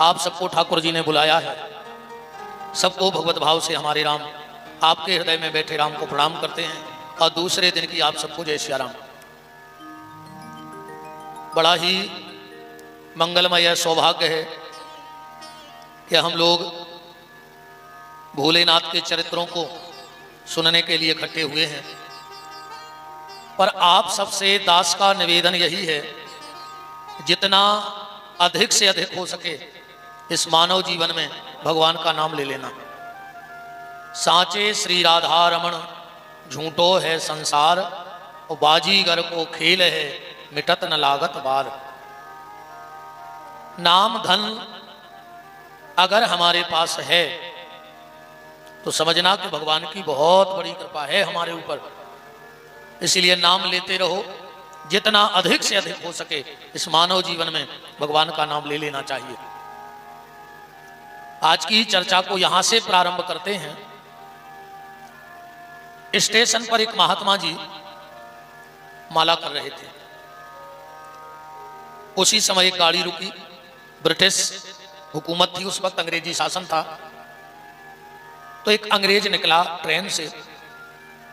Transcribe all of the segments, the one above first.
आप सबको ठाकुर जी ने बुलाया है। सबको भगवत भाव से हमारे राम आपके हृदय में बैठे राम को प्रणाम करते हैं और दूसरे दिन की आप सबको जय सिया राम। बड़ा ही मंगलमय सौभाग्य है कि हम लोग भोलेनाथ के चरित्रों को सुनने के लिए इकट्ठे हुए हैं। पर आप सबसे दास का निवेदन यही है, जितना अधिक से अधिक हो सके इस मानव जीवन में भगवान का नाम ले लेना। सांचे श्री राधा रमण झूठो है संसार, और बाजीगर को खेल है मिटत न लागत बार। नाम धन अगर हमारे पास है तो समझना कि भगवान की बहुत बड़ी कृपा है हमारे ऊपर। इसलिए नाम लेते रहो, जितना अधिक से अधिक हो सके इस मानव जीवन में भगवान का नाम ले लेना चाहिए। आज की चर्चा को यहां से प्रारंभ करते हैं। स्टेशन पर एक महात्मा जी माला कर रहे थे। उसी समय एक गाड़ी रुकी। ब्रिटिश हुकूमत थी उस वक्त, अंग्रेजी शासन था। तो एक अंग्रेज निकला ट्रेन से,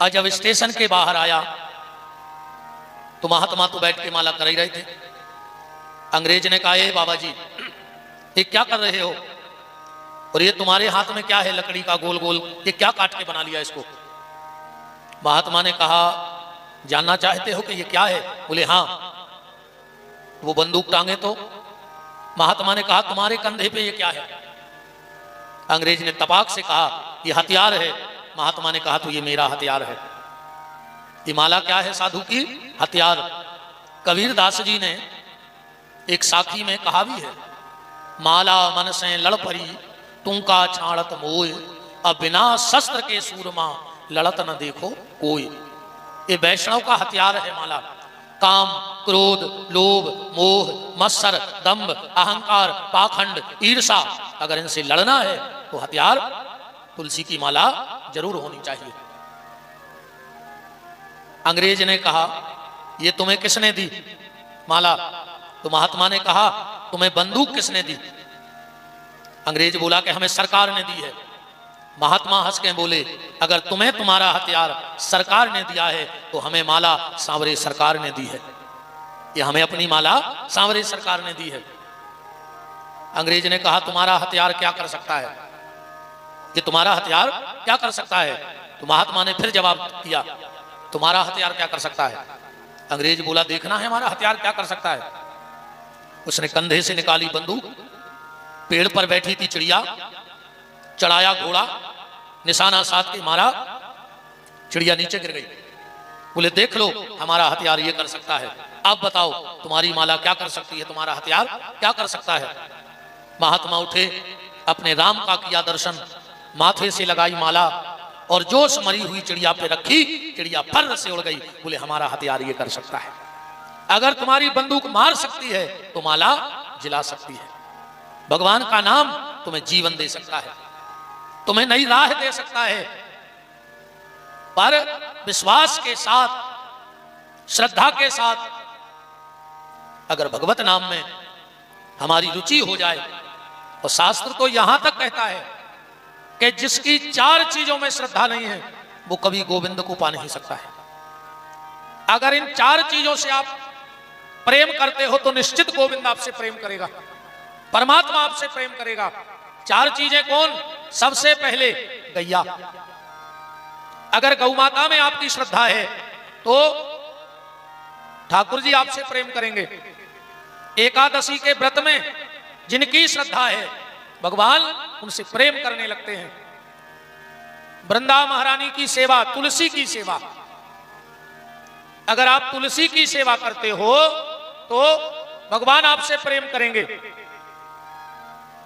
और जब स्टेशन के बाहर आया तो महात्मा तो बैठ के माला कर ही रहे थे। अंग्रेज ने कहा, ए बाबा जी ये क्या कर रहे हो, और ये तुम्हारे हाथ में क्या है लकड़ी का गोल गोल, ये क्या काट के बना लिया इसको। महात्मा ने कहा, जानना चाहते हो कि ये क्या है? बोले हाँ। वो बंदूक टांगे तो महात्मा ने कहा, तुम्हारे कंधे पे ये क्या है? अंग्रेज ने तपाक से कहा, ये हथियार है। महात्मा ने कहा, तो ये मेरा हथियार है। ये माला क्या है साधु की? हथियार। कबीर दास जी ने एक साखी में कहा भी है, माला मन से लड़ परी तू का छाड़त मोय, अब बिना शस्त्र के सूरमा लड़त न देखो कोई। ये वैष्णव का हथियार है माला। काम, क्रोध, लोभ, मोह, मत्सर, दंभ, अहंकार, पाखंड, ईर्षा, अगर इनसे लड़ना है तो हथियार तुलसी की माला जरूर होनी चाहिए। अंग्रेज ने कहा, ये तुम्हें किसने दी माला? तो महात्मा ने कहा, तुम्हें बंदूक किसने दी? अंग्रेज बोला कि हमें सरकार ने दी है। महात्मा हंस के बोले, अगर तुम्हें तुम्हारा हथियार सरकार ने दिया है तो हमें माला सांवरे सरकार ने दी है। ये हमें अपनी माला सांवरे सरकार ने दी है। अंग्रेज ने कहा, तुम्हारा हथियार क्या कर सकता है? ये तुम्हारा हथियार क्या कर सकता है? तो महात्मा ने फिर जवाब दिया, तुम्हारा हथियार क्या कर सकता है? अंग्रेज बोला, देखना है हमारा हथियार क्या कर सकता है। उसने कंधे से निकाली बंदूक, पेड़ पर बैठी थी चिड़िया, चढ़ाया घोड़ा, निशाना साध के मारा, चिड़िया नीचे गिर गई। बोले, देख लो हमारा हथियार ये कर सकता है, अब बताओ तुम्हारी माला क्या कर सकती है, तुम्हारा हथियार क्या कर सकता है। महात्मा उठे, अपने राम का किया दर्शन, माथे से लगाई माला और जोश मरी हुई चिड़िया पे रखी, चिड़िया फर्र से उड़ गई। बोले, हमारा हथियार ये कर सकता है। अगर तुम्हारी बंदूक मार सकती है तो माला जिला सकती है। भगवान का नाम तुम्हें जीवन दे सकता है, तुम्हें नई राह दे सकता है। पर विश्वास के साथ, श्रद्धा के साथ अगर भगवत नाम में हमारी रुचि हो जाए, और शास्त्र तो यहां तक कहता है कि जिसकी 4 चीजों में श्रद्धा नहीं है वो कभी गोविंद को पा नहीं सकता है। अगर इन 4 चीजों से आप प्रेम करते हो तो निश्चित गोविंद आपसे प्रेम करेगा, परमात्मा आपसे प्रेम करेगा। 4 चीजें कौन? सबसे पहले गैया। अगर गौ माता में आपकी श्रद्धा है तो ठाकुर जी आपसे प्रेम करेंगे। एकादशी के व्रत में जिनकी श्रद्धा है भगवान उनसे प्रेम करने लगते हैं। वृंदा महारानी की सेवा, तुलसी की सेवा, अगर आप तुलसी की सेवा करते हो तो भगवान आपसे प्रेम करेंगे।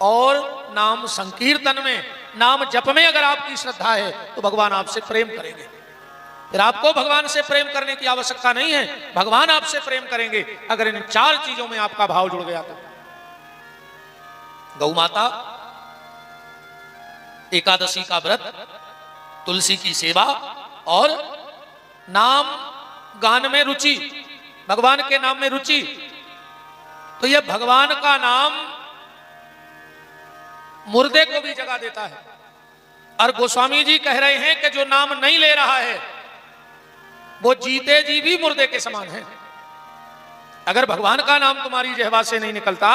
और नाम संकीर्तन में, नाम जप में अगर आपकी श्रद्धा है तो भगवान आपसे प्रेम करेंगे। फिर आपको भगवान से प्रेम करने की आवश्यकता नहीं है, भगवान आपसे प्रेम करेंगे अगर इन 4 चीजों में आपका भाव जुड़ गया तो। गौ माता, एकादशी का व्रत, तुलसी की सेवा और नाम गान में रुचि, भगवान के नाम में रुचि। तो यह भगवान का नाम मुर्दे को भी जगा देता है। और गोस्वामी जी कह रहे हैं कि जो नाम नहीं ले रहा है वो जीते जी भी मुर्दे के समान है। अगर भगवान का नाम तुम्हारी जिह्वा से नहीं निकलता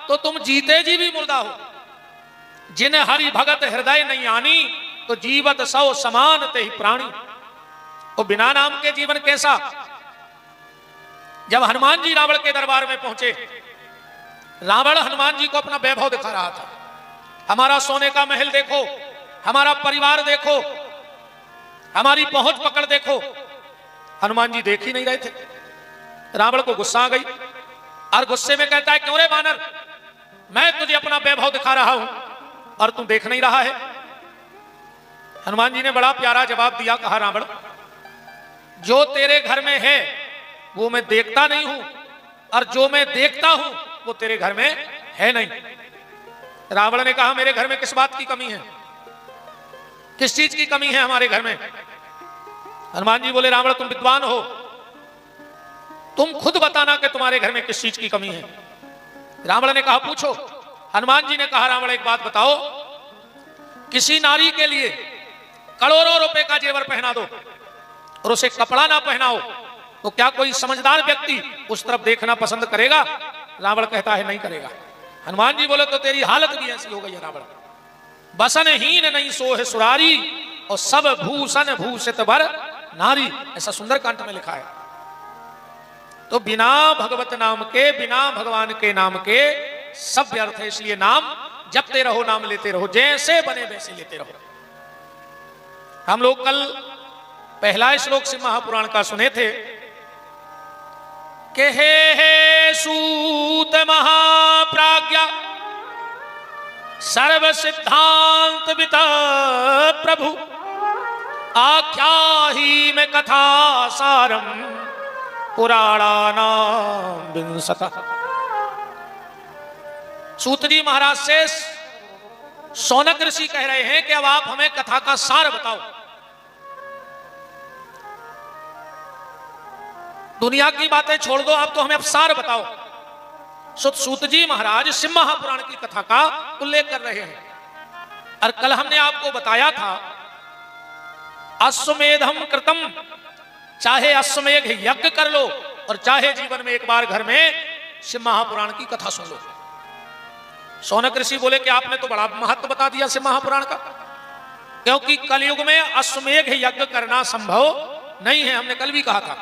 तो तुम जीते जी भी मुर्दा हो। जिन हरि भगत हृदय नहीं आनी तो जीवत सौ समान ते ही प्राणी। वो बिना नाम के जीवन कैसा। जब हनुमान जी रावण के दरबार में पहुंचे, रावण हनुमान जी को अपना वैभव दिखा रहा था। हमारा सोने का महल देखो, हमारा परिवार देखो, हमारी पहुंच पकड़ देखो। हनुमान जी देख ही नहीं रहे थे। रावण को गुस्सा आ गई और गुस्से में कहता है, क्यों रे वानर, मैं तुझे अपना वैभव दिखा रहा हूं और तू देख नहीं रहा है। हनुमान जी ने बड़ा प्यारा जवाब दिया। कहा, रावण, जो तेरे घर में है वो मैं देखता नहीं हूं और जो मैं देखता हूं वो तेरे घर में है नहीं। रावण ने कहा, मेरे घर में किस बात की कमी है, किस चीज की कमी है हमारे घर में। हनुमान जी बोले, रावण तुम विद्वान हो, तुम खुद बताना कि तुम्हारे घर में किस चीज की कमी है। रावण ने कहा, पूछो। हनुमान जी ने कहा, रावण एक बात बताओ, किसी नारी के लिए करोड़ों रुपए का जेवर पहना दो और उसे कपड़ा ना पहनाओ तो क्या कोई समझदार व्यक्ति उस तरफ देखना पसंद करेगा? रावण कहता है, नहीं करेगा। हनुमान जी बोले, तो तेरी हालत भी ऐसी हो गई है रावण। बसन हीन नहीं सोह सुरारी और सब भूषण भूषित भर नारी। ऐसा सुंदरकांड में लिखा है। तो बिना भगवत नाम के, बिना भगवान के नाम के सब व्यर्थ है। इसलिए नाम जपते रहो, नाम लेते रहो, जैसे बने वैसे लेते रहो। हम लोग कल पहला श्लोक से महापुराण का सुने थे कि हे सूत महाप्राज्ञा सर्व सिद्धांत वित प्रभु आख्या ही में कथा सारम पुराणानाम विंशता। सूत जी महाराज से शौनक ऋषि कह रहे हैं कि अब आप हमें कथा का सार बताओ। दुनिया की बातें छोड़ दो, आप तो हमें अब सार बताओ। सूत जी महाराज शिव महापुराण की कथा का उल्लेख कर रहे हैं। और कल हमने आपको बताया था, अश्वमेधम कृतम, चाहे अश्वमेध यज्ञ कर लो और चाहे जीवन में एक बार घर में शिव महापुराण की कथा सुन लो। शौनक ऋषि बोले कि आपने तो बड़ा महत्व बता दिया शिव महापुराण का, क्योंकि कलयुग में अश्वमेध यज्ञ करना संभव नहीं है। हमने कल भी कहा था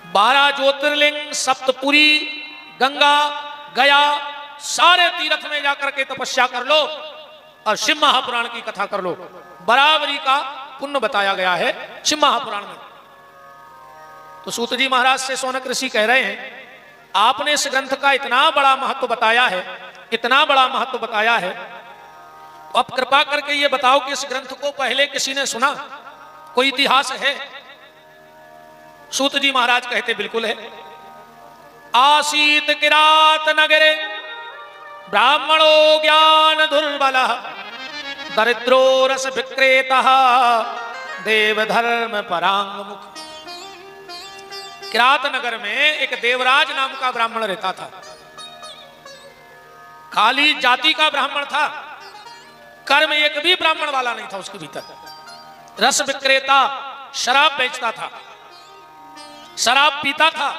12 ज्योतिर्लिंग, सप्तपुरी, गंगा, गया, सारे तीर्थ में जाकर के तपस्या कर लो और शिव महापुराण की कथा कर लो। बराबरी का पुण्य बताया गया है शिव महापुराण में। तो सूत जी महाराज से शौनक ऋषि कह रहे हैं, आपने इस ग्रंथ का इतना बड़ा महत्व बताया है, इतना बड़ा महत्व बताया है, तो अब कृपा करके ये बताओ कि इस ग्रंथ को पहले किसी ने सुना, कोई इतिहास है? सूत जी महाराज कहते, बिल्कुल है। आसीत किरात नगरे ब्राह्मणो ज्ञान दुर्बल दरिद्रो रस विक्रेता देव धर्म परांग मुख। किरात नगर में एक देवराज नाम का ब्राह्मण रहता था। खाली जाति का ब्राह्मण था, कर्म एक भी ब्राह्मण वाला नहीं था उसके भीतर। रस विक्रेता, शराब बेचता था, शराब पीता था,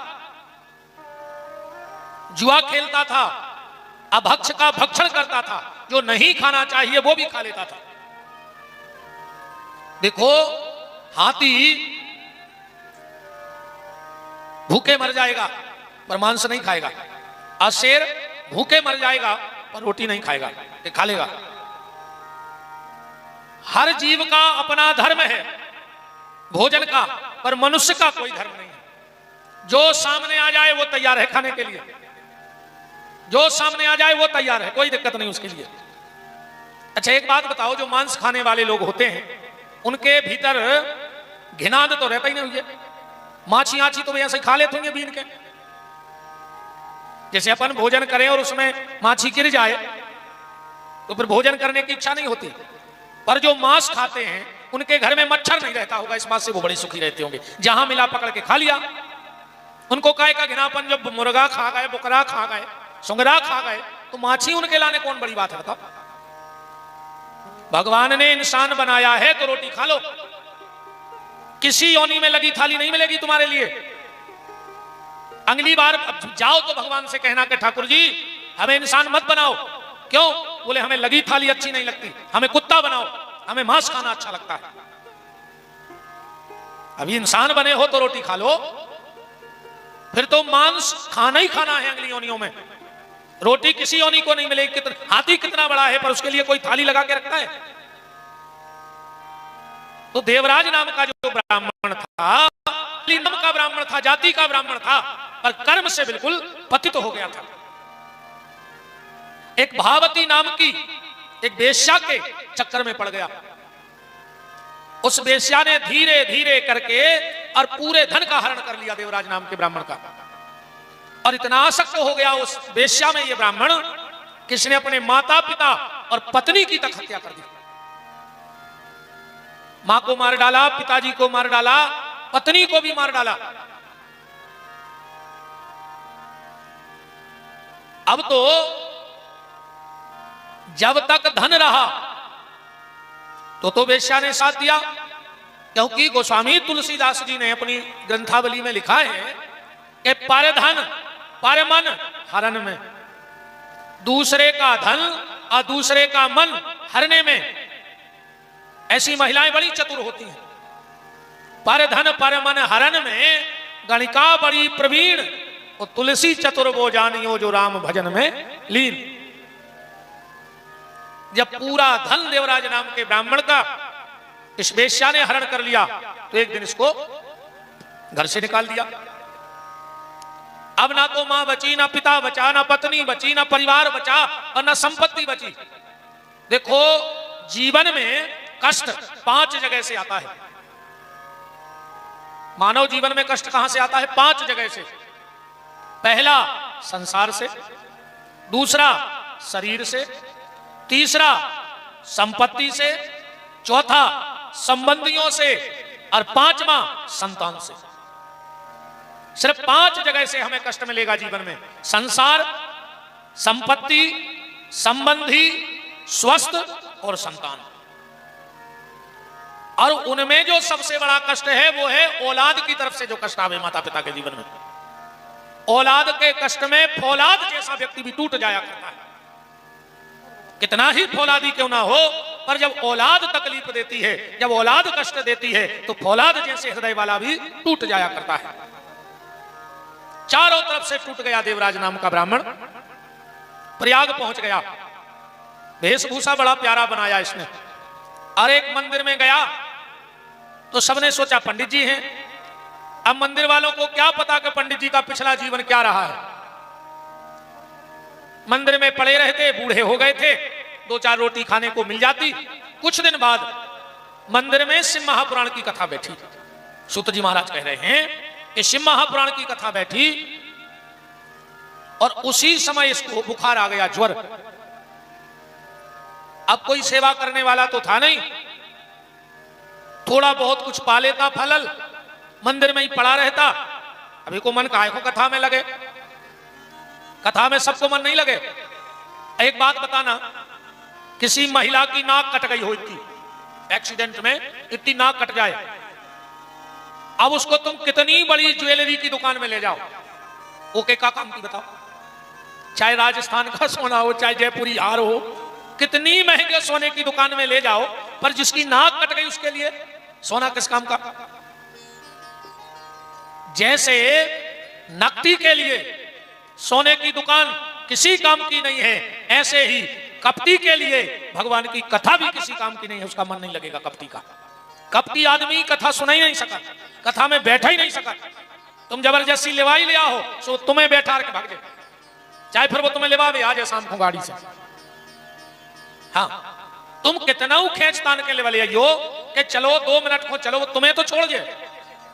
जुआ खेलता था, अभक्ष का भक्षण करता था, जो नहीं खाना चाहिए वो भी खा लेता था। देखो, हाथी भूखे मर जाएगा पर मांस नहीं खाएगा, और शेर भूखे मर जाएगा पर रोटी नहीं खाएगा, ये खा लेगा। हर जीव का अपना धर्म है भोजन का, पर मनुष्य का कोई धर्म नहीं है। जो सामने आ जाए वो तैयार है खाने के लिए, जो सामने आ जाए वो तैयार है, कोई दिक्कत नहीं उसके लिए। अच्छा एक बात बताओ, जो मांस खाने वाले लोग होते हैं उनके भीतर घिनाद तो रहता ही नहीं है। माछी आछी तो ऐसे खा लेते होंगे बीन के। जैसे अपन भोजन करें और उसमें माछी गिर जाए तो फिर भोजन करने की इच्छा नहीं होती, पर जो मांस खाते हैं उनके घर में मच्छर नहीं रहता होगा, इस बात से वो बड़े सुखी रहते होंगे। जहां मिला पकड़ के खा लिया। उनको काय का घिनापन, जब मुर्गा खा गए, बकरा खा गए, सुंगरा खा गए तो माछी उनके लाने कौन बड़ी बात है बताओ। भगवान ने इंसान बनाया है तो रोटी खा लो, किसी योनि में लगी थाली नहीं मिलेगी तुम्हारे लिए। अगली बार जाओ तो भगवान से कहना कि ठाकुर जी हमें इंसान मत बनाओ। क्यों? बोले हमें लगी थाली अच्छी नहीं लगती, हमें कुत्ता बनाओ, हमें मांस खाना अच्छा लगता है। अभी इंसान बने हो तो रोटी खा लो, फिर तो मांस खाना ही खाना है अगली योनियों में। रोटी किसी योनि को नहीं मिलेगी। हाथी कितना बड़ा है पर उसके लिए कोई थाली लगा के रखता है? तो देवराज नाम का जो ब्राह्मण था, नाम का ब्राह्मण था, जाति का ब्राह्मण था, पर कर्म से बिल्कुल पतित हो गया था। एक भावती नाम की एक वेश्या के चक्कर में पड़ गया। उस वेश्या ने धीरे धीरे करके और पूरे धन का हरण कर लिया देवराज नाम के ब्राह्मण का। और इतना आसक्त हो गया उस वेश्या में ये ब्राह्मण, किसने अपने माता पिता और पत्नी की तक हत्या कर दी। मां को मार डाला, पिताजी को मार डाला, पत्नी को भी मार डाला। अब तो जब तक धन रहा तो वेश्या ने साथ दिया, क्योंकि गोस्वामी तुलसीदास जी ने अपनी ग्रंथावली में लिखा है कि पर धन पर मन हरण में, दूसरे का धन और दूसरे का मन हरने में ऐसी महिलाएं बड़ी चतुर होती हैं। पर धन पर मन हरण में गणिका बड़ी प्रवीण, और तुलसी चतुर वो जानियो जो राम भजन में लीन। जब पूरा धन देवराज नाम के ब्राह्मण का इस वेश्या ने हरण कर लिया तो एक दिन इसको घर से निकाल दिया। अब ना तो मां बची, ना पिता बचा, ना पत्नी बची, ना परिवार बचा और ना संपत्ति बची। देखो जीवन में कष्ट 5 जगह से आता है। मानव जीवन में कष्ट कहां से आता है? 5 जगह से। पहला संसार से, दूसरा शरीर से, तीसरा संपत्ति से, चौथा संबंधियों से और 5वां संतान से। सिर्फ 5 जगह से हमें कष्ट मिलेगा जीवन में। संसार, संपत्ति, संबंधी, स्वस्थ और संतान। और उनमें जो सबसे बड़ा कष्ट है वो है औलाद की तरफ से जो कष्ट आवे माता पिता के जीवन में। औलाद के कष्ट में फौलाद जैसा व्यक्ति भी टूट जाया करता है। कितना ही फौलादी क्यों ना हो, पर जब औलाद तकलीफ देती है, जब औलाद कष्ट देती है, तो फौलाद जैसे हृदय वाला भी टूट जाया करता है। चारों तरफ से टूट गया देवराज नाम का ब्राह्मण। प्रयाग पहुंच गया, वेशभूषा बड़ा प्यारा बनाया इसने, और एक मंदिर में गया तो सबने सोचा पंडित जी हैं। अब मंदिर वालों को क्या पता कि पंडित जी का पिछला जीवन क्या रहा है। मंदिर में पड़े रहते, बूढ़े हो गए थे, 2-4 रोटी खाने को मिल जाती। कुछ दिन बाद मंदिर में शिव महापुराण की कथा बैठी। सूत जी महाराज कह रहे हैं कि शिव महापुराण की कथा बैठी और उसी समय इसको बुखार आ गया, ज्वर। अब कोई सेवा करने वाला तो था नहीं, थोड़ा बहुत कुछ पा लेता फलल, मंदिर में ही पड़ा रहता। अभी को मन काहे को कथा में लगे, कथा में सबको मन नहीं लगे। एक बात बताना, किसी महिला की नाक कट गई हो, इतनी एक्सीडेंट में इतनी नाक कट जाए, अब उसको तुम कितनी बड़ी ज्वेलरी की दुकान में ले जाओ, ओके का काम की बताओ। चाहे राजस्थान का सोना हो, चाहे जयपुरी हार हो, कितनी महंगे सोने की दुकान में ले जाओ, पर जिसकी नाक कट गई उसके लिए सोना किस काम का। जैसे नकदी के लिए सोने की दुकान किसी काम की नहीं है, ऐसे ही कपटी के लिए भगवान की कथा भी किसी काम की नहीं है, उसका मन नहीं लगेगा कपटी का। कपटी आदमी कथा सुना ही नहीं सका, कथा में बैठा ही नहीं सका। तुम जबरदस्ती लेवा ही ले आओ सो तुम्हें बैठा के भाग जाए, चाहे फिर वो तुम्हें लेवा भी आ जाए शाम को गाड़ी से। हाँ, तुम कितना खेच तान के लेवा ले आइयो कि चलो 2 मिनट को चलो, तुम्हें तो छोड़ दे,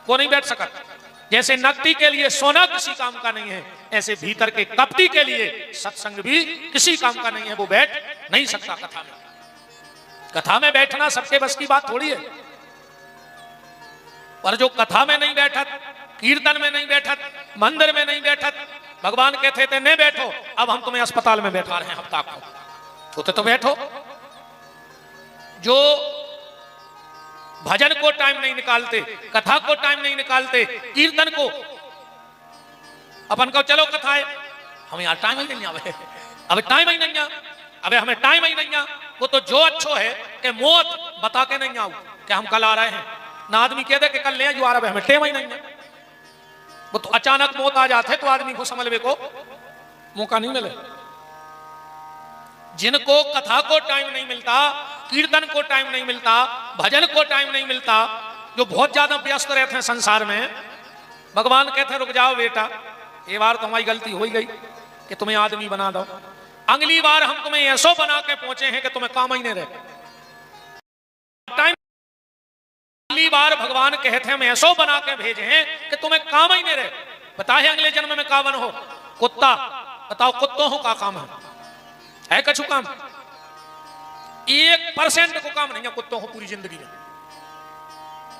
वो नहीं बैठ सका। जैसे नकदी के लिए सोना किसी काम का नहीं है, ऐसे भीतर के कपटी के लिए सत्संग भी किसी काम का नहीं है, वो बैठ नहीं सकता कथा में। कथा में बैठना सबके बस की बात थोड़ी है, पर जो कथा में नहीं बैठत, कीर्तन में नहीं बैठत, मंदिर में नहीं बैठत, भगवान कहते थे नहीं बैठो, अब हम तुम्हें अस्पताल में बैठा रहे हैं हफ्ता को, होते तो बैठो। जो भजन को टाइम नहीं निकालते, कथा को टाइम नहीं निकालते, कीर्तन को, अपन को चलो कथा है, हमें यार टाइम ही नहीं आवे, अब टाइम ही नहीं आ, अबे हमें टाइम ही नहीं आ। वो तो जो अच्छो है कि मौत बता के नहीं आऊ कि हम कल आ रहे हैं, ना आदमी कह दे कि कल ले जो आ रहा है, हमें टाइम ही नहीं है। वो तो अचानक मौत आ जाते तो आदमी को समझने को मौका नहीं मिले। जिनको कथा को टाइम नहीं मिलता, कीर्तन को टाइम नहीं मिलता, भजन को टाइम नहीं मिलता, जो बहुत ज्यादा व्यस्त रहते हैं संसार में, भगवान कहते हैं रुक जाओ बेटा, ये बार तो हमारी गलती हो ही गई कि तुम्हें आदमी बना दो, अगली बार हम तुम्हें ऐसो बना के पहुंचे हैं कि तुम्हें काम ही नहीं रहे। टाइम अगली बार भगवान कहते हैं हम ऐसो बना के भेजे हैं कि तुम्हें काम ही नहीं रहे। बताए अगले जन्म में कावन हो कुत्ता, बताओ कुत्तों हो का काम है कछु काम? 1% को काम नहीं है कुत्तों को पूरी जिंदगी में।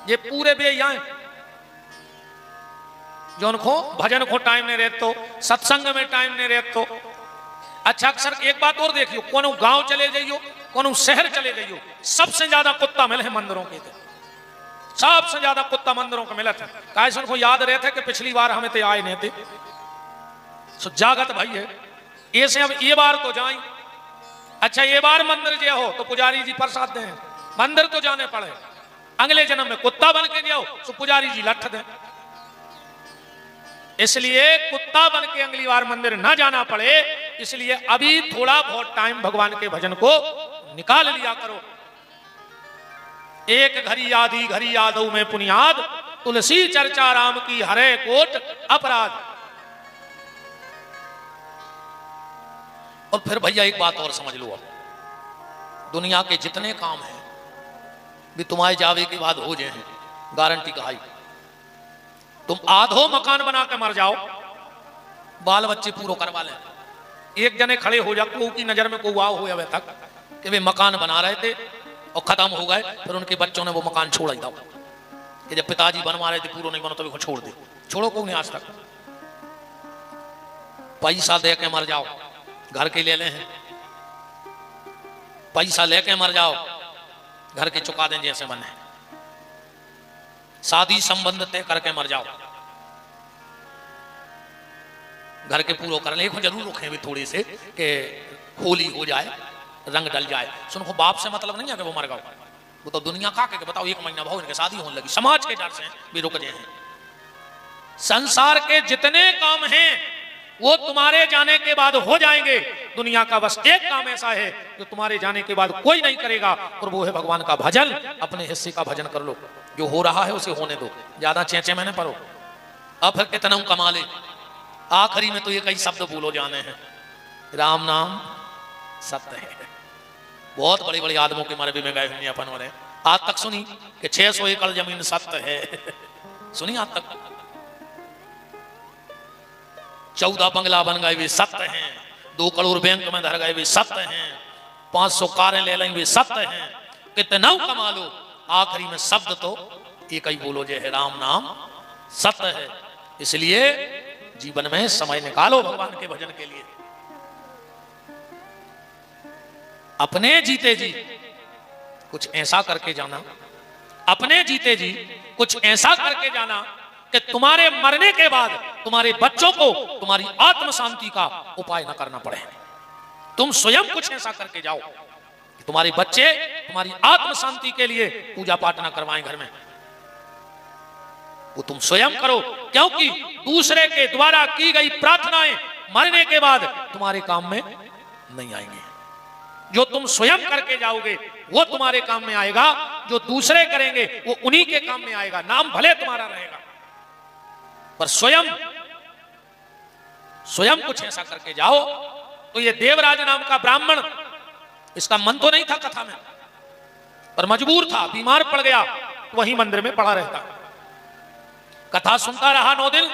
ये पूरे बेइया हैं जो उनको भजन को टाइम नहीं रहते, तो सत्संग में टाइम नहीं रहते। तो अच्छा अक्सर एक बात और देखियो, कोनो गांव चले जाइयो, कोनो शहर चले जाइयो, सबसे ज्यादा कुत्ता मिले हैं मंदिरों के, सबसे ज्यादा कुत्ता मंदिरों के मिला था। काहे उनको याद रहते कि पिछली बार हमें तो आए नहीं थे, सो जागत भाई है ऐसे अब ये बार तो जाए। अच्छा ये बार मंदिर जो हो तो पुजारी जी प्रसाद दें, मंदिर तो जाने पड़े, अगले जन्म में कुत्ता बन के जाओ तो पुजारी जी लठ दें। इसलिए कुत्ता बन के अगली बार मंदिर ना जाना पड़े, इसलिए अभी थोड़ा बहुत टाइम भगवान के भजन को निकाल लिया करो। एक घड़ी आधी घड़ी यादव में पुनियाद, तुलसी चर्चा राम की हरे कोट अपराध। और फिर भैया एक बात और समझ लो, अब दुनिया के जितने काम हैं भी तुम्हारे जावे के बाद हो जाए, गारंटी कहाई। तुम आधो मकान बना के मर जाओ, बाल बच्चे पूरा करवा लें, एक जने खड़े हो जाओ की नजर में को हो अभी तक कि वे मकान बना रहे थे और खत्म हो गए, फिर उनके बच्चों ने वो मकान छोड़ ही दो कि जब पिताजी बनवा रहे थे पूरा नहीं बनो तो भी छोड़ दे, छोड़ो को नहीं आज तक। पैसा दे के मर जाओ, घर के ले ले हैं, पैसा लेके मर जाओ, घर के चुका दें जैसे बने, शादी संबंध तय करके मर जाओ, घर के पूरा कर ले, जरूर रखें भी थोड़ी से कि होली हो जाए, रंग डल जाए। सुनो बाप से मतलब नहीं है कि वो मर गए, वो तो दुनिया का के बताओ 1 महीना भाव इनके शादी होने लगी, समाज के डर से भी रुक गए हैं। संसार के जितने काम हैं वो तुम्हारे जाने के बाद हो जाएंगे। दुनिया का बस एक काम ऐसा है जो तुम्हारे जाने के बाद कोई नहीं करेगा, और वो है भगवान का भजन। अपने हिस्से का भजन कर लो, जो हो रहा है उसे होने दो, ज्यादा चेचे में न पढ़ो। अब फिर कितना कमा ले, आखिरी में तो ये कई शब्द भूलो जाने हैं, राम नाम सत्य है। बहुत बड़े बड़े आदमों के मरबी में गए हुए अपन हो रहे, आज तक सुनी कि 600 एकड़ जमीन सत्य है, सुनी आज तक? 14 बंगला बन गए भी सत्य हैं, 2 करोड़ बैंक में धर गए भी सत्य हैं, 500 कारें ले लेंगे भी सत्य हैं, कितना कमा लो, आखिरी में शब्द तो एक ही बोलो जो है राम नाम सत्य है। इसलिए जीवन में समय निकालो भगवान के भजन के लिए। अपने जीते जी कुछ ऐसा करके जाना, अपने जीते जी कुछ ऐसा करके जाना कि तुम्हारे मरने के बाद तुम्हारे बच्चों को तुम्हारी आत्म शांति का उपाय न करना पड़े। तुम स्वयं कुछ ऐसा करके जाओ कि तुम्हारे बच्चे तुम्हारी आत्म शांति के लिए पूजा पाठ न करवाएं घर में, वो तुम स्वयं करो, क्योंकि दूसरे के द्वारा की गई प्रार्थनाएं मरने के बाद तुम्हारे काम में नहीं आएंगे। जो तुम स्वयं करके जाओगे वो तुम्हारे काम में आएगा, जो दूसरे करेंगे वो उन्हीं के काम में आएगा। नाम भले तुम्हारा रहेगा पर स्वयं कुछ ऐसा करके जाओ। तो ये देवराज नाम का ब्राह्मण, इसका मन तो नहीं था कथा में, पर मजबूर था, बीमार पड़ गया, वहीं मंदिर में पड़ा रहता, कथा सुनता रहा 9 दिन,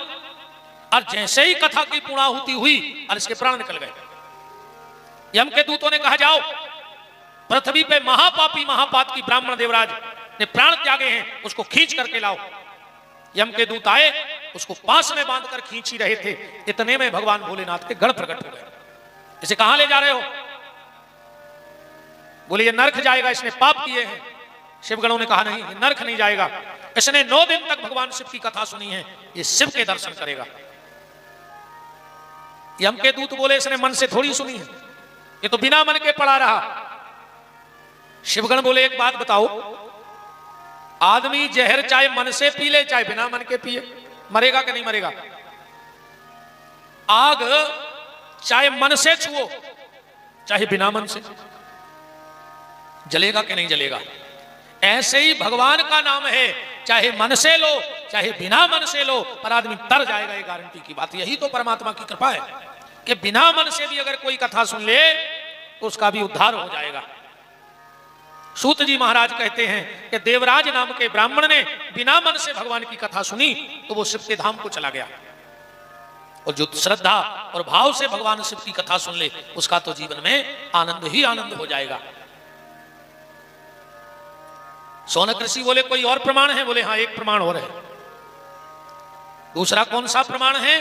और जैसे ही कथा की पूर्णाहुति हुई और इसके प्राण निकल गए। यम के दूतों ने कहा जाओ पृथ्वी पे महापापी महापात की ब्राह्मण देवराज ने प्राण त्यागे हैं, उसको खींच करके लाओ। यम के दूत आए, उसको पास में बांधकर खींच ही रहे थे, इतने में भगवान भोलेनाथ के गण प्रकट हो गए। इसे कहां ले जा रहे हो? बोले ये नरक जाएगा, इसने पाप किए हैं। शिवगणों ने कहा नहीं, ये नरक नहीं जाएगा, इसने 9 दिन तक भगवान शिव की कथा सुनी है, ये शिव के दर्शन करेगा। यम के दूत बोले इसने मन से थोड़ी सुनी है, ये तो बिना मन के पड़ा रहा। शिवगण बोले एक बात बताओ, आदमी जहर चाहे मन से पी ले चाहे बिना मन के पिए, मरेगा कि नहीं मरेगा? आग चाहे मन से छुओ चाहे बिना मन से, जलेगा कि नहीं जलेगा? ऐसे ही भगवान का नाम है, चाहे मन से लो चाहे बिना मन से लो, पर आदमी तर जाएगा, ये गारंटी की बात। यही तो परमात्मा की कृपा है कि बिना मन से भी अगर कोई कथा सुन ले तो उसका भी उद्धार हो जाएगा। सूत जी महाराज कहते हैं कि देवराज नाम के ब्राह्मण ने बिना मन से भगवान की कथा सुनी तो वो शिव के धाम को चला गया, और जो श्रद्धा और भाव से भगवान शिव की कथा सुन ले उसका तो जीवन में आनंद ही आनंद हो जाएगा। सोनक ऋषि बोले कोई और प्रमाण है? बोले हाँ, एक प्रमाण और है। दूसरा कौन सा प्रमाण है?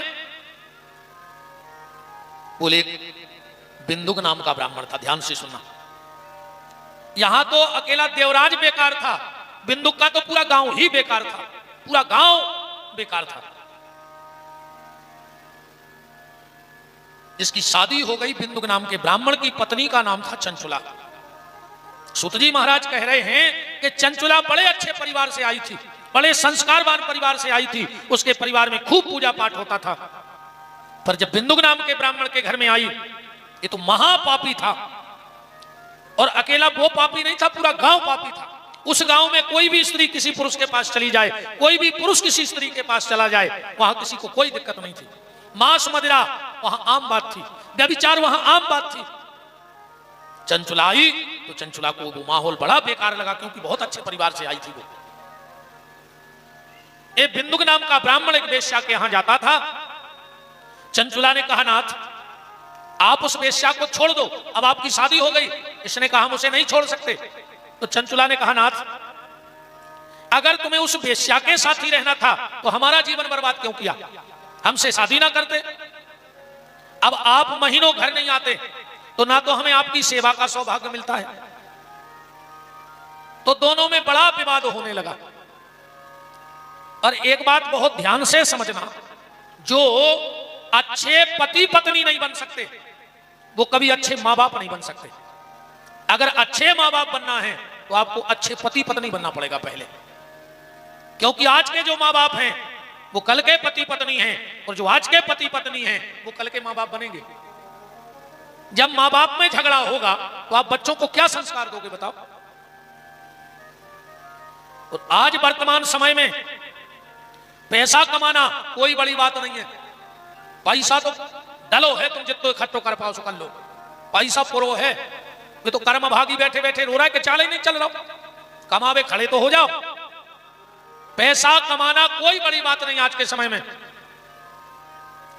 बोले बिंदुक नाम का ब्राह्मण था, ध्यान से सुनना। यहां तो अकेला देवराज बेकार था, बिंदुक का तो पूरा गांव ही बेकार था, पूरा गांव बेकार था। जिसकी शादी हो गई बिंदुक नाम के ब्राह्मण की पत्नी का नाम था चंचुला। सूत जी महाराज कह रहे हैं कि चंचुला बड़े अच्छे परिवार से आई थी, बड़े संस्कारवान परिवार से आई थी, उसके परिवार में खूब पूजा पाठ होता था। पर जब बिंदुक नाम के ब्राह्मण के घर में आई, ये तो महापापी था, और अकेला वो पापी नहीं था, पूरा गांव पापी था। उस गांव में कोई भी स्त्री किसी पुरुष के पास चली जाए, कोई भी पुरुष किसी स्त्री के पास चला जाए, वहां किसी को कोई दिक्कत नहीं थी। मांस मदिरा वहां आम बात थी, व्यभिचार वहां आम बात थी। चंचुला आई तो चंचुला को वो माहौल बड़ा बेकार लगा, क्योंकि बहुत अच्छे परिवार से आई थी वो। एक बिंदुक नाम का ब्राह्मण एक वेश्या के यहां जाता था। चंचुला ने कहा नाथ आप उस वेश्या को छोड़ दो, अब आपकी शादी हो गई। इसने कहा हम उसे नहीं छोड़ सकते। तो चंचुला ने कहा नाथ अगर तुम्हें उस वेश्या के साथ ही रहना था तो हमारा जीवन बर्बाद क्यों किया, हमसे शादी ना करते। अब आप महीनों घर नहीं आते तो ना तो हमें आपकी सेवा का सौभाग्य मिलता है। तो दोनों में बड़ा विवाद होने लगा। और एक बात बहुत ध्यान से समझना, जो अच्छे पति पत्नी नहीं बन सकते वो कभी अच्छे मां बाप नहीं बन सकते। अगर अच्छे मां बाप बनना है तो आपको अच्छे पति पत्नी बनना पड़ेगा पहले, क्योंकि आज के जो मां बाप हैं वो कल के पति पत्नी हैं, और जो आज के पति पत्नी हैं वो कल के मां बाप बनेंगे। जब मां बाप में झगड़ा होगा तो आप बच्चों को क्या संस्कार दोगे बताओ। और आज वर्तमान समय में पैसा कमाना कोई बड़ी बात नहीं है। पैसा तो डलो है, तुम जितना इकट्ठो कर पाओ सो कर लो। पैसा पुरो है, ये तो कर्म भागी बैठे बैठे रो रहा है कि चाल ही नहीं चल रहा, कमावे खड़े तो हो जाओ। पैसा कमाना कोई बड़ी बात नहीं आज के समय में,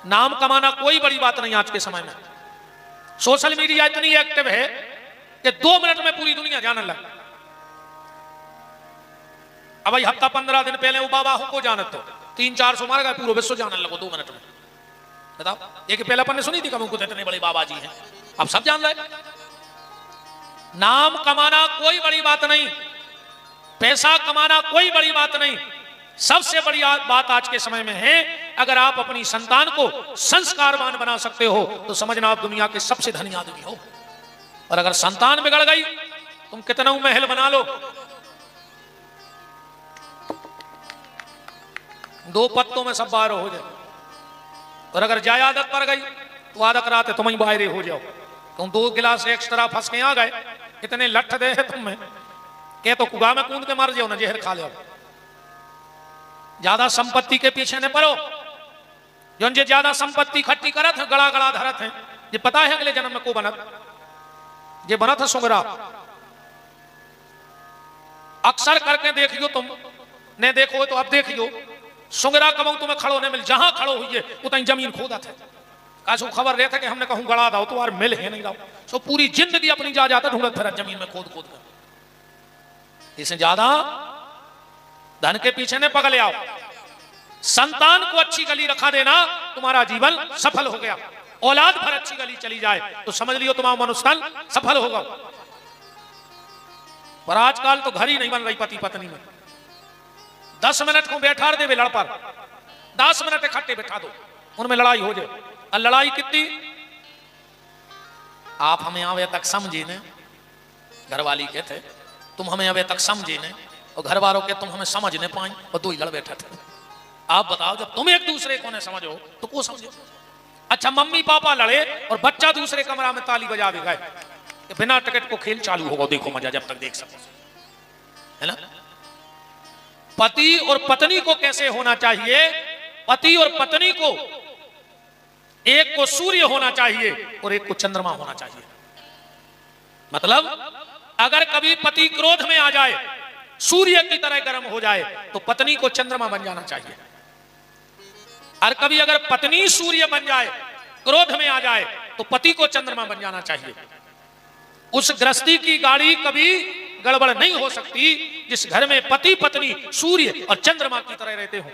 नाम कमाना कोई बड़ी बात नहीं आज के समय में। सोशल मीडिया इतनी एक्टिव है कि 2 मिनट में पूरी दुनिया जानने लगा। अब भाई हफ्ता 15 दिन पहले वो बाबा को जानत तो 300-400 मार गए, पूरा विश्व जानने लगो 2 मिनट में। बताओ, एक पहले अपन ने सुनी थी कभी कुछ इतने बड़े बाबा जी हैं, अब सब जान रहे। नाम कमाना कोई बड़ी बात नहीं, पैसा कमाना कोई बड़ी बात नहीं। सबसे बड़ी बात आज के समय में है, अगर आप अपनी संतान को संस्कारवान बना सकते हो तो समझना आप दुनिया के सबसे धनी आदमी हो। और अगर संतान बिगड़ गई, तुम कितना महल बना लो, 2 पत्तों में सब बाहर हो जाए। और अगर जाय आदत पड़ गई तो आदत रात तुम ही बाहर हो जाओ। तुम 2 गिलास एक्स्ट्रा फंस के आ गए, इतने लठ दे तुम में के तो कुआ में कूद के मार जाओ ना, जहर खा लो। ज्यादा संपत्ति के पीछे न पड़ो। जो ज्यादा संपत्ति इकट्ठी करत है, गड़ा गड़ा धरत है, ये पता है अगले जन्म में को बनत, ये बनत है सुंगरा। अक्सर करके देखियो, तुम ने देखो तो अब देखियो, सुंगरा कबू तुम्हें खड़ो नहीं मिल, जहां खड़ो हुई है उतनी जमीन खोदत है। कासू खबर रहता कि हमने कहूं गड़ा दाओ तो यार मिल है नहीं रहा, सो पूरी जिंदगी अपनी जा जाता ढूंढत फिर जमीन में खोद खोद कर। इससे ज्यादा धन के पीछे ने पकड़ आओ, संतान को अच्छी गली रखा देना, तुम्हारा जीवन सफल हो गया। औलाद भर अच्छी गली चली जाए तो समझ लियो तुम्हारा मनुष्य सफल होगा। पर आजकल तो घर ही नहीं बन रही पति पत्नी में। 10 मिनट को बैठा दे लड़ पर, 10 मिनट इकट्ठे बैठा दो, उनमें लड़ाई हो जाए। और लड़ाई कितनी, आप हमें अभी तक समझे ने, घरवाली के थे तुम हमें अभी तक समझे ने, और घर वालों के तुम हमें समझ नहीं पाए, और 2 ही लड़ बैठे थे। आप बताओ जब तुम एक दूसरे को न समझो तो को समझो। अच्छा मम्मी पापा लड़े और बच्चा दूसरे कमरा में ताली बजा भी गए, बिना टिकट को खेल चालू होगा, देखो मजा जब तक देख सको, है ना। पति और पत्नी को कैसे होना चाहिए, पति और पत्नी को एक को सूर्य होना चाहिए और एक को चंद्रमा होना चाहिए। मतलब अगर कभी पति क्रोध में आ जाए, सूर्य की तरह गर्म हो जाए, तो पत्नी को चंद्रमा बन जाना चाहिए। और कभी अगर पत्नी सूर्य बन जाए, क्रोध में आ जाए, तो पति को चंद्रमा बन जाना चाहिए। उस गृहस्थी की गाड़ी कभी गड़बड़ नहीं हो सकती जिस घर में पति पत्नी सूर्य और चंद्रमा की तरह रहते हो।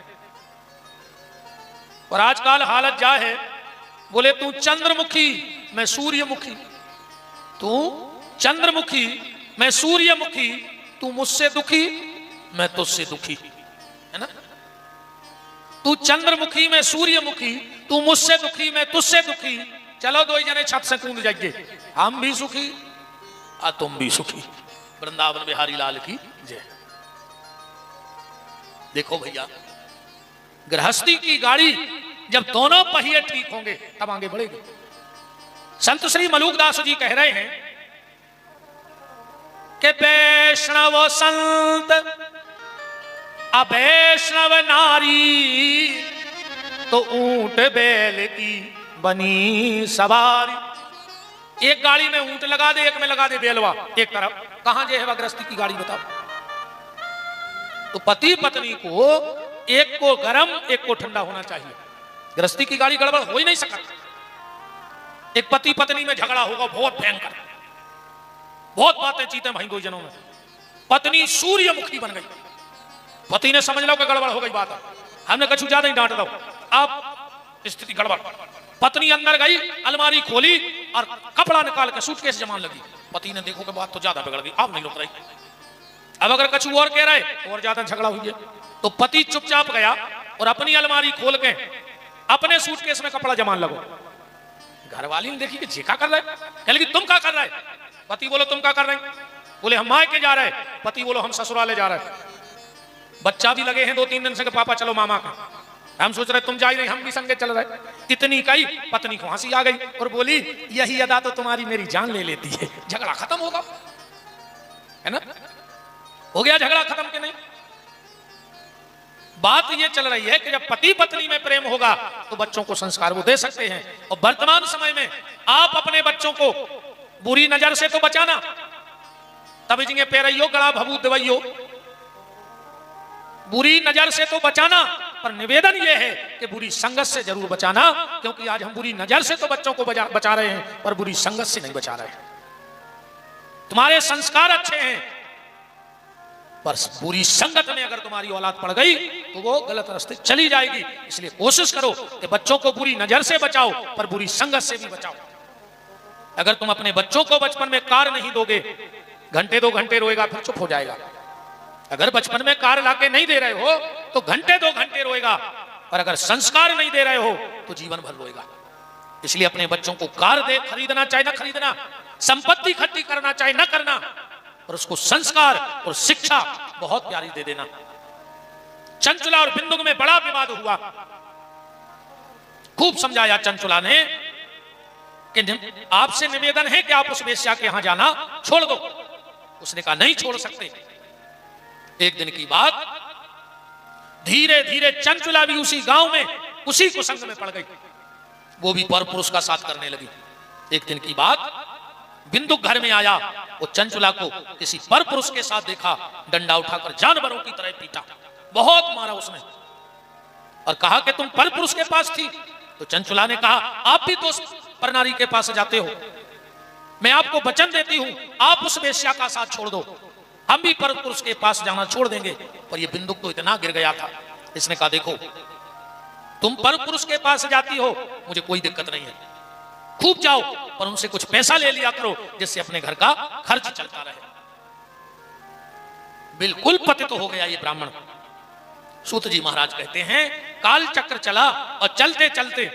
और आजकल हालत जा है, बोले तू चंद्रमुखी मैं सूर्यमुखी, तू चंद्रमुखी मैं सूर्यमुखी, तू मुझसे दुखी मैं तुझसे दुखी, है ना। तू चंद्रमुखी मैं सूर्यमुखी, तू मुझसे दुखी मैं तुझसे दुखी, चलो 2 जने छत से कूद जाइए, हम भी सुखी और तुम भी सुखी। वृंदावन बिहारी लाल की जय। देखो भैया, गृहस्थी की गाड़ी जब दोनों पहिए ठीक होंगे तब आगे बढ़ेगी। संत श्री मलूकदास जी कह रहे हैं कि वैष्णव संत अवैष्णव नारी, तो ऊंट बैल की बनी सवारी। एक गाड़ी में ऊंट लगा दे, एक में लगा दे बेलवा, एक तरफ कहां जे है गृहस्थी की गाड़ी बताओ। तो पति पत्नी को एक को गर्म एक को ठंडा होना चाहिए। गृहस्थी की गाड़ी गड़बड़ हो ही नहीं सकती। एक पति पत्नी में झगड़ा होगा बहुत भयंकर, बहुत बातें चीते भाई 2 जनों में। पत्नी सूर्यमुखी बन गई, पति ने समझ लो कि गड़बड़ हो गई बात, हमने कछु ज्यादा ही डांट दो, अब स्थिति गड़बड़। पत्नी अंदर गई, अलमारी खोली और कपड़ा निकाल के सूटकेस जमान लगी। पति ने देखो कि बात तो ज्यादा बिगड़ गई, अब नहीं रुक रही। अब अगर कछु और कह रहे तो और ज्यादा झगड़ा हुई है। तो पति चुपचाप गया और अपनी अलमारी खोल के अपने सूटकेस में कपड़ा जमान लगो। घरवाली ने देखी कि जी क्या कर रहे, कह लगी तुम क्या कर रहे। पति बोलो तुम क्या कर रहे, बोले हम मायके जा रहे। पति बोलो हम ससुराले जा रहे। बच्चा भी लगे हैं 2-3 दिन से कि पापा चलो मामा का, हम सोच रहे तुम जा ही नहीं, हम भी संगे चल रहे। इतनी कही पत्नी को हंसी आ गई और बोली यही अदा तो तुम्हारी मेरी जान ले लेती है। झगड़ा खत्म होगा, है ना। हो गया झगड़ा खत्म कि नहीं। बात ये चल रही है कि जब पति पत्नी में प्रेम होगा तो बच्चों को संस्कार वो दे सकते हैं। और वर्तमान समय में आप अपने बच्चों को बुरी नजर से तो बचाना, तभी जिंगे पैरइयो गड़ा भभूत दवाइयो, बुरी नजर से तो बचाना, पर निवेदन यह है कि बुरी संगत से जरूर बचाना, क्योंकि आज हम बुरी नजर से तो बच्चों को बचा रहे हैं पर बुरी संगत से नहीं बचा रहे। तुम्हारे संस्कार अच्छे हैं पर बुरी संगत में अगर तुम्हारी औलाद पड़ गई तो वो गलत रास्ते चली जाएगी। इसलिए कोशिश करो कि बच्चों को बुरी नजर से बचाओ पर बुरी संगत से भी बचाओ। अगर तुम अपने बच्चों को बचपन में कार नहीं दोगे, घंटे 2 घंटे रोएगा फिर चुप हो जाएगा। अगर बचपन में कार लाके नहीं दे रहे हो तो घंटे 2 घंटे रोएगा, और अगर संस्कार नहीं दे रहे हो तो जीवन भर रोएगा। इसलिए अपने बच्चों को कार दे, खरीदना चाहे ना खरीदना, संपत्ति इकट्ठी करना चाहे ना करना, और उसको संस्कार और शिक्षा बहुत प्यारी दे देना। चंचुला और बिंदुक में बड़ा विवाद हुआ, खूब समझाया चंचुला ने कि आपसे निवेदन है कि आप उस वेश्या के यहां जाना छोड़ दो। उसने कहा नहीं छोड़ सकते। एक दिन की बात, धीरे धीरे चंचुला भी उसी गांव में उसी कुसंग में पड़ गई, वो भी पर पुरुष का साथ करने लगी। एक दिन की बात, बिंदुक घर में आया, वो चंचुला को किसी पर पुरुष के साथ देखा, डंडा उठाकर जानवरों की तरह पीटा, बहुत मारा उसने, और कहा कि तुम पर पुरुष के पास थी। तो चंचुला ने कहा आप भी तो पर नारी के पास जाते हो, मैं आपको वचन देती हूं आप उस वेश्या का साथ छोड़ दो, हम भी पर पुरुष के पास जाना छोड़ देंगे। पर ये बिंदुक तो इतना गिर गया था, इसने कहा देखो तुम पर पुरुष के पास जाती हो, मुझे कोई दिक्कत नहीं है, खूब जाओ, पर उनसे कुछ पैसा ले लिया करो जिससे अपने घर का खर्च चलता रहे। बिल्कुल पतित हो गया ये ब्राह्मण। सूत जी महाराज कहते हैं काल चक्र चला और चलते चलते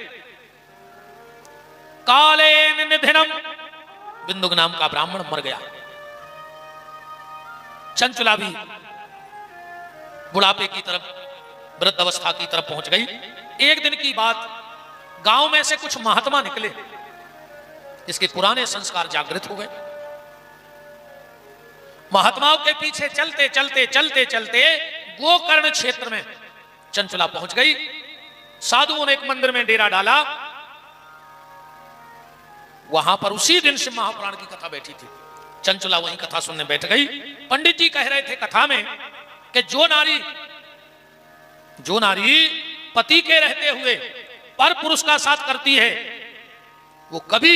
कालेन निधनम, बिंदुक नाम का ब्राह्मण मर गया। चंचला भी बुढ़ापे की तरफ, वृद्ध अवस्था की तरफ पहुंच गई। एक दिन की बात, गांव में से कुछ महात्मा निकले जिसके पुराने संस्कार जागृत हो गए। महात्माओं के पीछे चलते चलते चलते चलते गोकर्ण क्षेत्र में चंचला पहुंच गई। साधुओं ने एक मंदिर में डेरा डाला, वहां पर उसी दिन शिव महापुराण की कथा बैठी थी। चंचला वहीं कथा सुनने बैठ गई। पंडित जी कह रहे थे कथा में कि जो नारी पति के रहते हुए पर पुरुष का साथ करती है वो कभी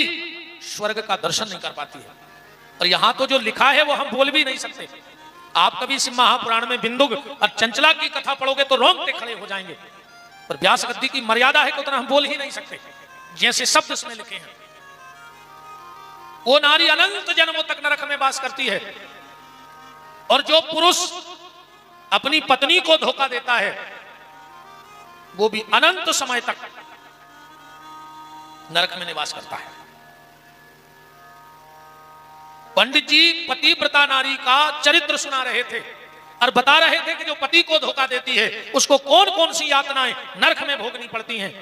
स्वर्ग का दर्शन नहीं कर पाती है। और यहां तो जो लिखा है वो हम बोल भी नहीं सकते। आप कभी शिव महापुराण में बिंदुक और चंचला की कथा पढ़ोगे तो रोंगटे खड़े हो जाएंगे, पर व्यास गद्दी की मर्यादा है कि उतना हम बोल ही नहीं सकते, जैसे शब्द इसमें लिखे हैं। वो नारी अनंत जन्मों तक नरक में वास करती है, और जो पुरुष अपनी पत्नी को धोखा देता है वो भी अनंत समय तक नरक में निवास करता है। पंडित जी पतिव्रता नारी का चरित्र सुना रहे थे और बता रहे थे कि जो पति को धोखा देती है उसको कौन कौन सी यातनाएं नरक में भोगनी पड़ती हैं।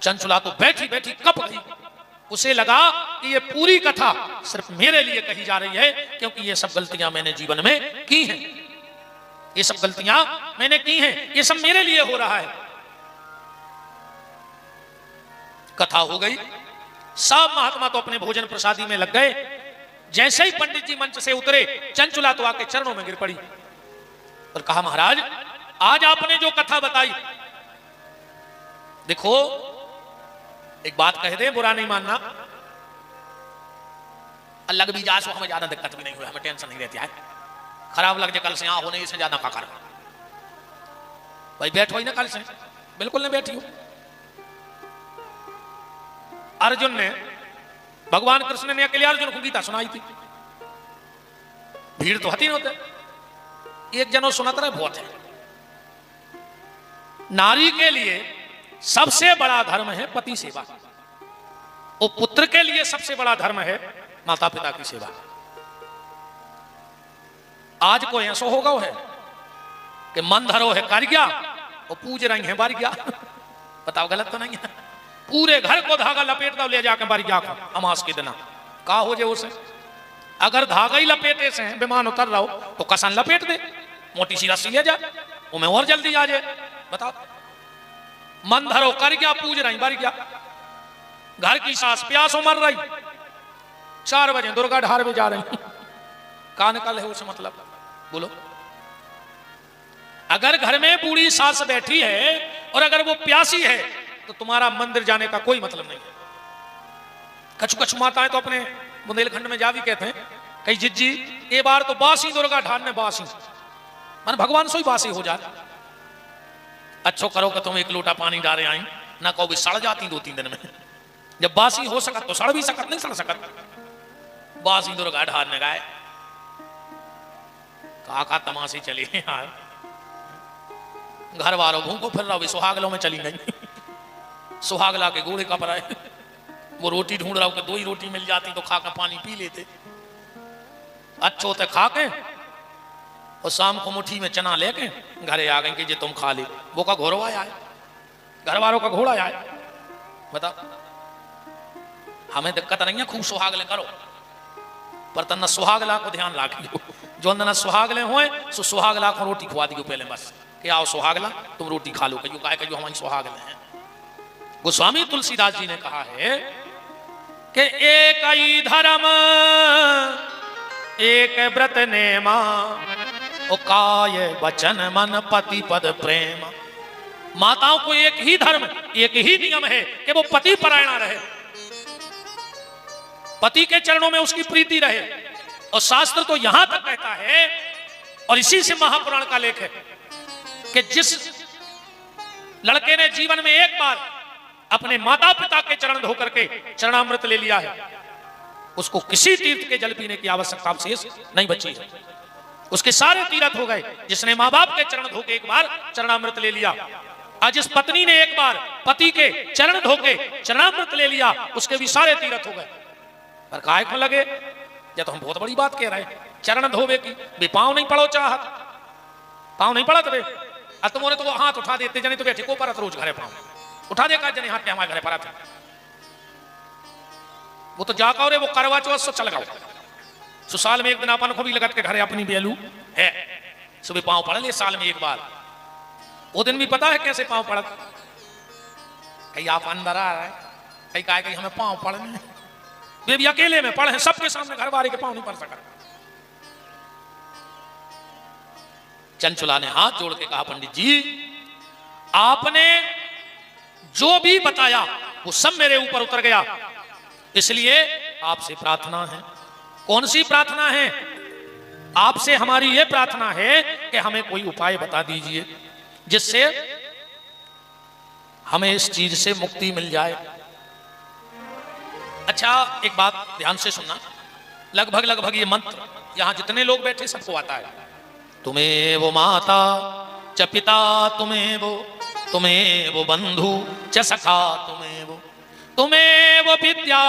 चंचला तो बैठी बैठी कप गई। उसे लगा कि ये पूरी कथा सिर्फ मेरे लिए कही जा रही है, क्योंकि ये सब गलतियां मैंने जीवन में की हैं, ये सब गलतियां मैंने की हैं, ये सब मेरे लिए हो रहा है। कथा हो गई, सब महात्मा तो अपने भोजन प्रसादी में लग गए। जैसे ही पंडित जी मंच से उतरे, चंचला तो आके चरणों में गिर पड़ी और कहा महाराज आज आपने जो कथा बताई, देखो एक बात कह दे, बुरा नहीं मानना, लग भी जा सो हमें ज्यादा दिक्कत भी नहीं हुई, हमें टेंशन नहीं रहती है, खराब लग जाए कल से यहां होने से ज्यादा का कर भाई बैठो ही ना, कल से बिल्कुल नहीं बैठी हो। अर्जुन ने, भगवान कृष्ण ने अकेले अर्जुन को गीता सुनाई थी, भीड़ तो हती नहीं होते, एक जनो सुनाता रहे बहुत है। नारी के लिए सबसे बड़ा धर्म है पति सेवा, और पुत्र के लिए सबसे बड़ा धर्म है माता पिता की सेवा। आज को ऐसा होगा है कि मन धरो है कार्या और पूज रही है बारिया, बताओ गलत तो नहीं है। पूरे घर को धागा लपेट दो ले जाकर बारिया को अमास के दिन का हो जाए उसे। अगर धागा ही लपेटे से विमान उतर रहा हो तो कसन लपेट दे, मोटी सी रस्सी ले जाए, उमें और जल्दी आ जाए। बताओ मन धरो कर क्या पूज रही बारी क्या, घर की सास प्यासों मर रही, 4 बजे दुर्गा ढार में जा रही, का निकल है उसे मतलब बोलो। अगर घर में बूढ़ी सास बैठी है और अगर वो प्यासी है तो तुम्हारा मंदिर जाने का कोई मतलब नहीं है। कछु कछु माताएं तो अपने बुंदेलखंड में जा भी कहते हैं कई जिज्जी ये बार तो बासी दुर्गा ढार ने बासी, मन भगवान सो ही बासी हो जाए। अच्छो करो कि तुम एक लोटा पानी डाले आई ना, कहो भी सड़ जाती 2-3 दिन में। जब बासी हो सकत तो सड़ भी सकत, नहीं सड़ सकत। बासी दुर्गा ढार ने गाय का तमाशी चली यार, घर वालों भूखो फिर रहा, सुहागलों में चली गई। सुहागला के घोड़े का पराए, वो रोटी ढूंढ रहा हो कि 2 ही रोटी मिल जाती तो खा के पानी पी लेते। अच्छो होते खा के और शाम को मुट्ठी में चना लेके घरे आ गए कि जे तुम खा ले। वो का घोड़ा आया, घर वालों का घोड़ा आया। बता हमें दिक्कत नहीं है, खूब सुहागले करो, पर तन्ना सुहागला को ध्यान रखियो। जो न सुहागले हुए सो सुहागला को रोटी खुआ दियो पहले, बस कि आओ सुहागला तुम रोटी खा लो, कहियो कहे कहियो हमारी सुहागले हैं। गोस्वामी तुलसीदास जी ने कहा है कि एक ही धर्म एक व्रत नेमा, ओ काय वचन मन पति पद प्रेम। माताओं को एक ही धर्म एक ही नियम है कि वो पति परायणा रहे, पति के चरणों में उसकी प्रीति रहे। और शास्त्र तो यहां तक कहता है, और इसी से महापुराण का लेख है कि जिस लड़के ने जीवन में एक बार अपने माता पिता के चरण धो करके चरणामृत ले लिया है, उसको किसी तीर्थ के जल पीने की आवश्यकता शेष नहीं बची है। उसके सारे तीर्थ हो गए। जिसने माँ बाप के चरण धो के एक बार चरणामृत ले लिया, आज इस पत्नी ने एक बार पति के चरण धो के चरणामृत ले लिया, उसके भी सारे तीर्थ हो गए। पर काय को लगे या तो हम बहुत बड़ी बात कह रहे हैं, चरण धोवे की बे पांव नहीं पड़ो चाहत, पांव नहीं पड़ा तबे तुमने तो वो हाथ उठा देते जने तो बैठे को परत रोज घरे पांव उठा दे का जने हाथ पे हमारे घरे पड़ा था। वो तो जाका और वो करवा चौथ सो चल गया। साल में एक दिन अपन को भी लगत के घरे अपनी बेलू है, सुबह पांव पड़ ले साल में एक बार। वो दिन भी पता है कैसे पांव पड़ा, कहीं आप अंदर आ रहे कहीं कहा कहीं हमें पांव पड़ने वे भी अकेले में पढ़े, सबके सामने घर वाले के पांव नहीं पड़ सका। चंचुला ने हाथ जोड़ के कहा, पंडित जी आपने जो भी बताया वो सब मेरे ऊपर उतर गया, इसलिए आपसे प्रार्थना है। कौन सी प्रार्थना है? आपसे हमारी यह प्रार्थना है कि हमें कोई उपाय बता दीजिए जिससे हमें इस चीज से मुक्ति मिल जाए। अच्छा एक बात ध्यान से सुनना, लगभग ये मंत्र यहां जितने लोग बैठे सबको आता है। तुम्हें वो माता च पिता, तुम्हें वो बंधु च सखा, तुम्हें वो विद्या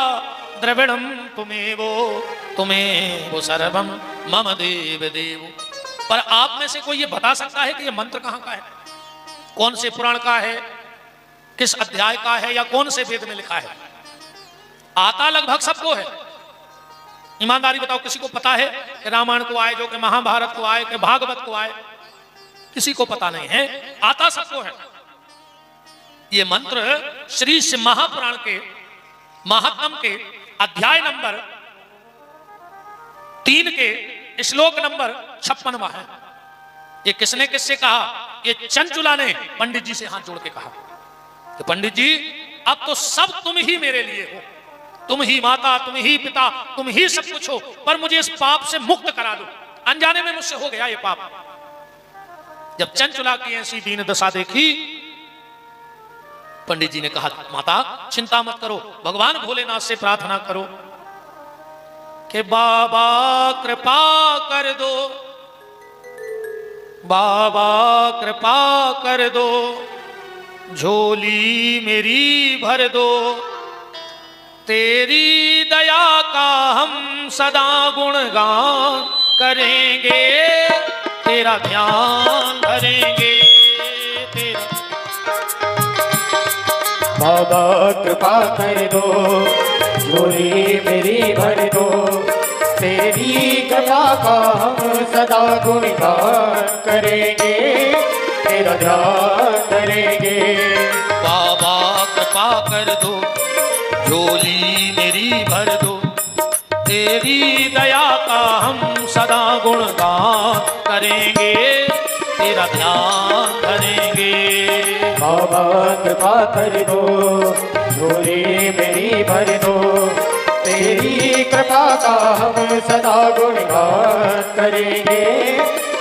द्रविणम, तुम्हें वो सर्वम मम देव देव। पर आप में से कोई ये बता सकता है कि ये मंत्र कहां का है, कौन से पुराण का है, किस अध्याय का है, या कौन से वेद में लिखा है? आता लगभग सबको है। ईमानदारी बताओ, किसी को पता है कि रामायण को आए, जो कि महाभारत को आए, कि भागवत को आए? किसी को पता नहीं है, आता सबको है। ये मंत्र श्री शिव महापुराण के महात्म के अध्याय नंबर 3 के श्लोक नंबर 56वां है। ये किसने किससे कहा? ये चंचुला ने पंडित जी से हाथ जोड़ के कहा कि पंडित जी अब तो सब तुम ही मेरे लिए हो, तुम ही माता, तुम ही पिता, तुम ही सब कुछ हो, पर मुझे इस पाप से मुक्त करा दो। अनजाने में मुझसे हो गया ये पाप। जब चंचुला की ऐसी दीन दशा देखी, पंडित जी ने कहा, माता चिंता मत करो, भगवान भोलेनाथ से प्रार्थना करो कि बाबा कृपा कर दो, बाबा कृपा कर दो, झोली मेरी भर दो, तेरी दया का हम सदा गुणगान करेंगे, तेरा ध्यान धरेंगे। बाबा कृपा कर दो, झोली मेरी भर दो, तेरी कृपा का हम सदा गुणगान करेंगे, तेरा ध्यान धरेंगे। बाबा कृपा कर दो, झोली मेरी भर दो, तेरी दया का हम सदा गुणगान करेंगे, तेरा ध्यान धरेंगे। बाबा कृपा कर दो, झोली मेरी भर दो, तेरी कृपा का हम सदा गुणगान करेंगे,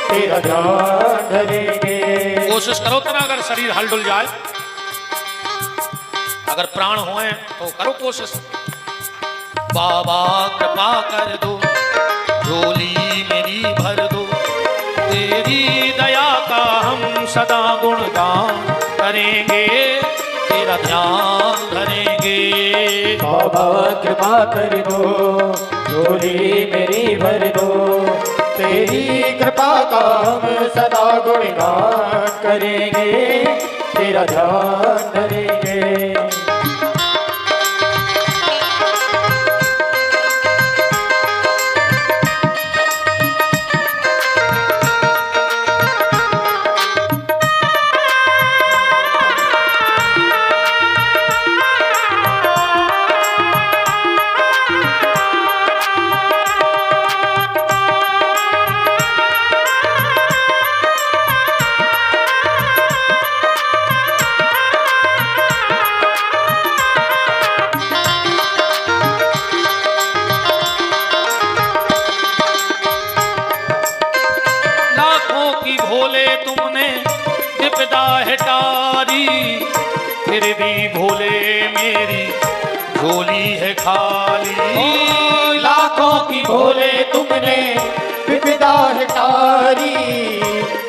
तेरा ध्यान धरेंगे। कोशिश करो तना, अगर शरीर हल डुल जाए, अगर प्राण होए तो करो कोशिश। बाबा कृपा कर दो, झोली मेरी भर दो, तेरी दया का हम सदा गुणगान करेंगे, तेरा ध्यान धरेंगे। बाबा कृपा कर दो, झोली मेरी भर दो, तेरी कृपा का हम सदा गुणगान करेंगे, तेरा ध्यान धरेंगे। फिर भी भोले मेरी झोली है खाली। लाखों की भोले तुमने विपदा है टारी,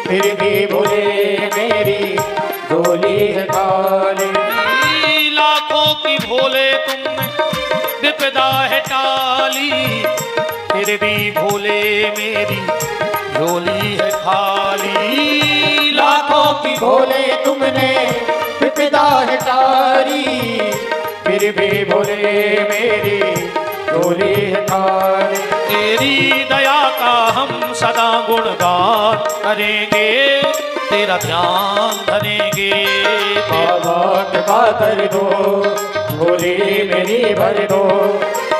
फिर भी भोले मेरी झोली है खाली। लाखों की भोले तुमने विपदा है टाली, फिर भी भोले मेरी झोली है खाली। लाखों की भोले तुमने विपदा है टारी, फिर भी भोले मेरी झोली है खाली। तेरी दया का हम सदा गुणगान करेंगे, तेरा ध्यान धरेंगे। बाबा कृपा कर दो, झोली मेरी भर दो,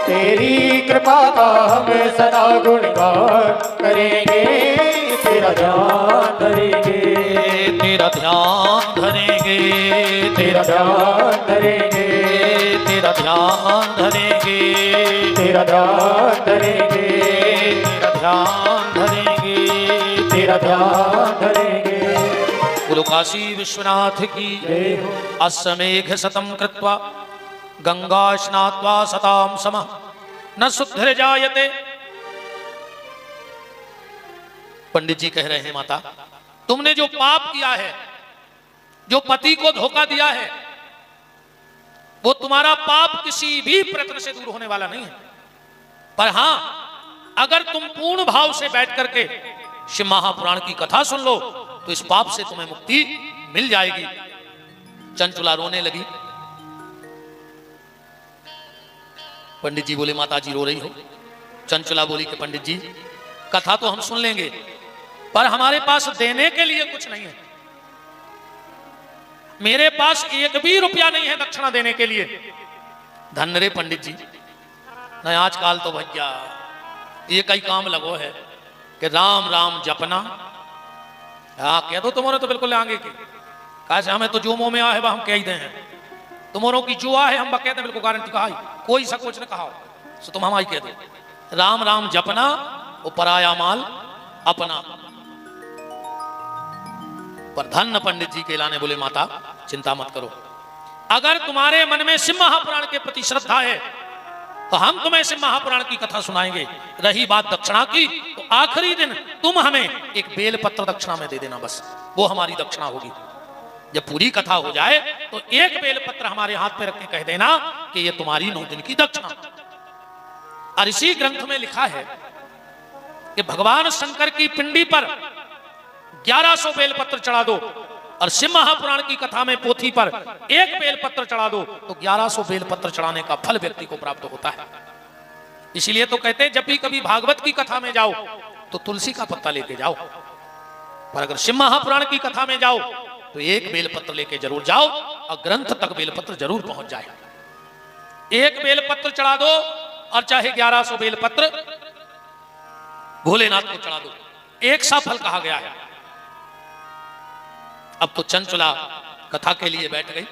तेरी कृपा का हम सदा गुणगान करेंगे, तेरा ध्यान धरेंगे। तेरा ध्यान धरेंगे, तेरा ध्यान धरेंगे, तेरा ध्यान धरेंगे, तेरा ध्यान धरेंगे, तेरा ध्यान धरेंगे, तेरा ध्यान धरेंगे। बोलो काशी विश्वनाथ की। जय हो। अस्समेघ सतम कृत्वा गंगा स्नात्वा सताम समः न शुद्धिर जायते। पंडित जी कह रहे हैं माता, तुमने जो पाप किया है, जो पति को धोखा दिया है, वो तुम्हारा पाप किसी भी प्रयत्न से दूर होने वाला नहीं है। पर हां, अगर तुम पूर्ण भाव से बैठ करके शिव महापुराण की कथा सुन लो तो इस पाप से तुम्हें मुक्ति मिल जाएगी। चंचुला रोने लगी। पंडित जी बोले माता जी रो रही हो? चंचुला बोली कि पंडित जी कथा तो हम सुन लेंगे, पर हमारे पास देने के लिए कुछ नहीं है। मेरे पास एक भी रुपया नहीं है दक्षिणा देने के लिए। धन रे पंडित जी, न आजकल तो भैया ये कई काम लगो है कि राम राम जपना। हाँ कह दो तुम्हारे तो बिल्कुल आगे के कैसे, हमें तो जो मुंह में आए हम कह ही दे। तुम्हारों की जो है हम कहते बिल्कुल गारंटी कहा, कोई सकोच न कहा सो तुम हमारी कह दो। राम राम जपना वो पराया माल अपना। पर धन पंडित जी के लाने बोले माता चिंता मत करो, अगर तुम्हारे मन में शिव महापुराण के प्रति श्रद्धा है तो हम तुम्हें शिव महापुराण की कथा सुनाएंगे। रही बात दक्षिणा की, तो आखिरी दिन तुम हमें एक बेलपत्र दक्षिणा में दे देना, बस वो हमारी दक्षिणा होगी। जब पूरी कथा हो जाए तो एक बेलपत्र हमारे हाथ पे रख के कह देना कि ये तुम्हारी 9 दिन की दक्षिणा। और इसी ग्रंथ में लिखा है कि भगवान शंकर की पिंडी पर 1100 बेलपत्र चढ़ा दो, और शिव महापुराण की कथा में पोथी पर एक बेलपत्र चढ़ा दो तो 1100 बेलपत्र चढ़ाने का फल व्यक्ति को प्राप्त होता है। इसीलिए तो कहते हैं जब भी कभी भागवत की कथा में जाओ तो तुलसी का पत्ता लेके जाओ, पर अगर शिव महापुराण की कथा में जाओ तो एक बेलपत्र लेके जरूर जाओ और ग्रंथ तक बेलपत्र जरूर पहुंच जाए। एक बेलपत्र चढ़ा दो और चाहे 1100 बेलपत्र भोलेनाथ को चढ़ा दो, एक सा फल कहा गया है। अब तो चंचुला कथा के लिए बैठ गई।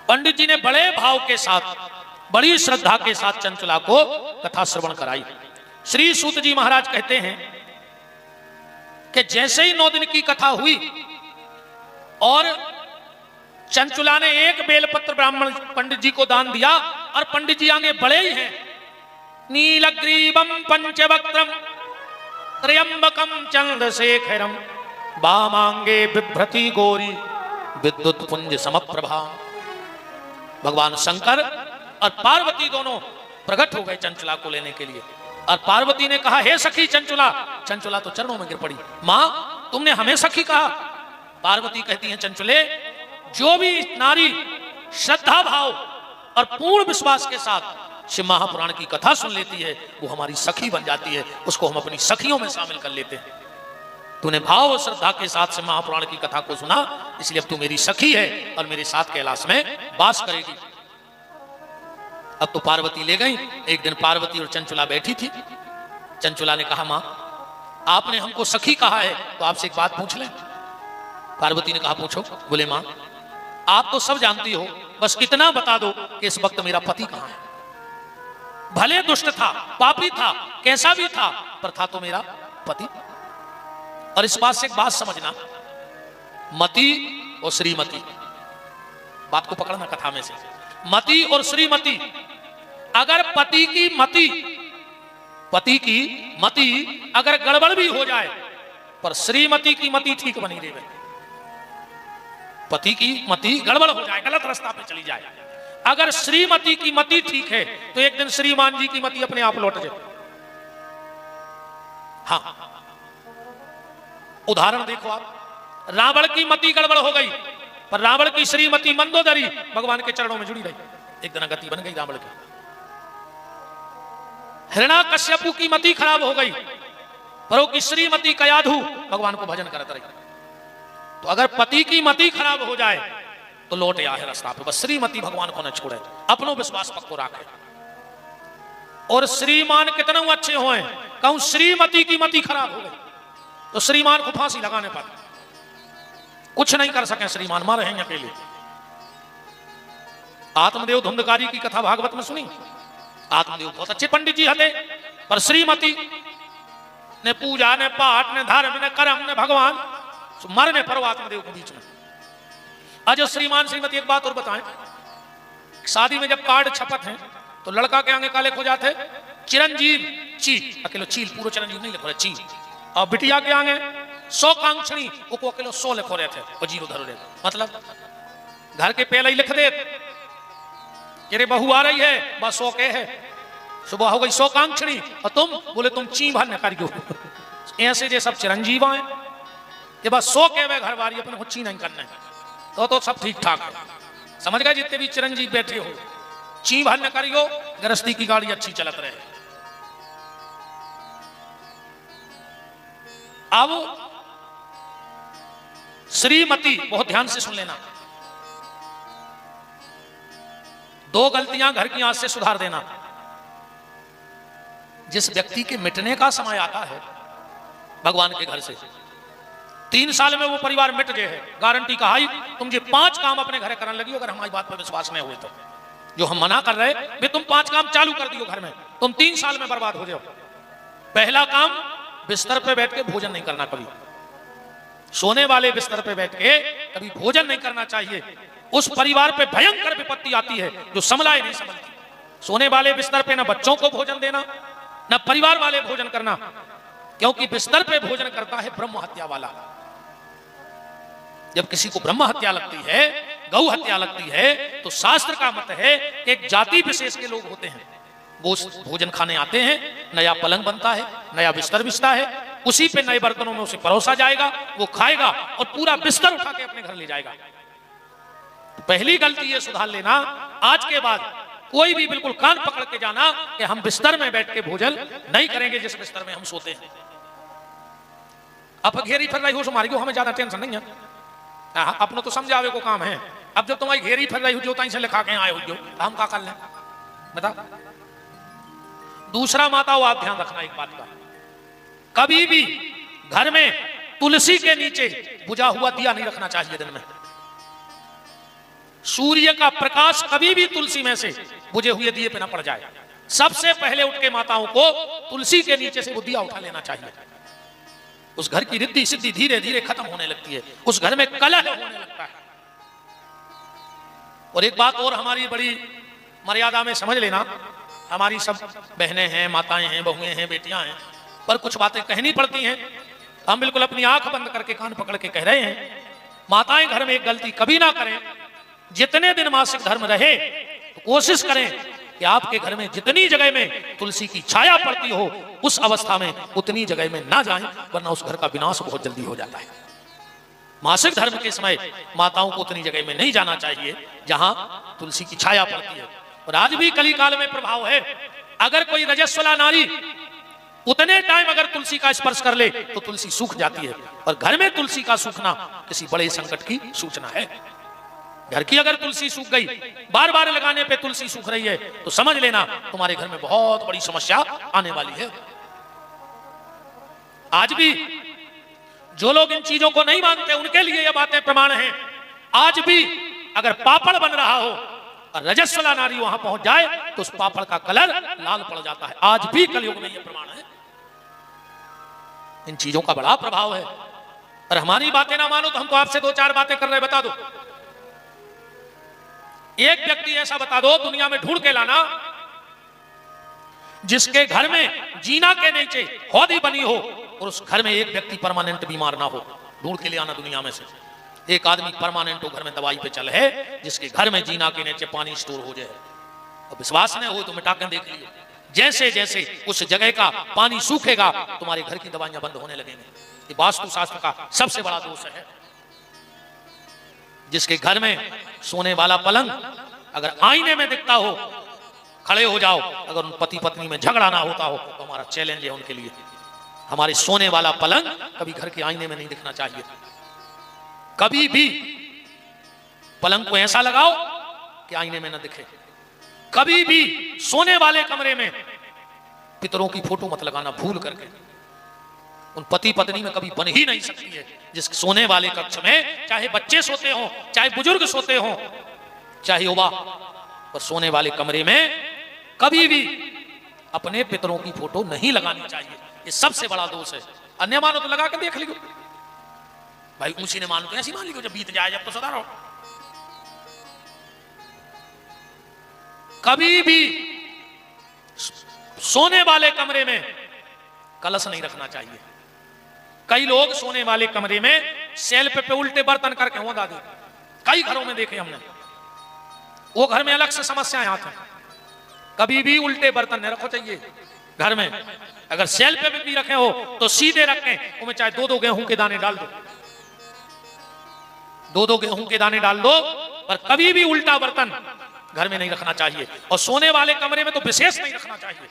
पंडित जी ने बड़े भाव के साथ, बड़ी श्रद्धा के साथ चंचुला को कथा श्रवण कराई। श्री सूत जी महाराज कहते हैं कि जैसे ही 9 दिन की कथा हुई और चंचुला ने एक बेलपत्र ब्राह्मण पंडित जी को दान दिया, और पंडित जी आगे बड़े ही हैं। नीलग्रीवम पंचवक्त्रम त्र्यंबकम चंद्रशेखरम वामांगे बिभ्रति गौरी विद्युत पुंज समप्रभा। भगवान शंकर और पार्वती दोनों प्रकट हो गए चंचुला को लेने के लिए, और पार्वती ने कहा हे सखी चंचुला। चंचुला तो चरणों में गिर पड़ी, मां तुमने हमें सखी कहा। पार्वती कहती है चंचुले, जो भी नारी श्रद्धा भाव और पूर्ण विश्वास के साथ शिव महापुराण की कथा सुन लेती है वो हमारी सखी बन जाती है, उसको हम अपनी सखियों में शामिल कर लेते हैं। तूने भाव और श्रद्धा के साथ शिव महापुराण की कथा को सुना, इसलिए अब तू मेरी सखी है और मेरे साथ कैलाश में वास करेगी। अब तो पार्वती ले गई। एक दिन पार्वती और चंचुला बैठी थी। चंचुला ने कहा मां आपने हमको सखी कहा है तो आपसे एक बात पूछ लें। पार्वती ने कहा पूछो। बोले मां आप तो सब जानती हो, बस इतना बता दो कि इस वक्त मेरा पति कहां है। भले दुष्ट था, पापी था, कैसा भी था, पर था तो मेरा पति। और इस बात से एक बात समझना, मति और श्रीमती बात को पकड़ना कथा में से। मति और श्रीमती, अगर पति की मति अगर गड़बड़ भी हो जाए पर श्रीमती की मति ठीक बनी रहे, पति की मति गड़बड़ हो जाए, गलत रास्ता पे चली जाए, अगर श्रीमती की मति ठीक है तो एक दिन श्रीमान जी की मति अपने आप लौट जाए। हाँ, उदाहरण देखो आप, रावण की मति गड़बड़ हो गई पर रावण की श्रीमती मंदोदरी भगवान के चरणों में जुड़ी रही, एक दिन गति बन गई रावण की। हिरण्याकश्यपु की मति खराब हो गई पर उसकी श्रीमती कयाधु भगवान को भजन करत रही। तो अगर पति की मति खराब हो जाए तो लौट आए रास्ता पे, बस श्रीमती भगवान को न छोड़े, अपनो विश्वास पक्को रखे। और श्रीमान कितना अच्छे होए, कहूं श्रीमती की मति खराब हो गई तो श्रीमान को फांसी लगाने पर कुछ नहीं कर सके, श्रीमान मां रहेंगे अकेले। आत्मदेव धुंधकारी की कथा भागवत में सुनी। आत्मदेव बहुत अच्छे पंडित जी हते पर श्रीमती ने पूजा ने पाठ ने धर्म ने कर्म ने भगवान मरने पर आत्मदेव के बीच में। आज श्रीमान श्रीमती एक बात और बताएं, शादी में जब कार्ड छपत हैं तो लड़का के आगे काले खो जाते चिरंजीव ची, अकेलो चील, पूरा चिरंजीव नहीं लिखो रहे ची, और बिटिया के आगे 100 कांक्षणी को अकेलो 100 लिखो रहे थे और जीरो धरो रहे। मतलब घर के पहले ही लिख दे कि रे बहू आ रही है, बस 100 के है, सुबह हो गई 100 कांक्षणी और तुम बोले तुम ची भर न करियो। ऐसे जे सब चिरंजीव आए कि बस 100 के वे घर वाली अपने को ची नहीं करना है तो सब ठीक ठाक है। समझ गए, जितने भी चिरंजीव बैठे हो ची भर न करियो, गृहस्थी की गाड़ी अच्छी चलत रहे। अब श्रीमती बहुत ध्यान से सुन लेना, 2 गलतियां घर की आज से सुधार देना। जिस व्यक्ति के मिटने का समय आता है भगवान के घर से, 3 साल में वो परिवार मिट गए है, गारंटी कहा ही तुम जो 5 काम अपने घर करने लगी, अगर हमारी बात पर विश्वास नहीं हुए तो जो हम मना कर रहे वे तुम 5 काम चालू कर दियो घर में, तुम 3 साल में बर्बाद हो जाओ। पहला काम, बिस्तर पे बैठ के भोजन नहीं करना, कभी सोने वाले बिस्तर पे बैठ के कभी भोजन नहीं करना चाहिए। उस परिवार पे भयंकर विपत्ति आती है जो समलाए नहीं समझती। सोने वाले बिस्तर पे ना बच्चों को भोजन देना ना परिवार वाले भोजन करना, क्योंकि बिस्तर पे भोजन करता है ब्रह्म हत्या वाला। जब किसी को ब्रह्म हत्या लगती है, गौ हत्या लगती है, तो शास्त्र का मत है कि एक जाति विशेष के लोग होते हैं, वो भोजन खाने आते हैं, नया पलंग बनता है, नया बिस्तर बिछता है, उसी पे नए बर्तनों में उसे परोसा जाएगा, वो खाएगा और पूरा बिस्तर उठा के अपने घर ले जाएगा। तो पहली गलती ये सुधार लेना, आज के बाद कोई भी बिल्कुल कान पकड़ के जाना कि हम बिस्तर में बैठ के भोजन नहीं करेंगे जिस बिस्तर में हम सोते हैं। अब घेरी फिर रही हो तुम्हारी को, हमें ज्यादा टेंशन नहीं है, अपनों तो समझावे को काम है। अब जब तुम्हारी घेरी फिर रही हो जो ताई से लिखा के आए हो जो, हम क्या कर लें बता। दूसरा माताओं, आप ध्यान रखना एक बात का, कभी भी घर में तुलसी के नीचे बुझा हुआ दिया नहीं रखना चाहिए। दिन में सूर्य का प्रकाश कभी भी तुलसी में से बुझे हुए दिए पे ना पड़ जाए। सबसे पहले उठ के माताओं को तुलसी के नीचे से वो दिया उठा लेना चाहिए। उस घर की रिद्धि सिद्धि धीरे धीरे खत्म होने लगती है, उस घर में कलह होने लगता है। और एक बात और हमारी बड़ी मर्यादा में समझ लेना, हमारी सब बहनें हैं, माताएं हैं, बहुएं हैं, बेटियां हैं, पर कुछ बातें कहनी पड़ती हैं। हम बिल्कुल अपनी आंख बंद करके कान पकड़ के कह रहे हैं, माताएं घर में एक गलती कभी ना करें। जितने दिन मासिक धर्म रहे तो कोशिश करें कि आपके घर में जितनी जगह में तुलसी की छाया पड़ती हो, उस अवस्था में उतनी जगह में ना जाएं, वरना उस घर का विनाश बहुत जल्दी हो जाता है। मासिक धर्म के समय माताओं को उतनी जगह में नहीं जाना चाहिए जहां तुलसी की छाया पड़ती है। और आज भी कली काल में प्रभाव है, अगर कोई रजस्वला नारी उतने टाइम अगर तुलसी का स्पर्श कर ले तो तुलसी सूख जाती है, और घर में तुलसी का सूखना किसी बड़े संकट की सूचना है। घर की अगर तुलसी सूख गई, बार बार लगाने पे तुलसी सूख रही है, तो समझ लेना तुम्हारे घर में बहुत बड़ी समस्या आने वाली है। आज भी जो लोग इन चीजों को नहीं मानते उनके लिए ये बातें प्रमाण हैं। आज भी अगर पापड़ बन रहा हो और रजस्वला नारी वहां पहुंच जाए तो उस पापड़ का कलर लाल पड़ जाता है। आज भी कलयुग में ये प्रमाण है। इन चीजों का बड़ा प्रभाव है। और हमारी बातें ना मानो तो हम तो आपसे 2-4 बातें कर रहे, बता दो। एक व्यक्ति ऐसा बता दो दुनिया में ढूंढ के लाना जिसके घर में जीना के नीचे हौदी बनी हो और उस घर में एक व्यक्ति परमानेंट बीमार ना हो। ढूंढ के ले आना दुनिया में से एक आदमी परमानेंट हो, घर में दवाई पे चल है, जिसके घर में जीना के नीचे पानी स्टोर हो जाए। और विश्वास नहीं हो तो मिटा के देख लियो, जैसे जैसे उस जगह का पानी सूखेगा तुम्हारे घर की दवाइयां बंद होने लगेंगी। ये वास्तु शास्त्र का सबसे बड़ा दोष है। जिसके घर में सोने वाला पलंग अगर आईने में दिखता हो, खड़े हो जाओ। अगर उन पति पत्नी में झगड़ा ना होता हो तो हमारा चैलेंज है उनके लिए। हमारे सोने वाला पलंग कभी घर के आईने में नहीं दिखना चाहिए। कभी भी पलंग को ऐसा लगाओ कि आईने में ना दिखे। कभी भी सोने वाले कमरे में पितरों की फोटो मत लगाना भूल करके। उन पति पत्नी में कभी बन ही नहीं सकती है। जिस सोने वाले कक्ष में चाहे बच्चे सोते हो, चाहे बुजुर्ग सोते हो, चाहे युवा, पर सोने वाले कमरे में कभी भी अपने पितरों की फोटो नहीं लगानी चाहिए। ये सबसे बड़ा दोष है। अन्य मानो तो लगा के देख लियो भाई, उसी ने मानो तो ऐसी मान लियो, जब बीत जाए जब तो सदा रहो। कभी भी सोने वाले कमरे में कलश नहीं रखना चाहिए। कई लोग सोने वाले कमरे में सेल्फ पे उल्टे बर्तन करके हो दादी, कई घरों में देखे हमने। वो घर में अलग से समस्याएं आती हैं। कभी भी उल्टे बर्तन नहीं रखो चाहिए घर में। अगर सेल्फ पे भी रखे हो तो सीधे रखें, उनमें चाहे 2-2 गेहूं के दाने डाल दो, 2-2 गेहूं के दाने डाल दो, पर कभी भी उल्टा बर्तन घर में नहीं रखना चाहिए। और सोने वाले कमरे में तो विशेष नहीं रखना चाहिए।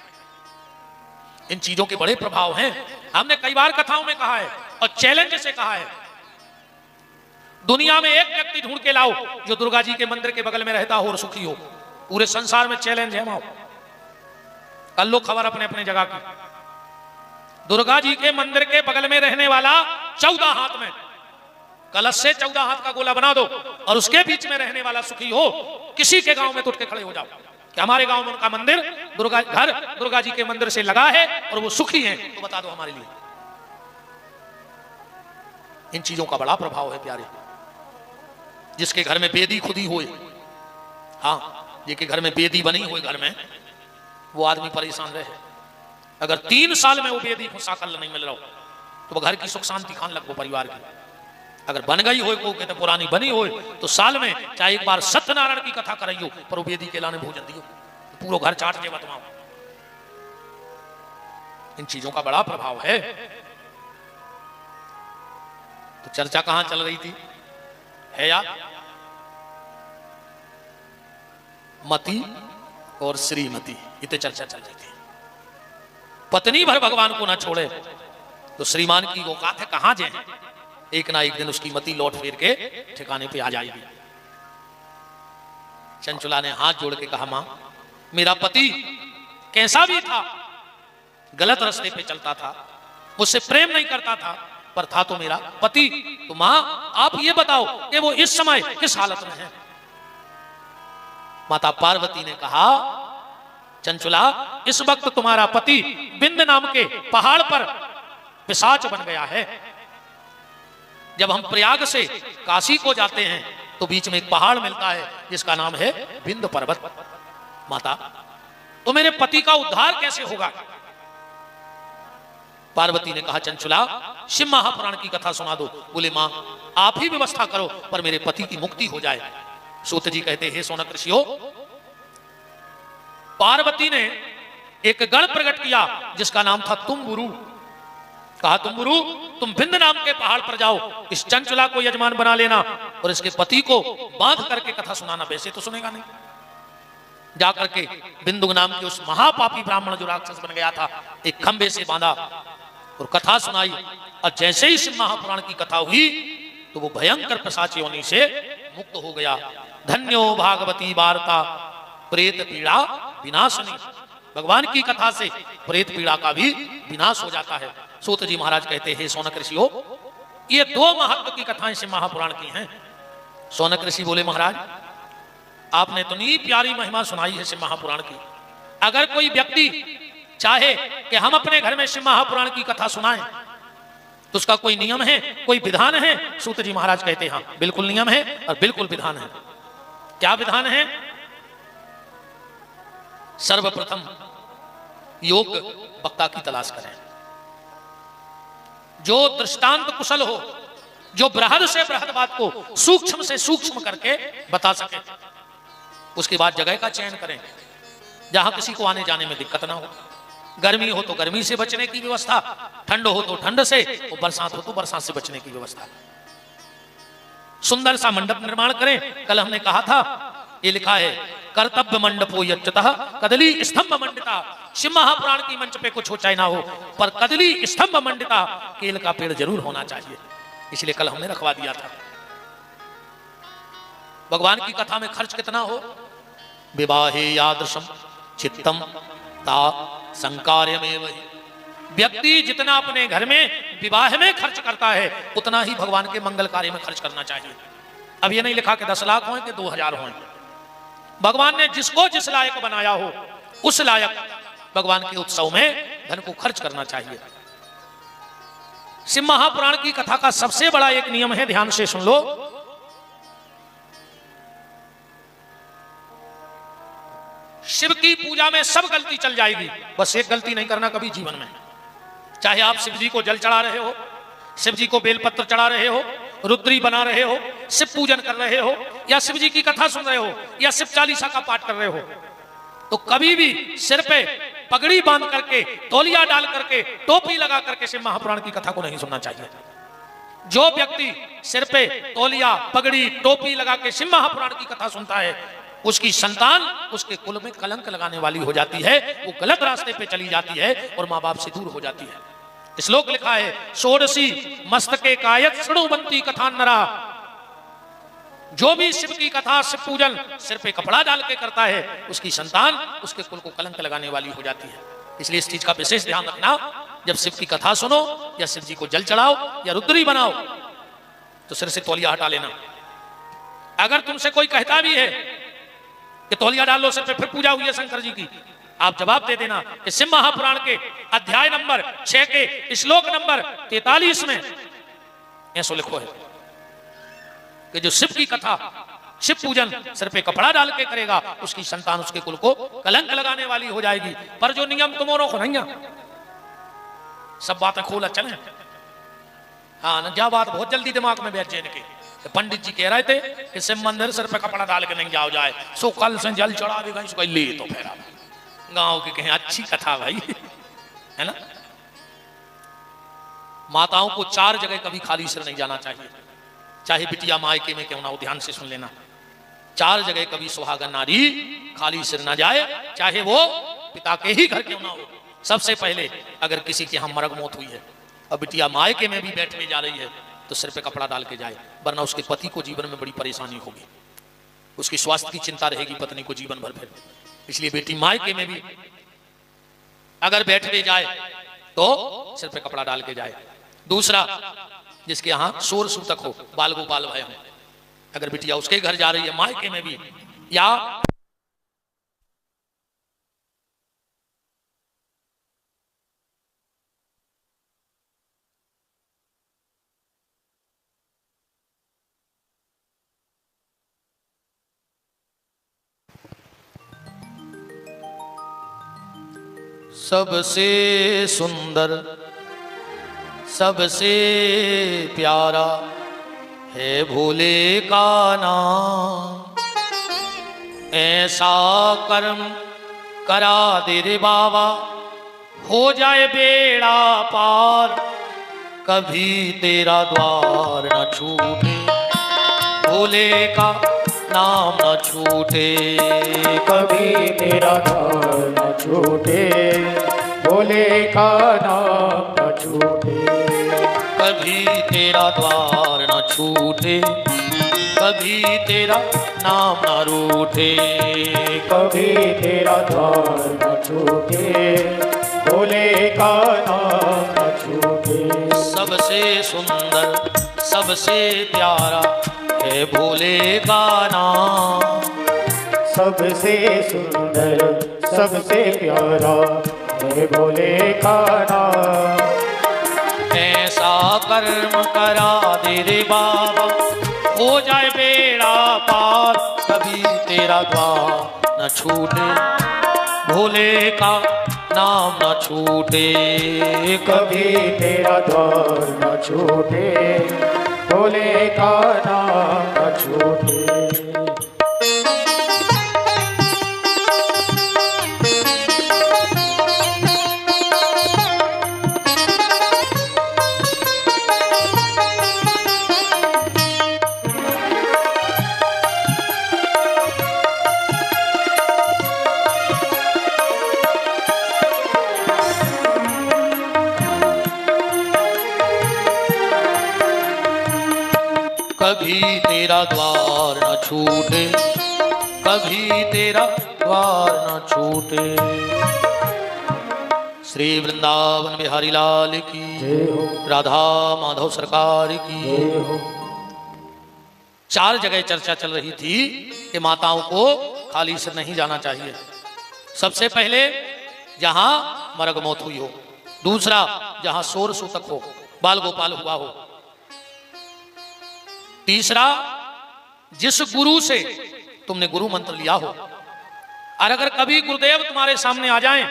इन चीजों के बड़े प्रभाव हैं। हमने कई बार कथाओं में कहा है और चैलेंज से कहा है, दुनिया में एक व्यक्ति ढूंढ के लाओ जो दुर्गा जी के मंदिर के बगल में रहता हो और सुखी हो। पूरे संसार में चैलेंज है। माओ कर लो खबर अपने अपने जगह की। दुर्गा जी के मंदिर के बगल में रहने वाला 14 हाथ में कलश से 14 हाथ का गोला बना दो और उसके बीच में रहने वाला सुखी हो। किसी के गांव में तो उठ के खड़े हो जाओ कि हमारे गांव में उनका मंदिर दुर्गा जी के मंदिर से लगा है और वो सुखी हैं, तो बता दो हमारे लिए। इन चीजों का बड़ा प्रभाव है प्यारे। जिसके घर में बेदी खुदी होए, हाँ, जिसके घर में बेदी बनी हुई घर में, वो आदमी परेशान रहे। अगर 3 साल में वो बेदी को साकल नहीं मिल रहा हो तो वो घर की सुख शांति खान लग, वो परिवार की। अगर बन गई हो, को कहते पुरानी बनी हो, तो साल में चाहे एक बार सत्यनारायण की कथा कराइयो, पर वो बेदी के लाने भोजन दियो, तो पूरा घर चाट दे बतमाओ। इन चीजों का बड़ा प्रभाव है। तो चर्चा कहां चल रही थी है यार? मति और श्रीमती, इतने चर्चा चल रही थी। पत्नी भर भगवान को ना छोड़े तो श्रीमान की औकात है कहां जाए। एक ना एक दिन उसकी मति लौट फेर के ठिकाने पे आ जाएगी। चंचुला ने हाथ जोड़ के कहा, मां, मेरा पति कैसा भी था, गलत रास्ते पे चलता था, मुझसे प्रेम नहीं करता था, पर था तो मेरा पति। तो मां आप ये बताओ कि वो इस समय किस हालत में है। माता पार्वती ने कहा, चंचुला, इस वक्त तुम्हारा पति बिंद नाम के पहाड़ पर पिशाच बन गया है। जब हम प्रयाग से काशी को जाते हैं तो बीच में एक पहाड़ मिलता है जिसका नाम है बिंद पर्वत। माता, तो मेरे पति का उद्धार कैसे होगा? पार्वती ने कहा, चंचुला, शिव महापुराण की कथा सुना दो। बोले, मां आप ही व्यवस्था करो पर मेरे पति की मुक्ति हो जाए। सूत जी कहते हैं, सोनक ऋषियों, पार्वती ने एक गण प्रकट किया जिसका नाम था तुम्बुरु। कहा, तुम्बुरु, तुम बिंद नाम के पहाड़ पर जाओ, इस चंचुला को यजमान बना लेना और इसके पति को बांध करके कथा सुनाना। वैसे तो सुनेगा नहीं। जाकर के बिंदु नाम के उस महापापी ब्राह्मण जो राक्षस बन गया था, एक खंबे से बांधा और कथा सुनाई। और जैसे ही शिव महापुराण की कथा हुई तो वो भयंकर पिशाच योनि से मुक्त हो गया। धन्यो भागवती वार्ता प्रेत पीड़ा विनाशनी। भगवान की कथा से प्रेत पीड़ा का भी विनाश हो जाता है। सूत जी महाराज कहते हैं, सोनक ऋषियों, ये 2 महत्व की कथाएं शिव महापुराण की हैं। सोनक ऋषि बोले, महाराज आपने तो इतनी प्यारी महिमा सुनाई है शिव महापुराण की। अगर कोई व्यक्ति चाहे कि हम अपने घर में शिव महापुराण की कथा सुनाएं तो उसका कोई नियम है, कोई विधान है? सूत जी महाराज कहते हैं, हाँ, बिल्कुल नियम है और बिल्कुल विधान है। क्या विधान है? सर्वप्रथम योग वक्ता की तलाश करें, जो दृष्टांत कुशल हो, जो बृहद से बृहद बात को सूक्ष्म से सूक्ष्म करके बता सके। उसके बाद जगह का चयन करें जहां किसी को आने जाने में दिक्कत ना हो। गर्मी हो तो गर्मी से बचने की व्यवस्था, ठंड हो तो ठंड से, और बरसात हो तो बरसात से बचने की व्यवस्था। सुंदर सा मंडप निर्माण करें। कल हमने कहा था, ये लिखा है, कर्तव्य मंडपो यच्चतः कदली स्तंभ मंडिता। शिव महापुराण की मंच पे कुछ हो चाहे ना हो, पर कदली स्तंभ मंडिता, केल का पेड़ जरूर होना चाहिए। इसलिए कल हमने रखवा दिया था। भगवान की कथा में खर्च कितना हो? विवाहे यादृशम चित्तम ता संकार्यमेव हि। व्यक्ति जितना अपने घर में विवाह में खर्च करता है, उतना ही भगवान के मंगल कार्य में खर्च करना चाहिए। अब ये नहीं लिखा कि 10 लाख हो कि 2000 हो। भगवान ने जिसको जिस लायक बनाया हो, उस लायक भगवान के उत्सव में धन को खर्च करना चाहिए। शिव महापुराण की कथा का सबसे बड़ा एक नियम है, ध्यान से सुन लो। शिव की पूजा में सब गलती चल जाएगी, बस एक गलती नहीं करना कभी जीवन में। चाहे आप शिव जी को जल चढ़ा रहे हो, शिव जी को बेलपत्र चढ़ा रहे हो, रुद्री बना रहे हो, शिव पूजन कर रहे हो, या शिव जी की कथा सुन रहे हो, या शिव चालीसा का पाठ कर रहे हो, तो कभी भी सिर पे पगड़ी बांध करके, तौलिया डाल करके, टोपी लगा करके शिव महापुराण की कथा को नहीं सुनना चाहिए। जो व्यक्ति सिर पे तौलिया, पगड़ी, टोपी लगा के शिव महापुराण की कथा सुनता है, उसकी संतान उसके कुल में कलंक लगाने वाली हो जाती है, वो गलत रास्ते पे चली जाती है और माँ बाप से दूर हो जाती है। श्लोक लिखा है, षोडशी मस्तके कायत शृणुवन्ति कथा नरा। जो भी शिव की कथा, शिव पूजन सिर पे कपड़ा डाल के करता है, उसकी संतान उसके कुल को कलंक लगाने वाली हो जाती है। इसलिए इस चीज का विशेष ध्यान रखना। जब शिव की कथा सुनो, या शिव जी को जल चढ़ाओ, या रुद्री बनाओ, तो सिर से तौलिया हटा लेना। अगर तुमसे कोई कहता भी है कि तौलिया डाल लो सिर पे, फिर पूजा हुई है शंकर जी की, आप जवाब दे देना कि शिव महापुराण के अध्याय नंबर 6 के श्लोक नंबर 43 में ऐसा लिखो है कि जो शिव की कथा, शिव पूजन सिर पे कपड़ा डाल के करेगा, उसकी संतान उसके कुल को कलंक लगाने वाली हो जाएगी। पर जो नियम तुमों को नहीं, सब बातें खोला चले। हाँ न, जा बात बहुत जल्दी दिमाग में बैठ जाने के। पंडित जी कह रहे थे कि शिव मंदिर सिर पे कपड़ा डाल के नहीं जाओ जाए, सो कल से जल चढ़ा देगा इसको, ले तो फिर गांव के कहें अच्छी कथा भाई, है ना। माताओं को 4 जगह कभी खाली सिर नहीं जाना चाहिए, चाहे बिटिया मायके में क्यों ना हो। ध्यान से सुन लेना, 4 जगह कभी सुहागन नारी खाली सिर ना जाए, चाहे वो पिता के ही घर क्यों ना हो। सबसे पहले अगर किसी के यहां मरग मौत हुई है और बिटिया मायके में भी बैठने जा रही है, तो सिर पे कपड़ा डाल के जाए, वरना उसके पति को जीवन में बड़ी परेशानी होगी। उसकी स्वास्थ्य की चिंता रहेगी पत्नी को जीवन भर। फिर इसलिए बेटी मायके में भी अगर बैठने जाए तो सिर पे कपड़ा डाल के जाए। दूसरा, जिसके यहाँ शोर सूतक हो, बाल गोपाल भय हो, अगर बिटिया उसके घर जा रही है मायके में भी, या सबसे सुंदर सबसे प्यारा है भोले का नाम। ऐसा कर्म करा दे रे बाबा, हो जाए बेड़ा पार, कभी तेरा द्वार न छूटे, भोले का नाम न छूटे। कभी तेरा द्वार न छूटे, भोले का नाम न छूटे। कभी तेरा द्वार न छूटे, कभी तेरा नाम न रूठे। कभी तेरा द्वार न छूटे, भोले का नाम न छूटे। सबसे सुंदर सबसे प्यारा है भोले का नाम। सबसे सुंदर सबसे प्यारा है भोले का नाम। ऐसा कर्म करा दे रे बाबा, हो जाए बेड़ा पार, कभी तेरा द्वार न छूटे, भोले का नाम न छूटे, कभी तेरा द्वार न छूटे, भोले का नाम न छूटे। कभी तेरा द्वार न छूटे, कभी तेरा द्वार न छूटे। श्री वृंदावन बिहारी लाल की, राधा माधव सरकार की। 4 जगह चर्चा चल रही थी कि माताओं को खाली सिर नहीं जाना चाहिए। सबसे पहले जहां मरग मौत हुई हो, दूसरा जहां शोर सूतक हो, बाल गोपाल हुआ हो, तीसरा जिस गुरु से तुमने गुरु मंत्र लिया हो, और अगर कभी गुरुदेव तुम्हारे सामने आ जाएं,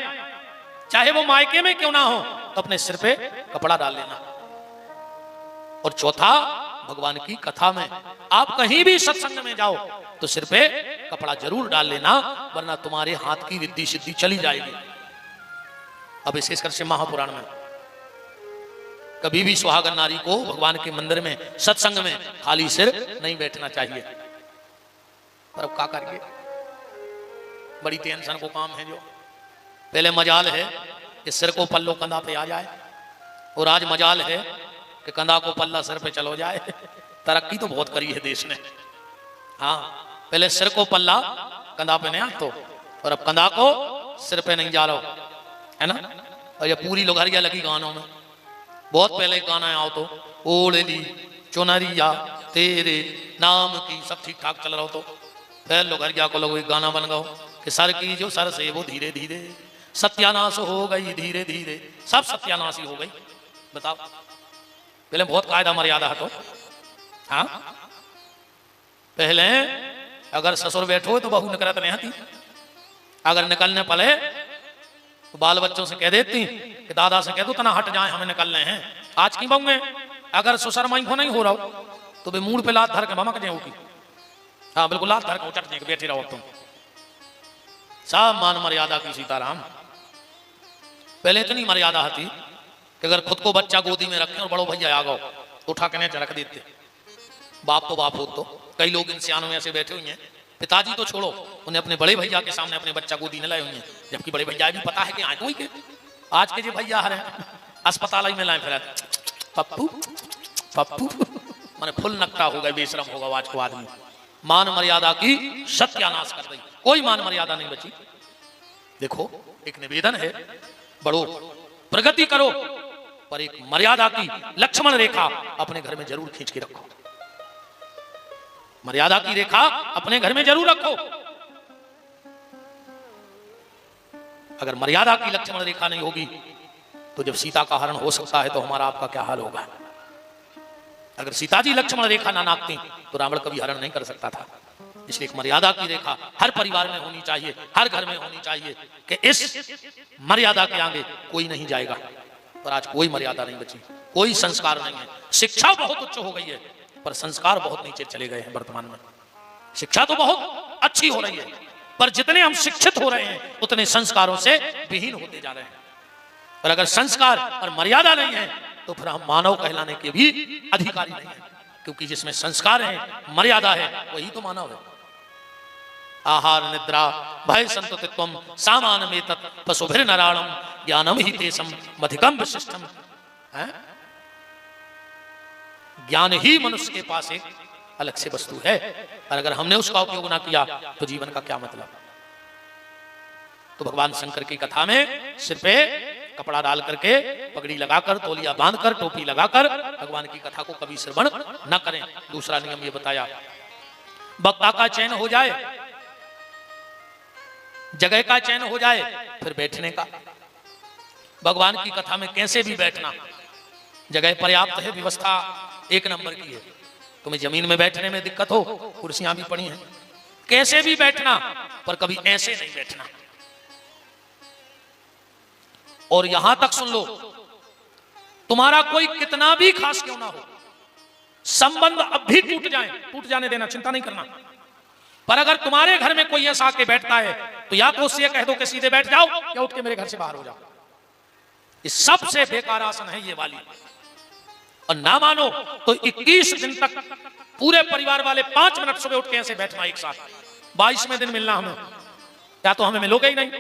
चाहे वो मायके में क्यों ना हो, तो अपने सिर पे कपड़ा डाल लेना। और चौथा, भगवान की कथा में आप कहीं भी सत्संग में जाओ तो सिर पे कपड़ा जरूर डाल लेना, वरना तुम्हारे हाथ की रिद्धि सिद्धि चली जाएगी। अब विशेषकर से महापुराण में कभी भी सुहागन नारी को भगवान के मंदिर में सत्संग में खाली सिर नहीं बैठना चाहिए। पर अब क्या करिए, बड़ी टेंशन को काम है। जो पहले मजाल है कि सिर को पल्लो कंधा पे आ जाए, और आज मजाल है कि कंधा को पल्ला सिर पे चलो जाए। तरक्की तो बहुत करी है देश ने। हाँ, पहले सिर को पल्ला कंधा पे नहीं आ तो, और अब कंधा को सिर पे नहीं जा रहा है ना। और ये पूरी लोहरिया लगी गानों में। बहुत पहले गाना आओ तो ओढ़ली चुनरिया तेरे नाम की, सब ठीक ठाक चल रहा हो तो फिर लोहरिया को लोग गाना बन गओ कि सर की जो सर से वो धीरे धीरे सत्यानाश हो गई, धीरे धीरे सब सत्यानाशी हो गई। बताओ, पहले बहुत कायदा मर्यादा है तो। हाँ, पहले अगर ससुर बैठो तो बहू निकलत नहीं आती, अगर निकलने पड़े तो बाल बच्चों से कह देती कि दादा से कह दो तना हट जाए, हमें निकलने हैं। आज की बहू अगर ससुर माई को नहीं हो रहा तो वे मूड पे लात धर के भमक जाए होगी। हाँ बिल्कुल, लात धर के उचट जाए, बैठे रहो तुम। सब मान मर्यादा की सीताराम। पहले इतनी मर्यादा थी कि अगर खुद को बच्चा गोदी में रखें और बड़ो भैया आ गओ तो उठा के नीचे रख देते। बाप तो बाप हो। तो कई लोग इन सियानों में ऐसे बैठे हुए हैं, पिताजी तो छोड़ो, उन्हें अपने बड़े भैया के सामने अपने बच्चा गोदी में लाए हुए हैं, जबकि बड़े भैया भी पता है कि आए कोई के आज के जो भैया हरे अस्पताल में लाए फिर पप्पू पप्पू, माने फुल नकटा हो गए, बेशरम होगा आज को आदमी। मान मर्यादा की सत्यानाश कर दी, कोई मान मर्यादा नहीं बची। देखो, एक निवेदन है, बढ़ो प्रगति करो, पर एक मर्यादा की लक्ष्मण रेखा अपने घर में जरूर खींच के रखो। मर्यादा की रेखा अपने घर में जरूर रखो। अगर मर्यादा की लक्ष्मण रेखा नहीं होगी तो जब सीता का हरण हो सकता है तो हमारा आपका क्या हाल होगा। अगर सीता जी लक्ष्मण रेखा ना नापती तो रावण कभी हरण नहीं कर सकता था। इसलिए एक मर्यादा की रेखा हर परिवार में होनी चाहिए, हर घर में होनी चाहिए कि इस मर्यादा के आगे कोई नहीं जाएगा। पर आज कोई मर्यादा नहीं बची, कोई संस्कार नहीं है। शिक्षा बहुत उच्च हो गई है पर संस्कार बहुत नीचे चले गए हैं। वर्तमान में शिक्षा तो बहुत अच्छी हो रही है, पर जितने हम शिक्षित हो रहे हैं उतने संस्कारों से विहीन होते जा रहे हैं। और अगर संस्कार और मर्यादा नहीं है तो फिर हम मानव कहलाने के भी अधिकारी नहीं है, क्योंकि जिसमें संस्कार है, मर्यादा है, वही तो मानव है। आहार निद्रा भय संततित्वम सामान में तत् पशुभिर नराणम ज्ञानम ही तेसम अधिकम विशिष्टम। ज्ञान ही मनुष्य के पास एक अलग से वस्तु है, और अगर हमने उसका उपयोग ना किया तो जीवन का क्या मतलब। तो भगवान शंकर की कथा में सिर पे कपड़ा डाल करके, पगड़ी लगाकर, तौलिया बांधकर, टोपी लगाकर भगवान की कथा को कभी श्रवण न करें। दूसरा नियम ये बताया, वक्ता का चयन हो जाए, जगह का चयन हो जाए, फिर बैठने का। भगवान की कथा में कैसे भी बैठना, जगह पर्याप्त है, व्यवस्था एक नंबर की है। तुम्हें जमीन में बैठने में दिक्कत हो, कुर्सियां भी पड़ी हैं, कैसे भी बैठना, पर कभी ऐसे नहीं बैठना। और यहां तक सुन लो, तुम्हारा कोई कितना भी खास क्यों ना हो, संबंध अब भी टूट जाए, टूट जाने देना, चिंता नहीं करना। पर अगर तुम्हारे घर में कोई ऐसा आके बैठता है तो या तो उससे कह दो कि सीधे बैठ जाओ या उठ के मेरे घर से बाहर हो जाओ। ये सबसे बेकार आसन है ये वाली। और ना मानो तो 21 दिन तक पूरे परिवार वाले 5 मिनट सुबह उठ के ऐसे बैठना एक साथ। 22वें दिन मिलना हमें, या तो हमें मिलोगे ही नहीं।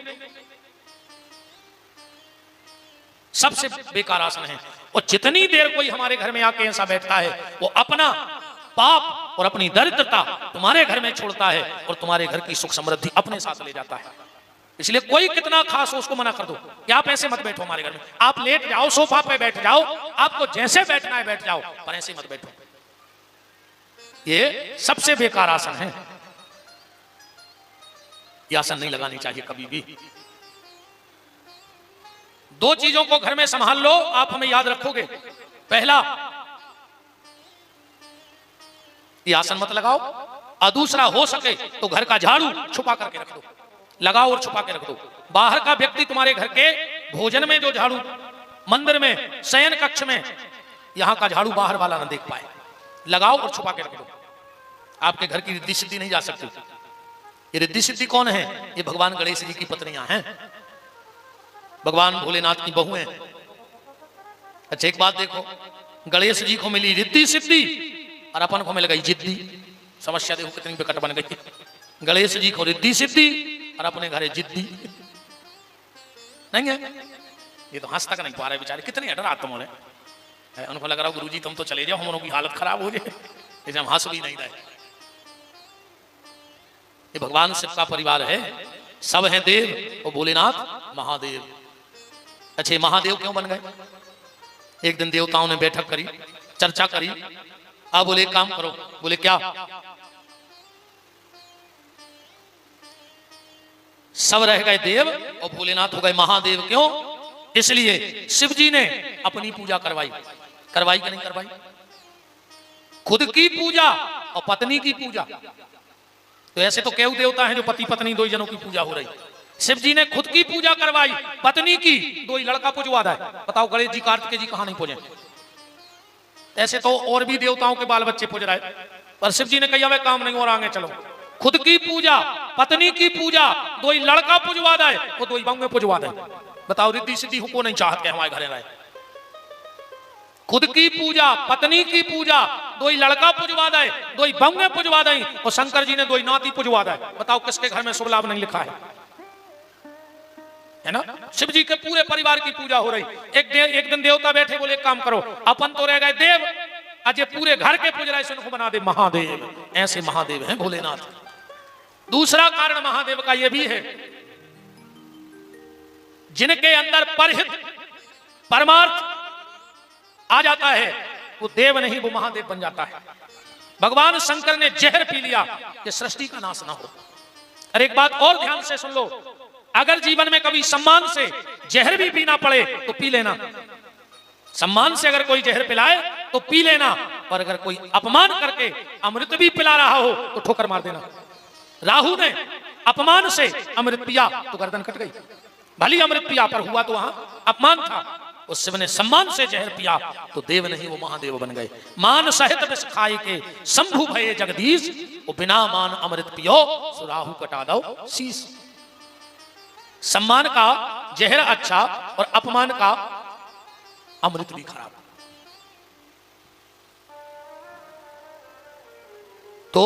सबसे बेकार आसन है। और जितनी देर कोई हमारे घर में आके ऐसा बैठता है, वो अपना पाप और अपनी दरिद्रता तुम्हारे घर में छोड़ता है और तुम्हारे घर की सुख समृद्धि अपने साथ ले जाता है। इसलिए कोई कितना खास हो उसको मना कर दो कि आप ऐसे मत बैठो हमारे घर में। आप लेट जाओ, सोफा पे बैठ जाओ, आपको जैसे बैठना है बैठ जाओ, पर ऐसे मत बैठो। ये सबसे बेकार आसन है। ये आसन नहीं लगानी चाहिए कभी भी। 2 चीजों को घर में संभाल लो, आप हमें याद रखोगे। पहला, ये आसन मत लगाओ। और दूसरा, हो सके तो घर का झाड़ू छुपा करके रख दो। लगाओ और छुपा के रख दो। बाहर का व्यक्ति तुम्हारे घर के भोजन में जो झाड़ू, मंदिर में, शयन कक्ष में, यहां का झाड़ू बाहर वाला ना देख पाए। लगाओ और छुपा के रख दो। आपके घर की रिद्धि सिद्धि नहीं जा सकती। ये रिद्धि सिद्धि कौन है? ये भगवान गणेश जी की पत्नियां हैं, भगवान भोलेनाथ की बहू हैं। अच्छा एक बात देखो, गणेश जी को मिली रिद्धि सिद्धि और अपन को मिल गई जिद्दी। समस्या देखो कितनी विकट बन गई। गणेश जी को रिद्धि सिद्धि और अपने घरे जिद्दी नहीं है। ये तो हंस तक नहीं पा रहे बेचारे, कितने डर आत्म है। उनको लग रहा गुरु जी तुम तो चले जाओ, हम लोगों की हालत खराब हो जाए, इसे हम हंस भी नहीं रहे। ये भगवान शिव का परिवार है, सब हैं देव और भोलेनाथ महादेव। अच्छे महादेव क्यों बन गए? एक दिन देवताओं ने बैठक करी, चर्चा करी। आप बोले एक काम करो। बोले क्या? सब रह गए देव और भोलेनाथ हो गए महादेव। क्यों? इसलिए शिव जी ने अपनी पूजा करवाई। करवाई कि नहीं करवाई? खुद की पूजा और पत्नी की पूजा। तो ऐसे तो केहू देवता है जो पति पत्नी 2 जनों की पूजा हो रही। शिव जी ने खुद की पूजा करवाई, पत्नी की 2 लड़का पुजवा रहा है। बताओ गणेश जी कार्तिकेय जी कहां नहीं पूजे? ऐसे तो और भी देवताओं के बाल बच्चे पूज रहे, पर शिव जी ने कहा वे काम नहीं और आगे चलो। खुद की पूजा, पत्नी की पूजा, 2 लड़का पुजवा दे, वो 2 बंगे पुजवा दे। बताओ रिद्धि सिद्धि को नहीं चाहते हमारे घरे रहे। खुद की पूजा, पत्नी की पूजा, 2 लड़का पुजवा दे, 2 बंगे पुजवा दे, और शंकर जी ने 2 नाती पुजवा दे। बताओ किसके घर में शुभ लाभ नहीं लिखा है ना? शिव जी के पूरे परिवार की पूजा हो रही। एक दिन देवता बैठे, बोले एक काम करो, अपन तो रह गए देव, आज ये पूरे घर के पुज रहे, इनको बना दे महादेव। ऐसे महादेव हैं भोलेनाथ। दूसरा कारण महादेव का यह भी है, जिनके अंदर परहित परमार्थ आ जाता है, वो देव नहीं वो महादेव बन जाता है। भगवान शंकर ने जहर पी लिया कि सृष्टि का नाश ना हो। और एक बात और ध्यान से सुन लो, अगर जीवन में कभी सम्मान से जहर भी पीना पड़े तो पी लेना। सम्मान से अगर कोई जहर पिलाए तो पी लेना, पर अगर कोई अपमान करके अमृत भी पिला रहा हो तो ठोकर मार देना। राहु ने अपमान से अमृत पिया तो गर्दन कट गई। भली अमृत पिया पर हुआ तो वहां अपमान था। उस शिव ने सम्मान से जहर पिया तो देव नहीं वो महादेव बन गए। मान सहित विष खाए के शंभु भये जगदीश, वो बिना मान अमृत पियो सो राहु कटा दो शीश। सम्मान का जहर अच्छा और अपमान का अमृत भी खराब। तो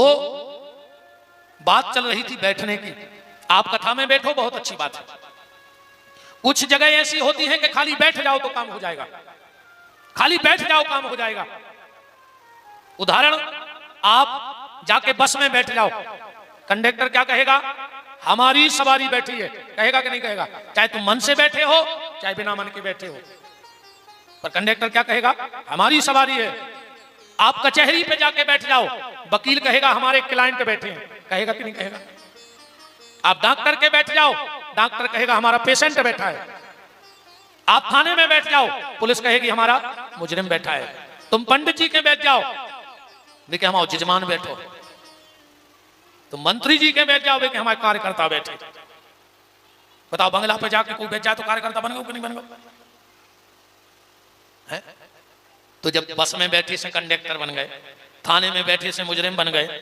बात चल रही थी बैठने की। आप कथा में बैठो, बहुत अच्छी बात है। कुछ जगह ऐसी होती है कि खाली बैठ जाओ तो काम हो जाएगा, खाली बैठ जाओ काम हो जाएगा। उदाहरण, आप जाके बस में बैठ जाओ, कंडक्टर क्या कहेगा? हमारी सवारी बैठी है। कहेगा कि नहीं कहेगा? चाहे तुम मन से बैठे हो चाहे बिना मन के बैठे हो, पर कंडक्टर क्या कहेगा? हमारी सवारी है। आप कचहरी पे जाके बैठ जाओ, वकील कहेगा हमारे क्लाइंट बैठे हैं। कहेगा कि नहीं कहेगा? आप डॉक्टर के बैठ जाओ, डॉक्टर कहेगा हमारा पेशेंट बैठा है। आप थाने में बैठ जाओ, पुलिस कहेगी हमारा मुजरिम बैठा है। तुम पंडित जी के बैठ जाओ, देखिए हमारा जजमान बैठो। तो मंत्री जी के बैठ जाओगे कि हमारे कार्यकर्ता बैठे। बताओ बंगला पे जाके कोई बैठ जाए तो कार्यकर्ता बन गए कि नहीं बन गए? तो जब बस में बैठे से कंडक्टर बन गए, थाने में बैठे से मुजरिम बन गए,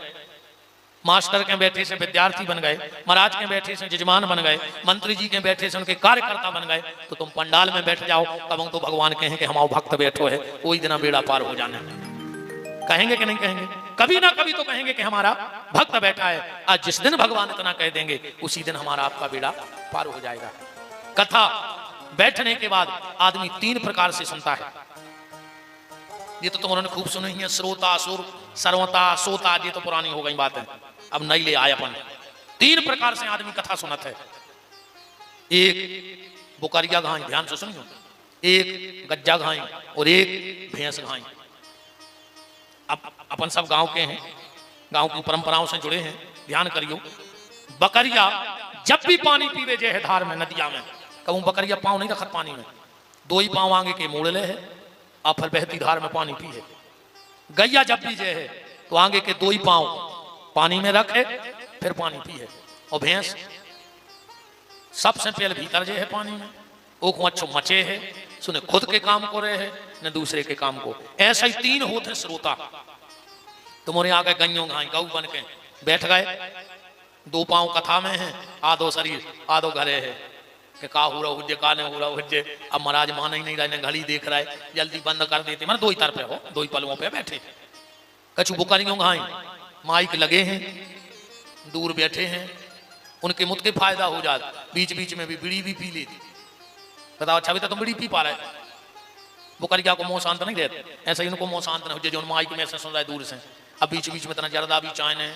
मास्टर के बैठे से विद्यार्थी बन गए, महाराज के बैठे से जजमान बन गए, मंत्री जी के बैठे से उनके कार्यकर्ता बन गए, तो तुम पंडाल में बैठ जाओ तब तो भगवान कहें कि हमारा भक्त बैठो है, कोई दिन बेड़ा पार हो जाना। कहेंगे कि नहीं कहेंगे? कभी ना कभी तो कहेंगे कि हमारा भक्त बैठा है। आज जिस दिन भगवान इतना कह देंगे उसी दिन हमारा आपका बेड़ा पार हो जाएगा। कथा बैठने के बाद आदमी 3 प्रकार से सुनता है। ये तो तुमने खूब सुनी है, श्रोता, सुर, सर्वता, सोता। ये तो पुरानी हो गई बात है, अब नई ले आए अपन। 3 प्रकार से आदमी कथा सुनत है। एक बुकरिया घाई, ध्यान से सुनियो, एक गज्जा घाई और एक भैंस घाई। अब अपन सब गांव के हैं, गांव की परंपराओं से जुड़े हैं, ध्यान करियो। बकरिया जब भी पानी पीवे जे है धार में, नदिया में, कहूं बकरिया पांव नहीं रखत पानी में, 2 ही पांव आगे के मोड़ ले है और फिर बहती धार में पानी पी है। गैया जब भी जे है तो आगे के 2 ही पांव पानी में रखे फिर पानी पी है। और भैंस सबसे पहले भीतर जे है पानी में, वो अच्छो मचे है, सुने खुद के काम को रहे है न दूसरे के काम को। ऐसा ही 3 होते श्रोता। तुम्हारे आगे गइयों घाई गऊ बन के बैठ गए, 2 पांव कथा में है, आधो शरीर आधो घरे है कि का हो रहा हुज्जे का नहीं हो रहा हुज्जे। अब महाराज मान ही नहीं रहे, घड़ी देख रहा है, जल्दी बंद कर देते। मैंने 2 ही तरफ हो, 2 ही पलवों पे बैठे। कछु बुकरियों घाई माइक लगे हैं, दूर बैठे हैं, उनके मुझ के फायदा हो जाता, बीच बीच में भी बीड़ी भी पी लेती। बताओ अच्छा भी तो तुम बीड़ी पी पा रहे, बुकरिया को मुंह शांत नहीं देते, ऐसे ही उनको मुंह शांत नहीं हो जो माइक में ऐसे सुन रहा है दूर से। अब बीच बीच में तना जर्दा भी चाय ने,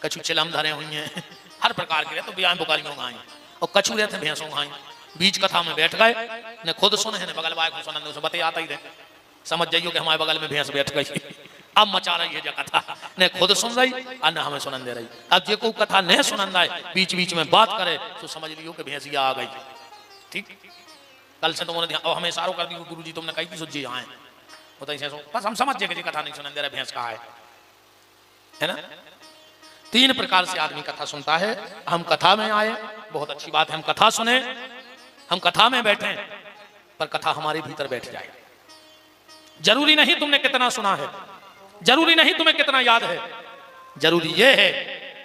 कछु चिलम धरे हुई हैं, हर प्रकार के तो ब्याह बुकरियों घाई और कछु रहते भैंसों घाई। बीच कथा में बैठ गए, ने खुद सुने हैं, बगल वाले को सुनने उसे बते आता ही रहे, समझ जाइयो कि हमारे बगल में भैंस बैठ गई, अब मचा रही है जो कथा, ने खुद सुन रही और न हमें सुनन दे रही। अब जो कोई कथा नहीं सुनन रहा बीच बीच में बात करे तो समझ लियो कि भैंसिया आ गई। ठीक, कल से तुमने हमें सारो कर दी, गुरु जी तुमने कही थी सुझी आए, बस हम समझ जाए कथा नहीं सुनन दे रहा, भैंस कहा है ना। 3 प्रकार से आदमी कथा सुनता है। हम कथा में आए, बहुत अच्छी बात है, हम कथा सुने, हम कथा में बैठे, पर कथा हमारे भीतर बैठ जाए। जरूरी नहीं तुमने कितना सुना है, जरूरी नहीं तुम्हें कितना याद है, जरूरी यह है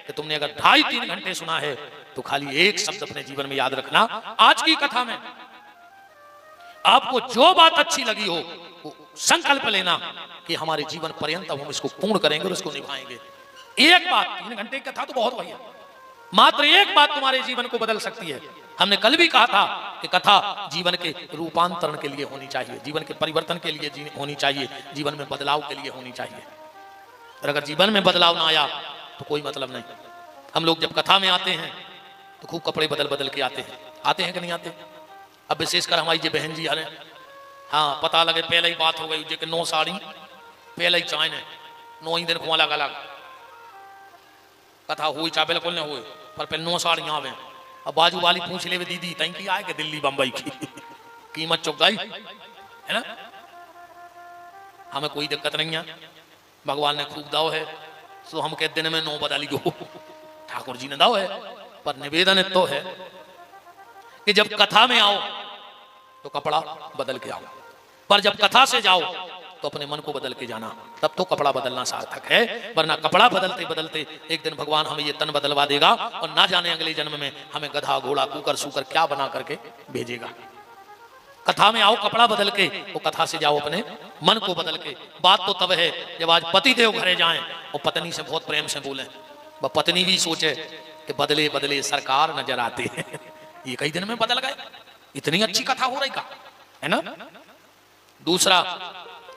कि तुमने अगर 2.5-3 घंटे सुना है तो खाली एक शब्द अपने जीवन में याद रखना। आज की कथा में आपको जो बात अच्छी लगी हो वो संकल्प लेना कि हमारे जीवन पर्यंत हम इसको पूर्ण करेंगे और इसको निभाएंगे। एक बात, 3 घंटे की कथा तो बहुत बढ़िया, मात्र एक बात तुम्हारे जीवन को बदल सकती है। हमने कल भी कहा था कि कथा जीवन के रूपांतरण के लिए होनी चाहिए, जीवन के परिवर्तन के लिए होनी चाहिए, जीवन में बदलाव के लिए होनी चाहिए। और अगर जीवन में बदलाव ना आया तो कोई मतलब नहीं। हम लोग जब कथा में आते हैं तो खूब कपड़े बदल बदल के आते हैं कि नहीं आते। अब विशेषकर हमारी जो बहन जी आ रहे, हाँ पता लगे पहले ही बात हो गई जो कि 9 साड़ी पहले ही चाय ने 9 ही दिन को अलग अलग कथा हुई, चाहे बिल्कुल नहीं हुई, पर पहले 9 साड़ी आवे। अब बाजू वाली पूछ ले दीदी तई की आए कि दिल्ली बंबई की कीमत चुक गई है ना। हमें कोई दिक्कत नहीं है, भगवान ने खूब दाव है, सो हम के दिन में 9 बदली हो, ठाकुर जी ने दाव है। पर निवेदन तो है कि जब कथा में आओ तो कपड़ा बदल के आओ, पर जब कथा से जाओ तो अपने मन को बदल के जाना, तब तो कपड़ा बदलना सार्थक है। वरना कपड़ा बदलते बदलते एक दिन भगवान हमें ये तन बदलवा देगा और ना जाने अगले जन्म में हमें गधा घोड़ा कुकर सूकर क्या बना करके भेजेगा। कथा में आओ कपड़ा बदल के, वो कथा से जाओ अपने मन को बदल के। बात तो तब है जब आज पति देव घरे जाएं और पत्नी से बहुत प्रेम से बोले, वह पत्नी भी सोचे कि बदले बदले सरकार नजर आते हैं, ये कई दिन में बदल गए, इतनी अच्छी कथा हो रही का है ना। दूसरा,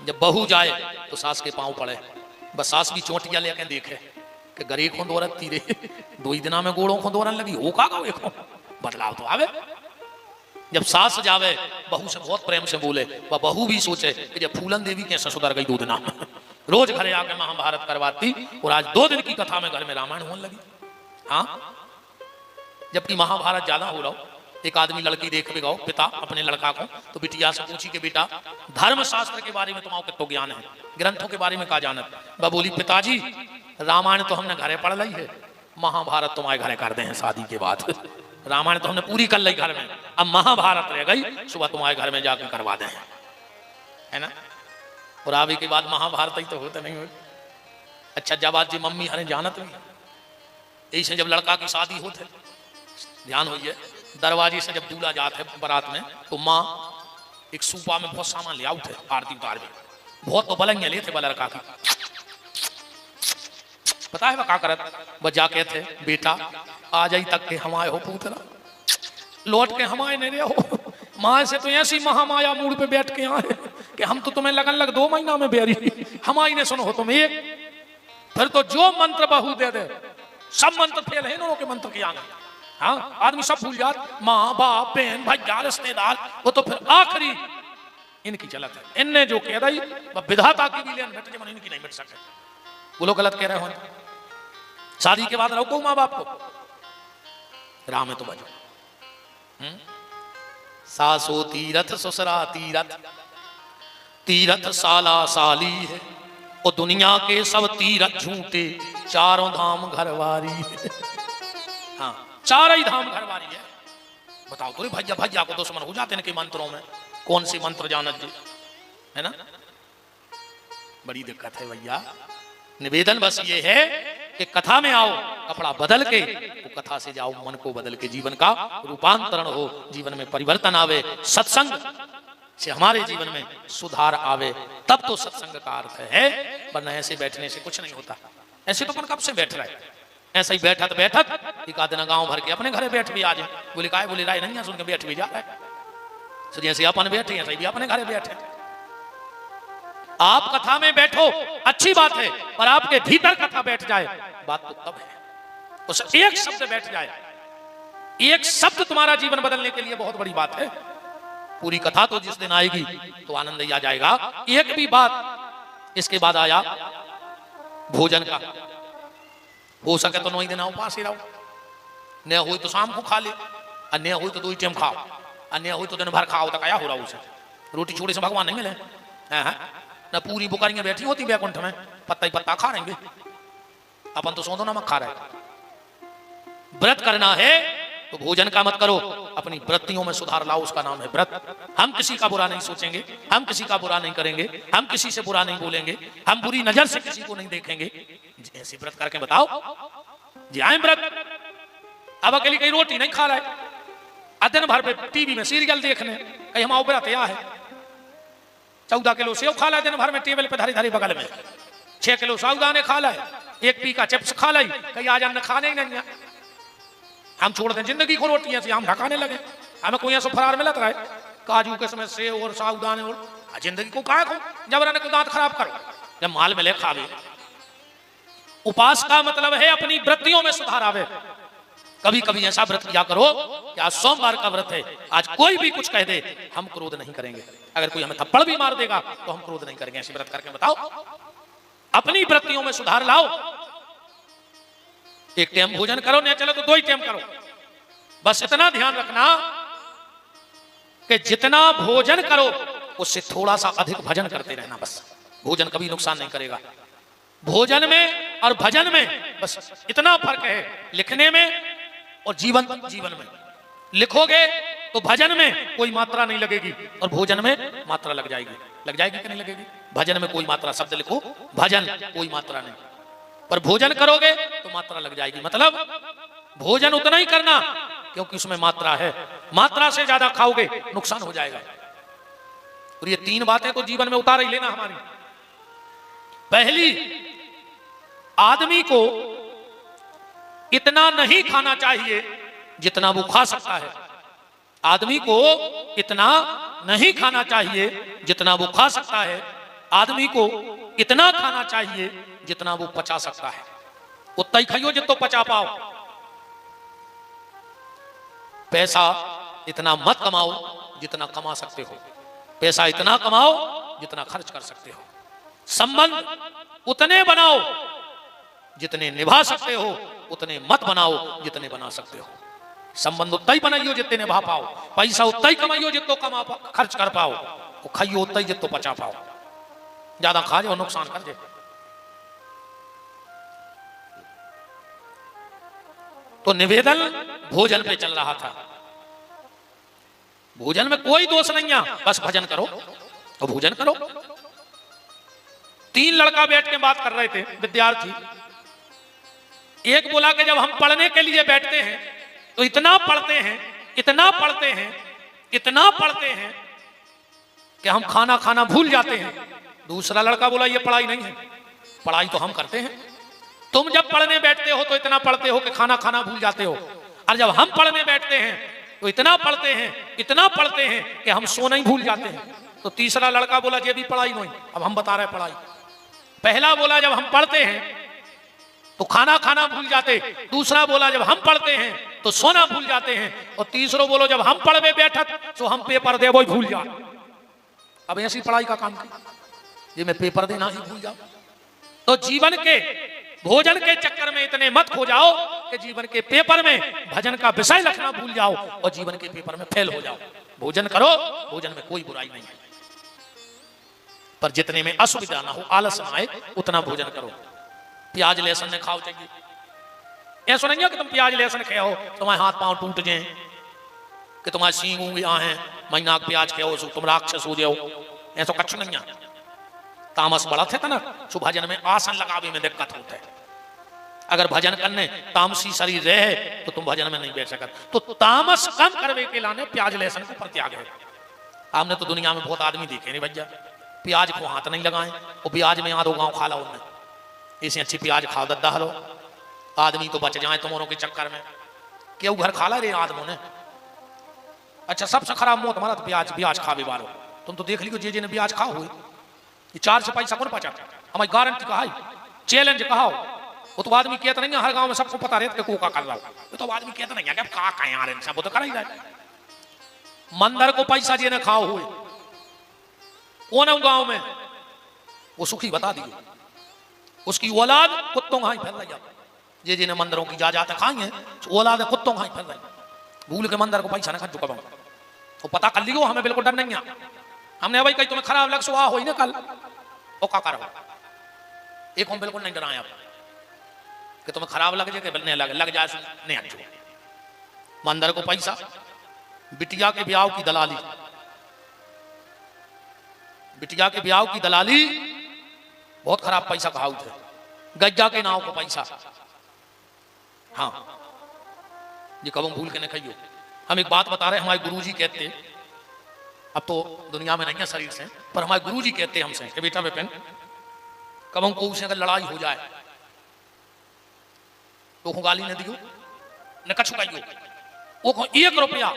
जब बहू जाए तो सास के पांव पड़े, बस सास भी चोटियां लेके देखे कि गरीब को दोरत तीरे 2 ही दिना में गोड़ों को दोरन लगी, हो का देखो बदलाव तो आवे। जब सास जावे बहू से बहुत प्रेम से बोले, वह बहू भी सोचे कि जब फूलन देवी कैसे सुधर गई 2 दिना में, रोज घरे आके महाभारत करवाती और आज 2 दिन की कथा में घर में रामायण होने लगी। हाँ, जबकि महाभारत ज्यादा हो रहा हो। एक आदमी लड़की देख भी गो पिता अपने लड़का को, तो बिटिया से पूछी कि बेटा धर्म शास्त्र के बारे में तुम्हारा कितना ज्ञान है, ग्रंथों के बारे में क्या जानत। वह बोली पिताजी रामायण तो हमने घरे पढ़ ली है, महाभारत तुम्हारे घरे कर दे हैं शादी के बाद। रामायण तो हमने पूरी कर ली घर में, अब महाभारत रह गई, सुबह तुम्हारे घर में जाकर करवा दे, है ना। और आवे के बाद महाभारत ही तो होता नहीं हो। अच्छा जब जी मम्मी हरे जानत नहीं, ऐसे जब लड़का की शादी होते ध्यान होइए, दरवाजे से जब दूल्हा जाते बारात में तो माँ एक सूपा में बहुत सामान ले आउट है, आरती उतार में बहुत तो बलंगे ले थे लड़का की। पता है वह क्या करत, वह जाके थे बेटा आ जाई तक के हमारे हो पूतना, लौट के हमारे नहीं हो, माँ से तो ऐसी महामाया मूड पे बैठ के आए कि हम तो तुम्हें लगन लग 2 महीना में बेरी, हमारी ने सुनो तुम एक, फिर तो जो मंत्र बहू दे दे सब मंत्र फेल है इन्होंने के मंत्र के आगे। हाँ आदमी सब भूल जात, माँ बाप बहन भाई रिश्तेदार, वो तो फिर आखिरी इनकी चलत है। इनने जो कह दी विधाता की भी लेन बैठ जाए, इनकी नहीं बैठ सके, वो लोग गलत कह रहे हो। शादी के बाद रोको माँ बाप को, राम है तो बजो। सासो तीरथ ससुरा तीरथ, तीरथ साला साली है, और दुनिया के सब तीरथ झूठे, चारों धाम घरवारी है। हाँ चार ही धाम घरवारी है। बताओ तो भैया भैया को दुश्मन हो जाते हैं कि मंत्रों में, कौन सी मंत्र जानत जी, है ना। बड़ी दिक्कत है भैया। निवेदन बस ये है कि कथा में आओ, कपड़ा बदल के वो कथा से जाओ, मन को बदल के जीवन का रूपांतरण हो, जीवन में परिवर्तन आवे, सत्संग से हमारे जीवन में सुधार आवे, तब तो सत्संग का अर्थ है। वरना ऐसे बैठने से कुछ नहीं होता। ऐसे तो अपन कब से बैठ रहा है, ऐसा ही बैठत बैठत एक आध दिन गांव भर के अपने घरे बैठ भी आ जाए, बोले काय बोले राय नहीं सुन के बैठ भी जा रहा है। तो जैसे अपन बैठे हैं भी अपने घरे बैठे। आप कथा में बैठो अच्छी बात है, पर आपके भीतर कथा बैठ जाए बात तो तब है। उस एक शब्द बैठ जाए, एक शब्द तुम्हारा जीवन बदलने के लिए बहुत बड़ी बात है। पूरी कथा तो जिस दिन आएगी तो आनंद ही आ जाएगा। एक भी बात इसके बाद आया भोजन का, हो सके तो 9 दिन उपास ही रहो, न हो तो शाम को खा ले, और न हो तो 2 टाइम खाओ, और न हो तो दिन भर खाओ। तो क्या हो रहा उसे, रोटी छोड़े से भगवान नहीं मिले न, पूरी बुकारियां बैठी होती बैकुंठ में, पत्ता ही पत्ता खा रहेंगे अपन तो सौंदो नमक खा रहे। व्रत करना है तो भोजन का मत करो, अपनी वृत्तियों में सुधार लाओ, उसका नाम है व्रत। हम किसी का बुरा नहीं सोचेंगे, हम किसी का बुरा नहीं करेंगे, हम किसी से बुरा नहीं बोलेंगे, हम बुरी नजर से किसी को नहीं देखेंगे। ऐसे व्रत करके बताओ जी आए व्रत। अब अकेली कहीं रोटी नहीं खा रहा है, दिन भर पे टीवी में सीरियल देखने, कहीं हम व्रत या है 14 किलो सेव खा ला दिन भर में, टेबल पे धरी धरी बगल में 6 किलो साबुदाने खा ला, 1 पी का चिप्स खा लाई, कहीं आज अन्न खाने ही नहीं। हम छोड़ दें जिंदगी को रोटियां से हम ढकाने लगे, हमें कोई ऐसा फरार मिलता है काजू के समय सेव और साबुदाने, और जिंदगी को कहा जबरन को दांत खराब करो, जब माल मिले खावे। उपास का मतलब है अपनी वृत्तियों में सुधार आवे। कभी कभी ऐसा व्रत किया करो कि आज सोमवार का व्रत है, आज कोई भी कुछ कह दे हम क्रोध नहीं करेंगे, अगर कोई हमें थप्पड़ भी मार देगा तो हम क्रोध नहीं करेंगे। ऐसे व्रत करके बताओ, अपनी वृत्तियों में सुधार लाओ। एक टाइम भोजन करो, नहीं चलो तो 2 ही टाइम करो। बस इतना ध्यान रखना कि जितना भोजन करो उससे थोड़ा सा अधिक भजन करते रहना। बस भोजन कभी नुकसान नहीं करेगा। भोजन में और भजन में बस इतना फर्क है, लिखने में और जीवन में। लिखोगे तो भजन में कोई मात्रा नहीं लगेगी और भोजन में मात्रा लग जाएगी कि नहीं लगेगी। भजन में कोई मात्रा शब्द लिखो, भजन कोई मात्रा नहीं, पर भोजन करोगे तो मात्रा लग जाएगी। मतलब भोजन उतना ही करना क्योंकि उसमें मात्रा है, मात्रा से ज्यादा खाओगे नुकसान हो जाएगा। और ये 3 बातें तो जीवन में उतार ही लेना हमारी। पहली, आदमी को इतना नहीं खाना चाहिए जितना वो खा सकता है। आदमी को इतना नहीं खाना चाहिए जितना वो खा सकता है। आदमी को इतना खाना चाहिए जितना वो पचा सकता है। उतना ही खाइयो जितना पचा पाओ। पैसा इतना मत कमाओ जितना कमा सकते हो, पैसा इतना कमाओ जितना खर्च कर सकते हो। संबंध उतने बनाओ जितने निभा सकते हो, उतने मत बनाओ जितने बना सकते हो। संबंध उतना ही बनाइयो जितने निभा पाओ, पैसा उतना ही कमाइयो जितना कमा पाओ, खर्च कर पाओ, वो खाइयो उतना ही जितना पचा पाओ। ज्यादा खा जाओ नुकसान कर जाए। तो निवेदन भोजन पे चल रहा था। भोजन में कोई दोष नहीं है, बस भजन करो तो भोजन करो। 3 लड़का बैठ के बात कर रहे थे, विद्यार्थी। एक बोला कि जब हम पढ़ने के लिए बैठते हैं तो इतना पढ़ते हैं, इतना पढ़ते हैं, इतना पढ़ते हैं कि हम खाना खाना भूल जाते हैं। दूसरा लड़का बोला ये पढ़ाई नहीं है, पढ़ाई तो हम करते हैं। तुम जब पढ़ने बैठते हो तो इतना पढ़ते हो कि खाना खाना भूल जाते हो, और जब हम पढ़ने बैठते हैं तो इतना पढ़ते हैं, इतना पढ़ते हैं कि हम सोना ही भूल जाते हैं। तो तीसरा लड़का बोला ये भी पढ़ाई नहीं, अब हम बता रहे हैं पढ़ाई। पहला बोला जब हम पढ़ते हैं तो खाना खाना भूल जाते, दूसरा बोला जब हम पढ़ते हैं तो सोना भूल जाते हैं, और तीसरो बोलो जब हम पढ़ने बैठत तो हम पेपर दे वो भूल जा। अब ऐसी पढ़ाई का काम किया ये मैं पेपर देना ही भूल जाऊं। तो जीवन के भोजन के चक्कर में इतने मत खो जाओ कि जीवन के पेपर में भजन का विषय रखना भूल जाओ और जीवन के पेपर में फेल हो जाओ। भोजन करो, भोजन में कोई बुराई नहीं है, पर जितने में असुविधा ना हो, आलस ना आए, उतना भोजन करो। प्याज लहसुन ने खाओ चाहिए। ऐसा नहीं है कि तुम प्याज लहसुन खाओ तुम्हारे हाथ पांव टूट जाए, कि तुम्हारे सींग उंग यहाँ है, महीना प्याज खाओ तुम राक्षस हो जाओ, ऐसा कुछ नहीं है। तामस बढ़त है ना, सो भजन में आसन लगावे में दिक्कत होता है। अगर भजन करने तामसी शरीर रहे तो तुम भजन में नहीं बैठ सकते। तो तामस कम करवे के लाने प्याज लहसुन को परित्याग है। हमने तो दुनिया में बहुत आदमी देखे नहीं भैया, प्याज को हाथ नहीं लगाए, वो प्याज में आधो गाँव खा लो उन्हें, इसे अच्छी प्याज खाओ दद्दा हलो, आदमी तो बच जाए तुम्हारों के चक्कर में। क्यों घर खा ला रे आदमों ने। अच्छा सबसे खराब मौत हमारा तो प्याज प्याज खावे वालो। तुम तो देख लियो जे ने प्याज खा हुए, ये 4 से पैसा कौन पचा, हमारी गारंटी कहा, चैलेंज कहा। वो तो आदमी कहता नहीं है, हर गांव में सबको पता रहता है का कर रहा हूं, तो आदमी कहता नहीं है कि का यार इनसे, वो तो कर ही जाए। मंदिर को पैसा जे ने खाओ हुए कौन है गांव में, वो सुखी बता दिए, उसकी औलाद कुत्तों का ही फैल रही है। जे जिन्हें मंदिरों की जाते खाई है औलाद कुत्तों का ही फैल रही, भूल के मंदिर को पैसा न खा चुका हूं। तो पता कर लियो, हमें बिल्कुल डर नहीं है। हमने भाई कहीं तुम्हें खराब लग सुहा हो ही ना कल, वो का करो एक हम बिल्कुल नहीं डराए आप कि तुम्हें खराब लग जाए, कि लग जाए नहीं अच्छो। मंदिर को पैसा, बिटिया के ब्याह की दलाली, बिटिया के ब्याह की दलाली बहुत खराब पैसा कहा थे। गज्जा के नाव को पैसा, हाँ ये कब भूल के नहीं खाइयो। हम एक बात बता रहे, हमारे गुरुजी कहते, अब तो दुनिया में नहीं है शरीर से, पर हमारे गुरुजी कहते हमसे कि बेटा विपिन कब को उसे अगर लड़ाई हो जाए तो गाली न दियो न कछु कहियो, वो 1 रुपया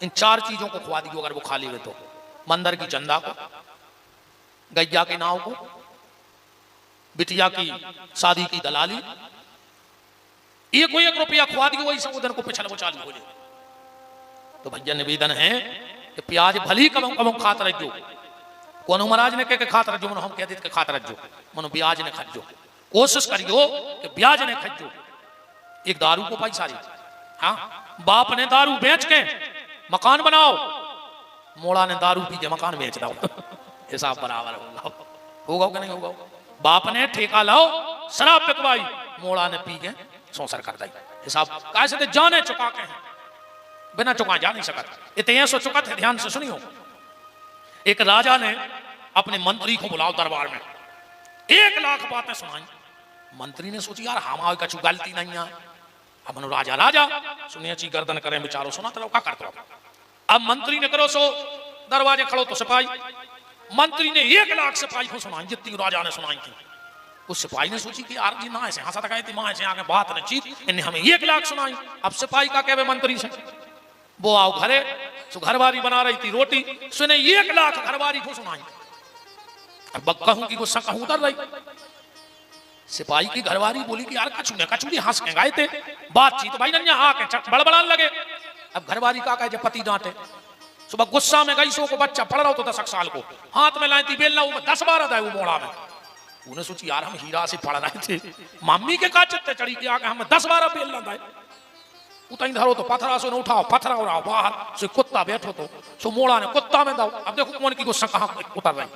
इन 4 चीजों को खुआ दियो अगर वो खाली हुए तो। मंदिर की चंदा को, गैया के नाव को, बिटिया की शादी की दलाली, 1 रुपया खुआ दियो, वही समुद्र को पिछल वो चालू हो जाए। तो भैया निवेदन है कि प्याज भली कम कम खात रहो, कोनो महाराज ने कह के खात रहो, हम कह देते खात रहो, मनो ब्याज ने खजो, कोशिश करियो कि ब्याज ने खजो। एक दारू को पैसा रे, हाँ बाप ने दारू बेच के मकान बनाओ, मोड़ा ने दारू पी के मकान बेच दो, हिसाब बराबर होगा, होगा कि नहीं होगा। बाप ने ठेका लाओ शराब पिकवाई, मोड़ा ने पी के सौसर कर दी, हिसाब कैसे जाने चुका के हैं, बिना चुका जा नहीं सकता। इतने सो चुका थे, ध्यान से सुनियो। एक राजा ने अपने मंत्री को बुलाओ दरबार में, 1 लाख बातें सुनाई। मंत्री ने सोची यार हमारी कछु गलती नहीं है, अब राजा राजा सुनिए ची गर्दन करें बेचारो, सुना तो क्या करते हो। अब मंत्री ने करो सो दरवाजे खड़ो तो सिपाही, मंत्री ने 1 लाख सिपाही को सुनाई जितनी राजा ने सुनाई थी। उस सिपाही ने सोची कि यार जी ना ऐसे हंसा तक माँ ऐसे आगे बात न चीत, इन्हें हमें 1 लाख सुनाई। अब सिपाही का कहवे मंत्री से, वो आओ घरे, सो घरवारी बना रही थी रोटी, सुने 1 लाख घरवारी को सुनाई। अब कहूं की गुस्सा कहूं उतर रही, सिपाही की घरवारी बोली कि यार कछू ने कछू हंस के गाए थे, बातचीत भाई नन्या आके बड़बड़ाने लगे। अब घरवारी का कहे पति डांटे, सुबह गुस्सा में गई सो को बच्चा पढ़ रहा हो तो 10 साल को, हाथ में लाई थी बेलना, 10-12 था वो मोड़ा में। उन्हें सोची यार हम हीरा से पढ़ रहे थे, मम्मी के का चित्ते चढ़ी के आके हमें 10-12 बेलना था। उतनी धरो तो पथरा से न उठाओ, पथरा उड़ाओ बाहर से, कुत्ता बैठो तो सो मोड़ा ने कुत्ता में दो। अब देखो कौन की गुस्सा कहां उतर रही।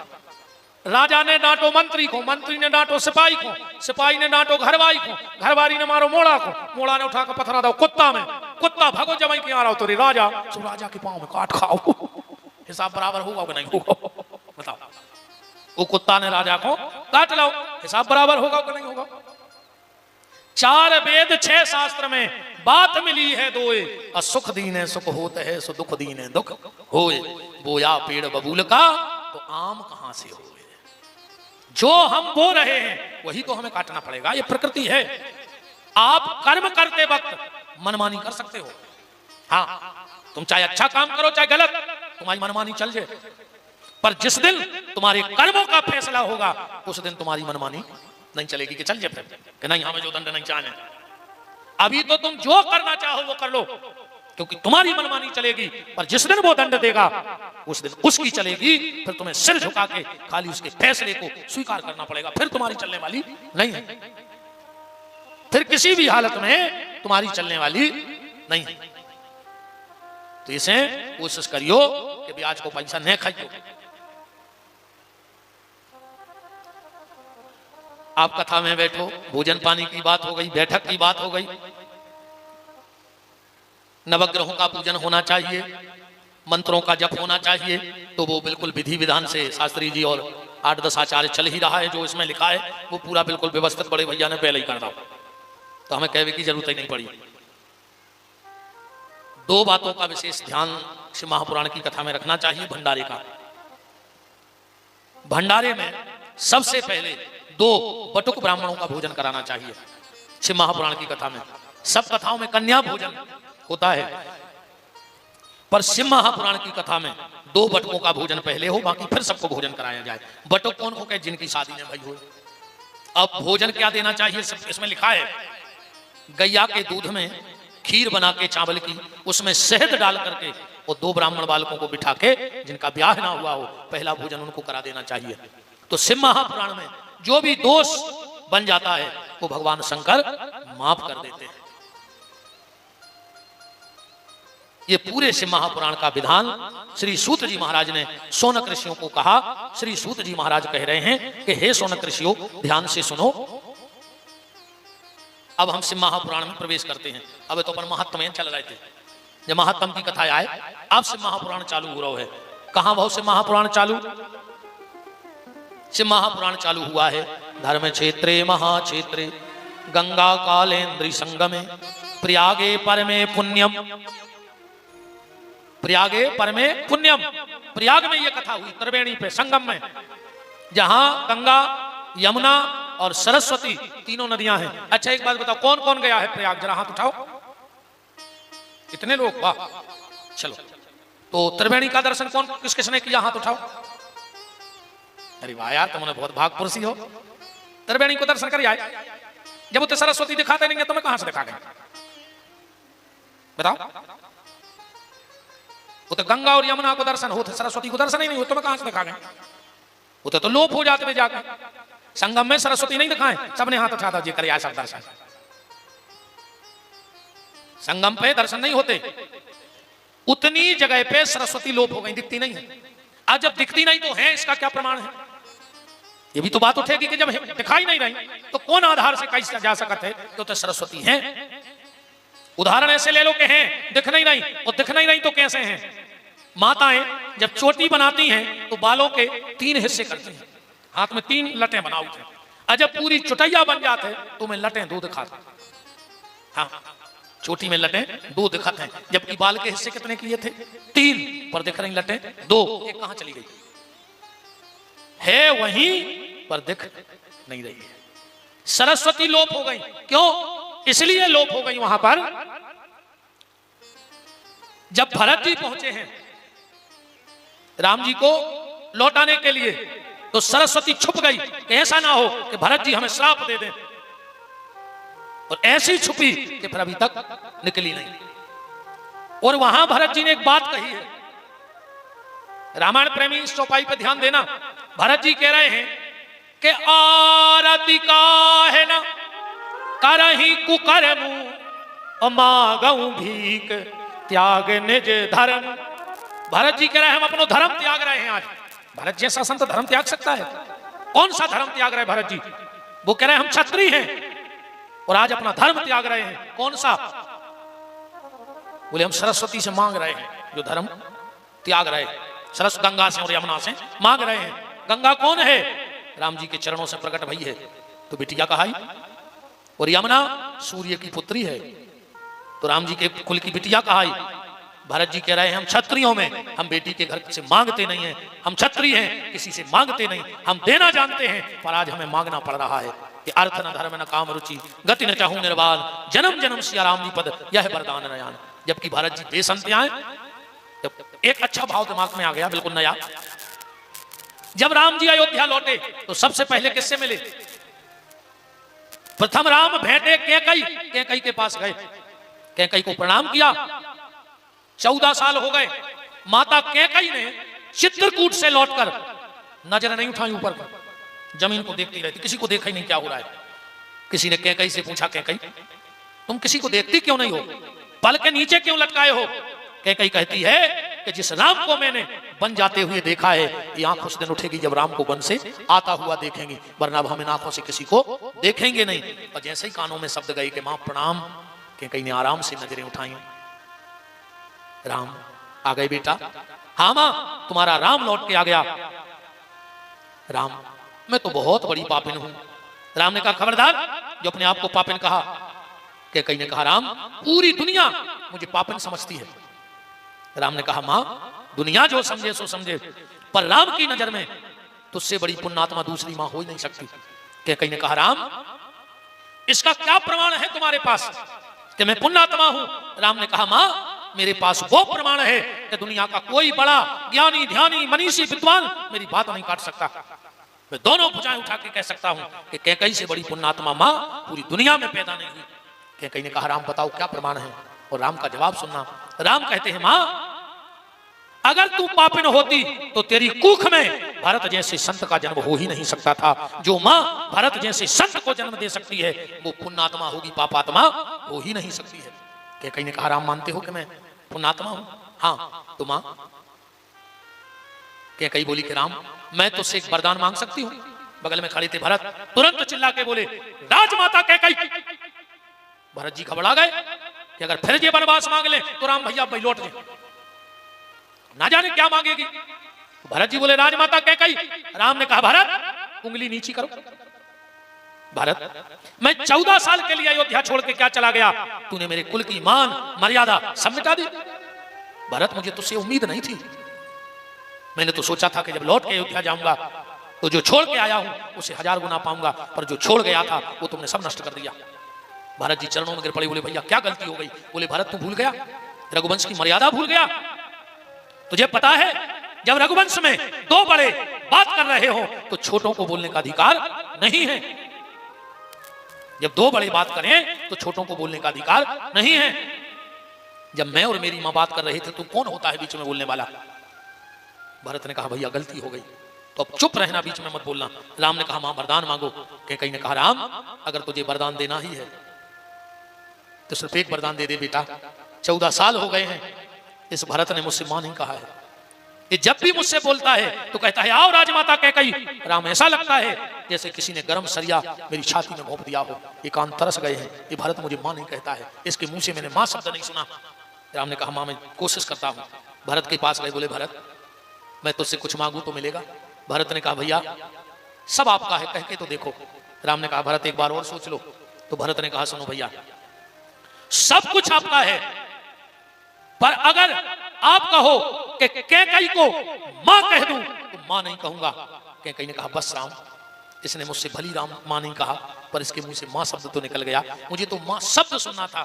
राजा ने डांटो मंत्री को, मंत्री ने डांटो सिपाही को, सिपाही ने डांटो घरवाई को, घरवारी ने मारो मोड़ा को, मोड़ा ने उठाकर पथरा दो कुत्ता में, कुत्ता भागो जमाई के आ रहा हो तो राजा, सो राजा के पांव में काट खाओ। हिसाब बराबर होगा कि नहीं होगा बताओ। वो कुत्ता ने राजा को काट लाओ, हिसाब बराबर होगा कि नहीं होगा। 4 वेद 6 शास्त्र में बात मिली है दोए, असुख दीने सुख होते है, सो दुख दीने दुख होए। बोया पेड़ बबूल का तो आम कहां से होए। जो हम बो रहे हैं वही तो हमें काटना पड़ेगा, ये प्रकृति है। आप कर्म करते वक्त मनमानी कर सकते हो, हाँ तुम चाहे अच्छा काम करो चाहे गलत, तुम्हारी मनमानी चल जाए, पर जिस दिन तुम्हारे कर्मों का फैसला होगा उस दिन तुम्हारी मनमानी नहीं चलेगी कि चल जाए फिर कि नहीं हमें जो दंड नहीं चाहिए। अभी तो तुम जो करना चाहो वो कर लो क्योंकि तुम्हारी मनमानी चलेगी, पर जिस दिन वो दंड देगा उस दिन उसकी चलेगी। फिर तुम्हें सिर झुका के खाली उसके फैसले को स्वीकार करना पड़ेगा, फिर तुम्हारी चलने वाली नहीं है, फिर किसी भी हालत में तुम्हारी चलने वाली नहीं है। तो इसे कोशिश करियो कि ब्याज को पैसा नहीं खाइयो। आप कथा में बैठो, भोजन पानी की बात हो गई, बैठक की बात हो गई, नवग्रहों का पूजन होना चाहिए, मंत्रों का जप होना चाहिए, तो वो बिल्कुल विधि विधान से शास्त्री जी और 8-10 आचार्य चल ही रहा है। जो इसमें लिखा है वो पूरा बिल्कुल व्यवस्थित बड़े भैया ने पहले ही कर दिया, तो हमें कहने की जरूरत ही नहीं पड़ी। 2 बातों का विशेष ध्यान शिव महापुराण की कथा में रखना चाहिए। भंडारे का, भंडारे में सबसे पहले 2 बटुक ब्राह्मणों का भोजन कराना चाहिए। शिव महापुराण की कथा में, सब कथाओं में कन्या भोजन होता है, पर शिव महापुराण की कथा में 2 बटुकों का भोजन पहले हो, बाकी फिर सबको भोजन कराया जाए। बटुक कौन को कहे? जिनकी शादी में भाई हो। अब भोजन क्या देना चाहिए सब इसमें लिखा है। गैया के दूध में खीर बना के चावल की, उसमें शहद डाल करके और 2 ब्राह्मण बालकों को बिठा के जिनका ब्याह ना हुआ हो पहला भोजन उनको करा देना चाहिए। तो शिव महापुराण में जो भी दोष बन जाता है वो भगवान शंकर माफ कर देते हैं। ये पूरे शिव महापुराण का विधान श्री सूत जी महाराज ने शौनक ऋषियों को कहा। श्री सूत जी महाराज कह रहे हैं कि हे शौनक ऋषियों ध्यान से सुनो। अब हम शिव महापुराण में प्रवेश करते हैं। अब तो अपन महात्म में चल रहे थे, जब महात्म की कथा आए अब शिव महापुराण चालू हो रहा है। कहां बहुत शिव महापुराण चालू? शिव महापुराण चालू हुआ है धर्म क्षेत्रे महाक्षेत्रे गंगा कालेन्द्री संगमे प्रयागे परमे पुण्यम। प्रयागे परमे पुण्यम, प्रयाग में ये कथा हुई, त्रिवेणी पे संगम में, जहां गंगा यमुना और सरस्वती तीनों नदियां हैं। अच्छा एक बात बताओ, कौन कौन गया है प्रयाग? जरा हाथ उठाओ। इतने लोग, वाह। चलो तो त्रिवेणी का दर्शन कौन किस किसने किया? हाथ उठाओ। अरे वाह यार, तुमने बहुत भागपुरुषी हो, त्रिवेणी को दर्शन कर आए। जब उतने सरस्वती दिखाते नहीं है तुम्हें कहां से दिखा गए? बताओ। वो तो गंगा और यमुना को दर्शन होते, सरस्वती को दर्शन ही नहीं होते, तुम्हें कहां से दिखा गए? वो तो लोप हो जाते थे जाकर। संगम में सरस्वती नहीं दिखाए, सबने हाथ उठा था जी कर सब दर्शन। संगम पे दर्शन नहीं होते, उतनी जगह पे सरस्वती लोप हो गई, दिखती नहीं है। आज जब दिखती नहीं तो है, इसका क्या प्रमाण है? ये भी तो बात उठेगी कि जब दिखाई नहीं रही तो कौन आधार से कैसे जा सकते हैं तो सरस्वती हैं। उदाहरण ऐसे ले लो कि हैं, दिख नहीं रही, और दिख नहीं रही तो कैसे हैं? माताएं जब चोटी बनाती हैं तो बालों के 3 हिस्से करती हैं, हाथ में 3 लटें बनाओ थे। और जब पूरी चुटैया बन जाते तो मैं लटें 2 दिखाते। हाँ, चोटी में लटें 2 दिखाते हैं, जबकि बाल के हिस्से कितने किए थे? 3, पर दिख रही लटें 2। एक कहां चली गई? है वहीं पर दिख नहीं रही है। सरस्वती लोप हो गई। क्यों? इसलिए लोप हो गई वहां पर, जब भरत जी पहुंचे हैं राम जी को लौटाने के लिए, तो सरस्वती छुप गई कि ऐसा ना हो कि भरत जी हमें श्राप दे दें, और ऐसी छुपी कि फिर अभी तक निकली नहीं। और वहां भरत जी ने एक बात कही है, रामायण प्रेमी इस चौपाई पर ध्यान देना। भरत जी कह रहे हैं कि आरती का है ना करही कुकर्म और मांगऊ भीख त्याग निज धर्म। भरत जी कह रहे हैं हम अपनो धर्म त्याग रहे हैं आज, भरत जैसा संत धर्म त्याग सकता है? कौन सा धर्म त्याग रहे भरत जी? वो कह रहे हैं हम क्षत्रिय हैं और आज अपना धर्म त्याग रहे हैं। कौन सा? बोले हम सरस्वती से मांग रहे हैं जो धर्म त्याग रहे, सरस्वती गंगा से और यमुना से मांग रहे हैं। गंगा कौन है? राम जी के चरणों से प्रकट भई है, तो बिटिया कहाई। और यमुना सूर्य की पुत्री है, तो राम जी के कुल की बिटिया कहाई। भरत जी कह रहे हैं हम क्षत्रियों में हम बेटी के घर से मांगते नहीं हैं, हम क्षत्रिय हैं, किसी से मांगते नहीं, हम देना जानते हैं, पर आज हमें मांगना पड़ रहा है। कि अर्थ न धर्म न काम रुचि गति न चाहूं निर्वाण, जन्म जन्म सिया राम जी पद यह वरदान नयान। जबकि भरत जी बेसंत आए, जब एक अच्छा भाव दिमाग में आ गया बिल्कुल नया। जब राम जी अयोध्या लौटे तो सबसे पहले किससे मिले? प्रथम राम भेंटे कैकई, कैकई के पास गए, कैकई को प्रणाम किया। 14 साल हो गए, माता कैकई ने चित्रकूट से लौटकर नजर नहीं उठाई ऊपर, जमीन को देखती रहती, किसी को देखा ही नहीं क्या हो रहा है। किसी ने कैकई से पूछा, कैकई तुम किसी को देखती क्यों नहीं हो, पल के नीचे क्यों लटकाए हो? कैकई कहती है कि जिस राम को मैंने बन जाते हुए देखा है, ये आंख उस दिन उठेगी जब राम को वन से आता हुआ देखेंगे, वरना अब हम इन आंखों से किसी को देखेंगे नहीं। और जैसे ही कानों में शब्द गए कि मां प्रणाम, कैकई ने आराम से नजरें उठाई। राम आ गए बेटा? हाँ मां, तुम्हारा राम लौट के आ गया। राम मैं तो बहुत बड़ी पापिन हूं। राम ने कहा खबरदार जो अपने आप को पापिन कहा। कैकई ने कहा राम पूरी दुनिया मुझे पापिन समझती है। राम ने कहा मां दुनिया जो समझे सो समझे, पर राम की नजर में तुझसे बड़ी पुण्यात्मा दूसरी मां हो ही नहीं सकती। कैकई ने कहा राम इसका क्या प्रमाण है तुम्हारे पास कि मैं पुण्यात्मा हूं? राम ने कहा मां मेरे पास वो प्रमाण है कि दुनिया का कोई बड़ा ज्ञानी ध्यानी मनीषी विद्वान मेरी बात नहीं काट सकता। मैं दोनों भुजाएं उठा के कह सकता हूं कि कैकई से बड़ी पुण्यात्मा मां पूरी दुनिया में पैदा नहीं हुई। कैकई ने कहा राम बताओ क्या प्रमाण है? और राम का जवाब सुनना। राम कहते हैं मां अगर तू पापिन होती तो तेरी कुख में भरत जैसे संत का जन्म हो ही नहीं सकता था। जो मां भरत जैसे संत को जन्म दे सकती है वो पुण्यात्मा होगी, पापात्मा हो ही नहीं सकती है। कैकई ने कहा राम मानते हो कि मैं पुण्यात्मा हूं? हाँ तो मां? कैकई बोली कि राम मैं तुझसे एक वरदान मांग सकती हूं? बगल में खड़े थे भरत, तुरंत चिल्ला के बोले राजमाता कैकई। भरत जी घबरा गए कि अगर फिर ये वनवास मांग ले तो राम भैया भाई लौट गए, ना जाने क्या मांगेगी। भरत जी बोले राजमाता कैकई। राम ने कहा भरत उंगली नीची करो। भरत मैं 14 साल के लिए अयोध्या छोड़ के क्या चला गया, तूने मेरे कुल की मान मर्यादा सब मिटा दी। भरत मुझे तुझसे उम्मीद नहीं थी, मैंने तो सोचा था कि जब लौट के अयोध्या जाऊंगा तो जो छोड़ के आया हूं उसे 1000 गुना पाऊंगा, पर जो छोड़ गया था वो तुमने सब नष्ट कर दिया। भरत जी चरणों में गिर पड़े, बोले भैया क्या गलती हो गई? बोले भरत तू भूल गया, रघुवंश की मर्यादा भूल गया। तुझे पता है जब रघुवंश में 2 बड़े बात कर रहे हो तो छोटों को बोलने का अधिकार नहीं है। जब 2 बड़े बात करें तो छोटों को बोलने का अधिकार नहीं है। जब मैं और मेरी मां बात कर रहे थे तो कौन होता है बीच में बोलने वाला? भरत ने कहा भैया गलती हो गई, तो अब चुप रहना, बीच में मत बोलना। राम ने कहा मां वरदान मांगो। कैकई ने कहा राम अगर तुझे वरदान देना ही है तो सिर्फ एक वरदान दे दे बेटा। 14 साल हो गए हैं, इस भरत ने मुझसे मां नहीं कहा है। ये जब भी मुझसे बोलता है तो कहता है आओ राजमाता कैकई। राम ऐसा लगता है जैसे किसी ने गर्म सरिया मेरी छाती में घोंप दिया हो। ये कान तरस गए हैं, ये भरत मुझे मां नहीं कहता है, इसके मुंह से मैंने मां शब्द नहीं सुना। राम ने कहा मां मैं कोशिश करता हूं। भरत के पास गए, बोले भरत मैं तुझसे कुछ मांगू तो मिलेगा? भरत ने कहा भैया सब आपका है, कह के तो देखो। राम ने कहा भरत एक बार और सोच लो। तो भरत ने कहा सुनो भैया सब कुछ आपका है, पर अगर आप कहो कि कैकई को मां कह दूं तो मां नहीं कहूंगा। कैकई ने कहा बस राम इसने मुझसे भली राम मां नहीं कहा, पर इसके मुंह से मां शब्द तो निकल गया, मुझे तो मां शब्द सुनना था।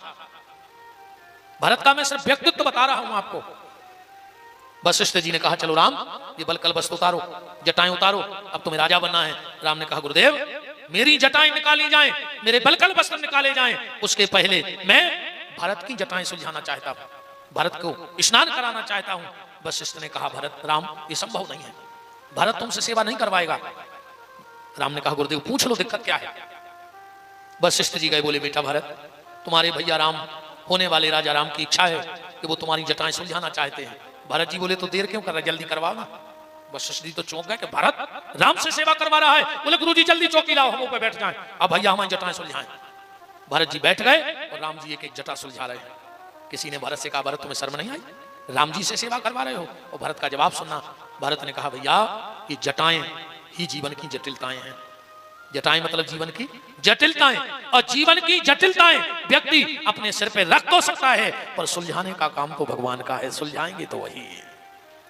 भरत का मैं सिर्फ व्यक्तित्व बता रहा हूं आपको। वशिष्ठ जी ने कहा चलो राम ये बल कल वस्त्र उतारो, जटाएं उतारो, अब तुम्हें राजा बनना है। राम ने कहा गुरुदेव मेरी जटाएं निकाली जाएं, मेरे बलकल वस्त्र निकाले जाएं, उसके पहले मैं भरत की जटाएं सुलझाना चाहता हूं, भरत को स्नान कराना चाहता हूं। वशिष्ठ ने कहा भरत राम ये संभव नहीं है, भरत तुमसे सेवा नहीं करवाएगा। राम ने कहा गुरुदेव पूछ लो दिक्कत क्या है। वशिष्ठ जी गए, बोले बेटा भरत तुम्हारे भैया राम होने वाले राजा राम की इच्छा है कि वो तुम्हारी जटाएं सुलझाना चाहते हैं। भरत जी बोले तो देर क्यों कर रहे, जल्दी करवाओ ना। वशिष्ठ जी तो चौंक गए कि भरत राम से सेवा करवा रहा है। बोले गुरुजी जल्दी चौकी लाओ, हम ऊपर बैठ जाएं, अब भैया हमारी जटाएं सुलझाएं। भरत जी बैठ गए और राम जी एक एक जटा सुलझा रहे हैं। किसी ने भरत से कहा, भरत तुम्हें शर्म नहीं आई, राम जी से सेवा करवा रहे हो? और भरत का जवाब सुनना। भरत ने कहा, भैया ये जटाएं ही जीवन की जटिलताएं हैं। जटाएं मतलब जीवन की जटिलताएं, और जीवन की जटिलताएं व्यक्ति अपने सिर पे रख तो सकता है, पर सुलझाने का काम तो भगवान का है। सुलझाएंगे तो वही,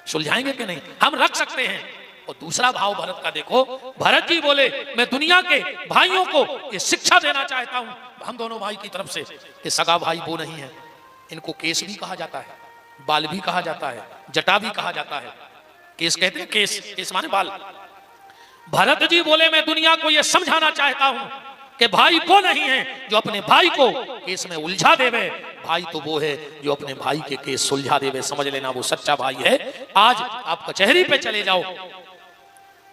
सुलझाएंगे कि नहीं? हम रख सकते हैं। और दूसरा भाव भरत का देखो, भरत जी बोले मैं दुनिया के भाइयों को ये शिक्षा देना चाहता हूं, हम दोनों भाई की तरफ से, कि सगा भाई वो नहीं है, इनको केस भी कहा जाता है, बाल भी कहा जाता है, जटा भी कहा जाता है। केस कहते हैं, केस माने बाल। भरत जी बोले मैं दुनिया को यह समझाना चाहता हूं कि भाई वो नहीं है जो अपने भाई को केस में उलझा देवे, भाई तो वो है जो अपने भाई के केस सुलझा देवे। समझ लेना वो सच्चा भाई है। आज आप कचहरी पे चले जाओ,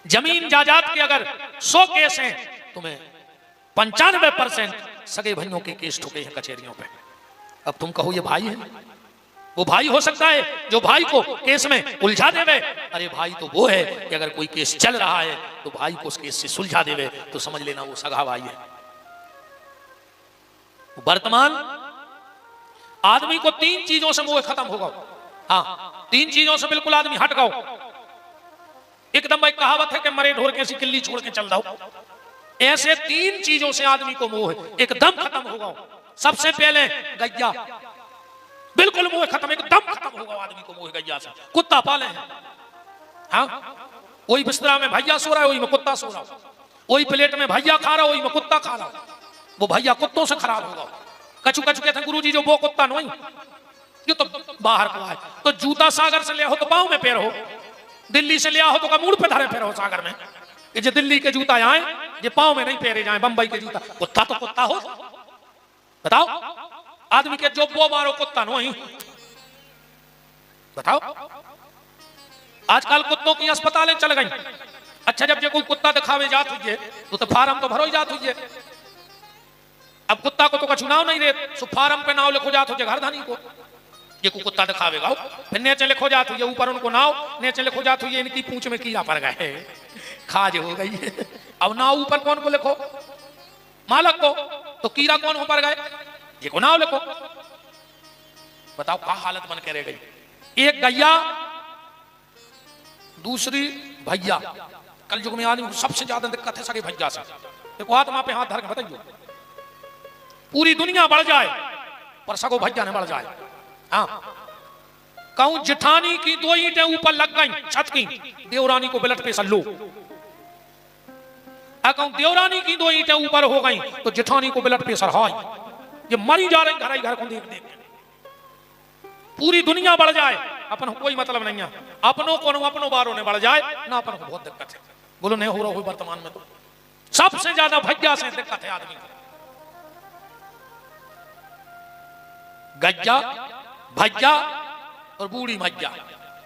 जमीन जायदाद के अगर 100 केस हैं, तुम्हें 95% सगे भाइयों के केस ठुके हैं कचहरियों पे। अब तुम कहो ये भाई है? वो भाई हो सकता है जो भाई को केस में उलझा देवे? अरे भाई तो वो है कि अगर कोई केस चल रहा है तो भाई को उस केस से सुलझा देवे, तो समझ लेना वो सगा भाई है। वर्तमान आदमी को 3 चीजों से मोह खत्म होगा। हाँ, 3 चीजों से बिल्कुल आदमी हट गओ। एकदम भाई कहावत है कि मरे ढोर के सी किल्ली छोड़ के चल जाओ। ऐसे 3 चीजों से आदमी को मोह एकदम खत्म होगा। सबसे पहले गैया, बिल्कुल मोह खत्म, एकदम खत्म होगा आदमी को मोह गैया से। कुत्ता पाले हैं, हाँ, वही बिस्तरा में भैया सो रहा है, वही में कुत्ता सो रहा है, वही प्लेट में भैया खा रहा है, वही में कुत्ता खा रहा है। वो भैया कुत्तों से खराब होगा। कछु कछु कहते हैं गुरुजी जो वो कुत्ता नहीं, ये तो बाहर का है। तो जूता सागर से ले हो तो पाँव में पैर हो, दिल्ली से ले हो तो मूड पे धरे पैर हो सागर में। ये जो दिल्ली के जूता आए, ये पाँव में नहीं पैरे जाए, बंबई के जूता। कुत्ता तो कुत्ता हो, बताओ। आदमी के जो वो मारो कुत्ता नहीं, बताओ। आजकल कुत्तों की अस्पतालें चल गई। अच्छा, जब जो कोई कुत्ता दिखावे जात हुई तो फार्म तो भरो ही जात हुई। अब कुत्ता को तो का चुनाव नहीं रहे, सो फार्म पे नाव लिखो जात हो घर धानी को, ये को कुत्ता दिखावेगा। फिर नीचे लिखो जात हुई ऊपर उनको नाव, नीचे लिखो जात हुई इनकी पूंछ में कीड़ा पड़ गए, खाज हो गई है। अब नाव ऊपर कौन को लिखो? मालक को। तो कीड़ा कौन हो पड़ गए? ये को नाव लिखो। बताओ क्या हालत बन के रह गई। एक गैया, दूसरी भैया। कल युग में आदमी को सबसे ज्यादा दिक्कत है सगे भैया से। देखो आत्मा पे हाथ धर के बताइए, पूरी दुनिया बढ़ जाए पर सगो भैया ने बढ़ जाए। हाँ, कहूं जिठानी की 2 ईंटें ऊपर लग गई छत की, देवरानी को ब्लड प्रेशर लो। कहूं देवरानी की 2 ईंटें ऊपर हो गई तो जिठानी को ब्लड प्रेशर हाई। ये मरी जा रही घर ही घर को देख देख। पूरी दुनिया बढ़ जाए अपन को कोई मतलब नहीं है। अपनों को अपनों बारों ने बढ़ जाए ना, अपन को बहुत दिक्कत है। बोलो नहीं हो रहा हो वर्तमान में तो सबसे ज्यादा भैया से दिक्कत है आदमी को। गज्जा, भैया और बूढ़ी मैया।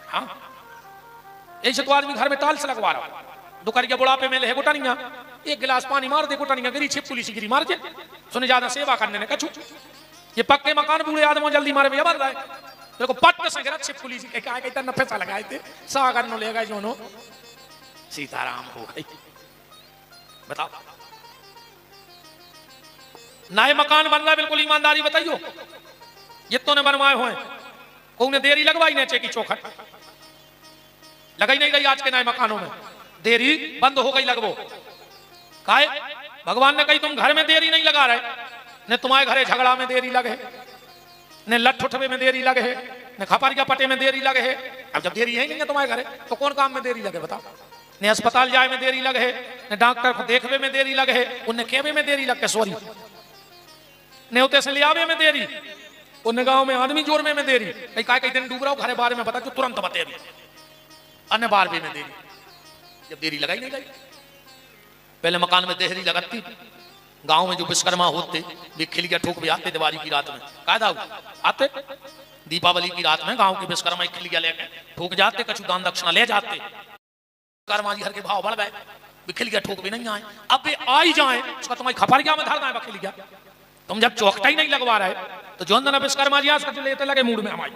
हाँ, ऐसे तो आदमी घर में टाल से लगवा रहा। दुकरिया बुढ़ापे में ले गुटनिया, 1 गिलास पानी मार दे, गुटनिया गिरी छिपकुली सी गिरी मार दे। सुने ज्यादा सेवा करने ने कछु। ये पक्के मकान बूढ़े आदमी जल्दी मारे भैया मर रहा है। देखो पट से गिरा छिपकुली सी क्या कहता न पैसा लगाए थे सागर नो ले गए जो नो सीताराम हो गई। बताओ, नए मकान बन रहा है, बिल्कुल ईमानदारी बताइयो। जितनों ने बनवाए हुए को ने देरी लगवाई नीचे की चौखट लगाई नहीं गई। आज के नए मकानों में देरी बंद हो गई लगभो। काहे? भगवान ने कही तुम घर में देरी नहीं लगा रहे, ने तुम्हारे घरे झगड़ा में देरी लगे, ने लठ उठवे में देरी लगे, ने खपरिया पटे में देरी लगे है। अब जब देरी है नहीं है तुम्हारे घरे तो कौन काम में देरी लगे बताओ? ने अस्पताल जाए में देरी लगे, ने डॉक्टर को देखवे में देरी लगे, उन्हें केवे में देरी लगे, सॉरी ने उते से ले आवे में देरी, उन गांव में आदमी जोड़ने में देरी। कई दिन डूब रहा हो घरे बारे में बता जो तुरंत बते भी अन्य बार भी में देरी। जब देरी लगाई नहीं गई, पहले मकान में देरी लगाती। गांव में जो विश्वकर्मा होते वे खिलिया ठोक भी आते दिवाली की रात में, कायदा आते दीपावली की रात में गांव के विश्वकर्मा खिलिया लेके ठोक जाते, कछु दान दक्षिणा ले जाते। कर्मा जी घर के भाव बढ़ गए, खिलिया ठोक भी नहीं आए। अब वे आ ही जाए उसका तुम्हारी खपरिया में धरना है खिलिया। तुम जब चौकटा ही नहीं लगवा रहे तो जो अंदर विश्वकर्मा जी आज लेते लगे मूड में हमारी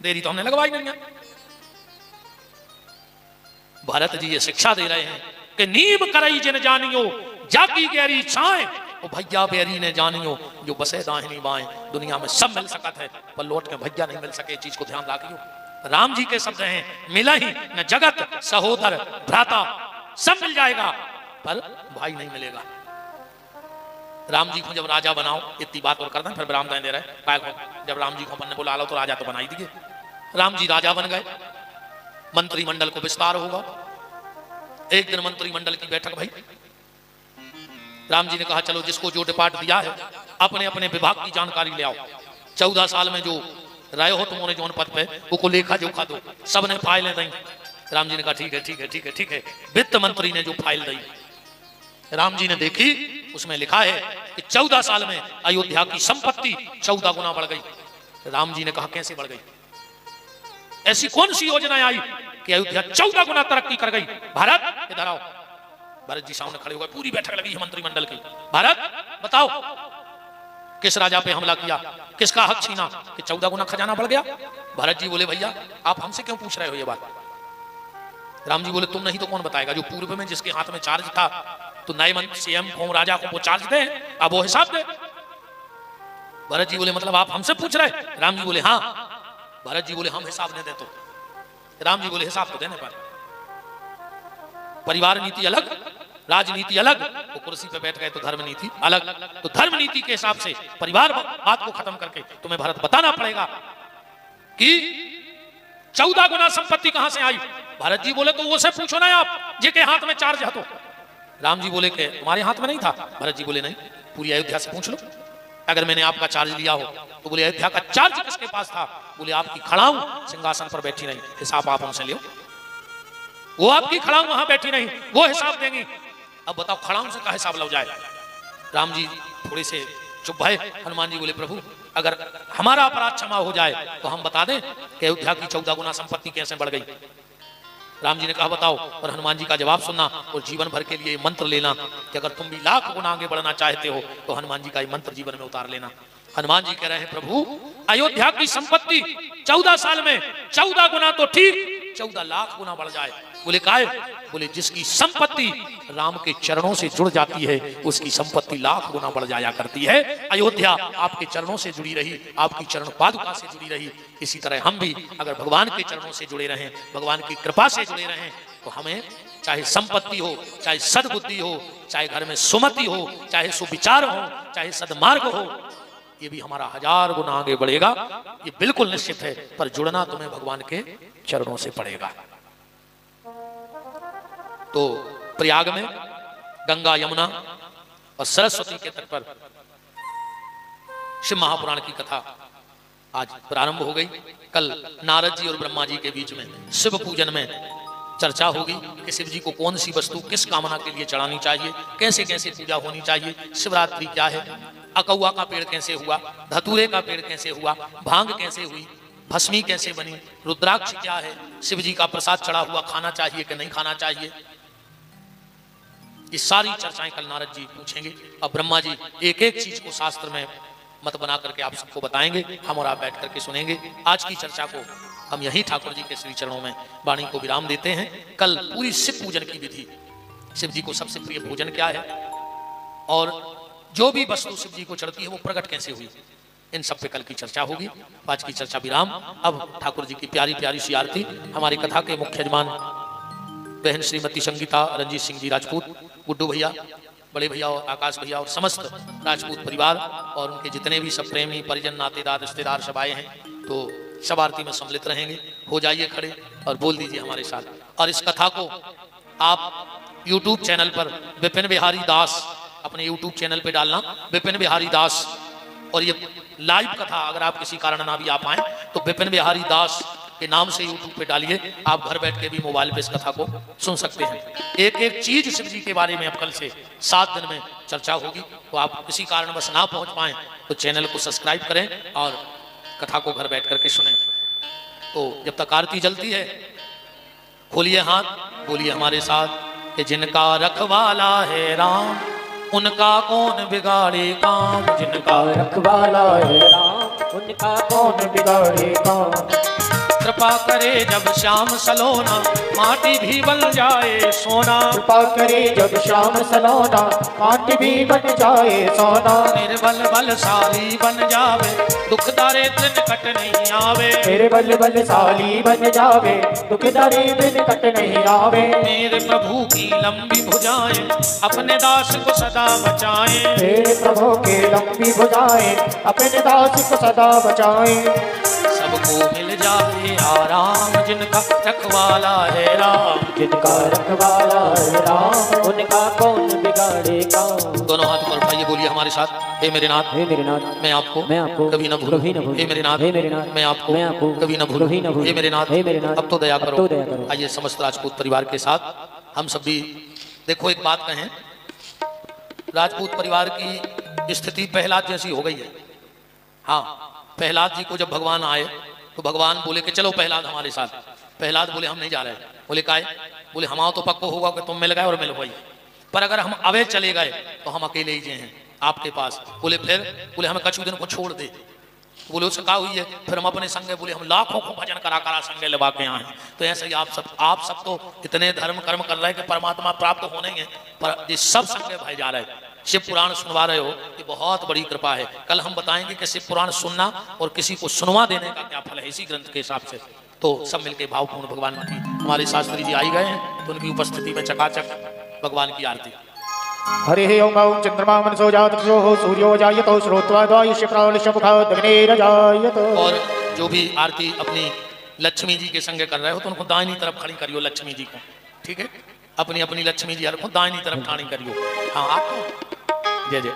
देरी तो हमने लगवाई नहीं है। भरत जी ये शिक्षा दे रहे हैं कि नीम करई जिन जानियो जाकी गहरी छाए, ओ भैया बेरी ने जानियो जो बसे दाहिनी बाएं। दुनिया में सब मिल सकत है पर लौट के भैया नहीं मिल सके, चीज को ध्यान रखियो। राम जी के शब्द हैं, मिला ही न जगत सहोदर भ्राता, सब मिल जाएगा पर भाई नहीं मिलेगा। राम जी को जब राजा बनाओ, इतनी बात और कर दें, फिर राम दे रहे जब राम जी को अपन ने बुला लो तो राजा तो बना ही दिए। राम जी राजा बन गए, मंत्रिमंडल को विस्तार होगा। एक दिन मंत्रिमंडल की बैठक भाई, राम जी ने कहा चलो जिसको जो डिपार्ट दिया है अपने अपने विभाग की जानकारी ले आओ। 14 साल में जो रहे हो तुमने जो पद पे वो लेखा जोखा दो। सबने फाइलें दी। राम जी ने कहा ठीक है ठीक है ठीक है ठीक है। वित्त मंत्री ने जो फाइल दी राम जी ने देखी, उसमें लिखा है कि 14 साल में अयोध्या की संपत्ति 14 गुना बढ़ गई। राम जी ने कहा कैसे बढ़ गई? ऐसी कौन सी योजना आई कि अयोध्या 14 गुना तरक्की कर गई? भारत इधर आओ। भरत जी सामने खड़े हो गए, पूरी बैठक लगी है मंत्रिमंडल की। भारत बताओ किस राजा पे हमला किया, किसका हक छीना कि 14 गुना खजाना बढ़ गया? भरत जी बोले भैया आप हमसे क्यों पूछ रहे हो ये बात? राम जी बोले तुम नहीं तो कौन बताएगा? जो पूर्व में जिसके हाथ में चार्ज था तो नए मंत्री सीएम को राजा को वो चार्ज दे, अब वो हिसाब दे। भरत जी बोले मतलब आप हमसे पूछ रहे? राम जी बोले हाँ। भरत जी बोले हम हिसाब नहीं दे तो? राम जी बोले हिसाब तो देने पर। परिवार नीति अलग, राजनीति अलग, वो कुर्सी पे बैठ गए तो धर्म नीति अलग। तो धर्म नीति के हिसाब से परिवार बात को खत्म करके तुम्हें भारत बताना पड़ेगा कि 14 गुना संपत्ति कहां से आई। भरत जी बोले तो वो से पूछो ना आप जिनके हाथ में चार्ज है। तो राम जी बोले कि तुम्हारे हाथ में नहीं था? भरत जी बोले नहीं, पूरी अयोध्या से पूछ लो। अगर मैंने आपका चार्ज लिया हो तो बोले अयोध्या का चार्ज किसके पास था? बोले आपकी खड़ाऊ सिंहासन पर बैठी नहीं, हिसाब आप हमसे लियो। वो आपकी खड़ाऊ वहां बैठी नहीं, वो हिसाब देंगी। अब बताओ खड़ाऊ से का हिसाब लग जाए? राम जी थोड़े से चुप भय। हनुमान जी बोले प्रभु अगर हमारा अपराध क्षमा हो जाए तो हम बता दें कि अयोध्या की 14 गुना संपत्ति कैसे बढ़ गई। राम जी ने कहा बताओ, और हनुमान जी का जवाब सुनना और जीवन भर के लिए मंत्र लेना कि अगर तुम भी लाख गुना आगे बढ़ना चाहते हो तो हनुमान जी का मंत्र जीवन में उतार लेना। हनुमान जी कह रहे हैं प्रभु अयोध्या की संपत्ति 14 साल में 14 गुना तो ठीक 14 लाख गुना बढ़ जाए। बोले काय? बोले जिसकी संपत्ति राम के चरणों से जुड़ जाती है उसकी संपत्ति लाख गुना बढ़ जाया करती है। अयोध्या आपके चरणों से जुड़ी रही, आपकी चरण पादुका से जुड़ी रही। इसी तरह हम भी अगर भगवान के चरणों से जुड़े रहें, भगवान की कृपा से जुड़े रहें तो हमें चाहे संपत्ति हो, चाहे सद्बुद्धि हो, चाहे घर में सुमति हो, चाहे सुविचार हो, चाहे सदमार्ग हो, ये भी हमारा 1000 गुना आगे बढ़ेगा। ये बिल्कुल निश्चित है, पर जुड़ना तुम्हें भगवान के चरणों से पड़ेगा। तो प्रयाग में गंगा यमुना और सरस्वती के तट पर शिव महापुराण की कथा आज प्रारंभ हो गई। कल नारद जी और ब्रह्मा जी के बीच में शिव पूजन में चर्चा होगी कि शिव जी को कौन सी वस्तु किस कामना के लिए चढ़ानी चाहिए, कैसे कैसे पूजा होनी चाहिए, शिवरात्रि क्या है, अकौआ का पेड़ कैसे हुआ, धतूरे का पेड़ कैसे हुआ, भांग कैसे हुई, भस्मी कैसे बनी, रुद्राक्ष क्या है, शिव जी का प्रसाद चढ़ा हुआ खाना चाहिए कि नहीं खाना चाहिए। ये सारी चर्चाएं कल नारद जी पूछेंगे और ब्रह्मा जी एक एक चीज को शास्त्र में मत बना करके आप सबको बताएंगे, हम और आप बैठ करके सुनेंगे। आज की चर्चा को हम यही ठाकुर जी के श्री चरणों में वाणी को विराम देते हैं। कल पूरी शिव पूजन की विधि, शिव जी को सबसे प्रिय भोजन क्या है और जो भी वस्तु शिव जी को चढ़ती है वो प्रकट कैसे हुई, इन सब पे कल की चर्चा होगी। आज की चर्चा विराम। अब ठाकुर जी की प्यारी प्यारी सी आरती हमारी कथा के मुख्य यजमान बहन श्रीमती संगीता रंजीत सिंह जी राजपूत, गुड्डू भैया, बड़े भैया और आकाश भैया और समस्त राजपूत परिवार और उनके जितने भी सब प्रेमी परिजन नातेदार रिश्तेदार सब आए हैं, तो सब आरती में सम्मिलित रहेंगे। हो जाइए खड़े और बोल दीजिए हमारे साथ। और इस कथा को आप YouTube चैनल पर विपिन बिहारी दास, अपने YouTube चैनल पे डालना विपिन बिहारी दास, और ये लाइव कथा अगर आप किसी कारण ना भी आ पाए तो विपिन बिहारी दास के नाम से YouTube पे डालिए। आप घर बैठ के भी मोबाइल पे इस कथा को सुन सकते हैं। एक एक चीज शिव जी के बारे में अब कल से 7 दिन में चर्चा होगी। तो आप किसी कारणवश ना पहुंच पाए तो चैनल को सब्सक्राइब करें और कथा को घर बैठ करके सुने। तो जब तक आरती जलती है खोलिए हाथ, बोलिए हमारे साथ कि जिनका रखवाला है राम उनका कौन बिगाड़े काम, जिनका रखवाला है राम उनका कौन बिगाड़े काम। कृपा करे जब श्याम सलोना, माटी भी बन जाए सोना। कृपा करे जब श्याम सलोना, माटी भी बन जाए सोना। निर्बल बलशाली बन जावे, दुख दारिद्र निकट नहीं आवे। मेरे बल बलशाली बन जावे, दुख दारिद्र निकट नहीं आवे। मेरे प्रभु की लंबी भुजाएं, अपने दास को सदा बचाएं। मेरे प्रभु के लंबी भुजाएं, अपने दास को सदा बचाएं। सबको मिल जाए आराम, जिनका रखवाला है राम। जिनका रखवाला है राम, उनका कौन बिगाड़े काम। दोनों हाथ ऊपर उठाइए, बोलिए हमारे साथ। हे मेरे नाथ, हे मेरे नाथ, मैं आपको कभी न भूलूं। हे मेरे नाथ, मैं आपको कभी न भूलूं। हे मेरे नाथ, अब तो दया करो। आइए समस्त राजपूत परिवार के साथ हम सब भी देखो एक बात कहें, राजपूत परिवार की स्थिति प्रहलाद जैसी हो गई है। हाँ, प्रहलाद जी को जब भगवान आए तो भगवान बोले कि चलो प्रहलाद हमारे साथ। प्रहलाद बोले हम नहीं जा रहे। बोले काहे? बोले हमारा तो पक्को होगा कि तुम मिल गए और मिल गई, पर अगर हम अवे चले गए तो हम अकेले ही हैं आपके पास। बोले फिर? बोले हमें कछु दिन को छोड़ दे। बोले उससे क्या हुई है? फिर हम अपने संगे, बोले हम लाखों को भजन करा करा संगे लगा के आए। तो ऐसे ही आप सब तो इतने धर्म कर्म कर रहे हैं कि परमात्मा प्राप्त होने हैं, पर ये सब संगे भाई जा रहे हैं। शिव पुराण सुनवा रहे हो, ये बहुत बड़ी कृपा है। कल हम बताएंगे कि शिव पुराण सुनना और किसी को सुनवा देने का क्या फल है इसी ग्रंथ के हिसाब से। तो सब मिलके भावपूर्ण भगवान की, हमारे शास्त्री जी आई गए हैं तो उनकी उपस्थिति में चकाचक भगवान की आरती। हरे ओम गौं चंद्रमा मनसो जातो सूर्यो जायतो श्रोत्वा द्वायुष्य प्राणशमुखादग्नेरजायत। और जो भी आरती अपनी लक्ष्मी जी के संगे कर रहे हो तो उनको दाहिनी तरफ खड़ी करियो लक्ष्मी जी को, ठीक है? अपनी अपनी लक्ष्मी जी को दाहिनी तरफ खड़ी करियो। हाँ आपको जय जय।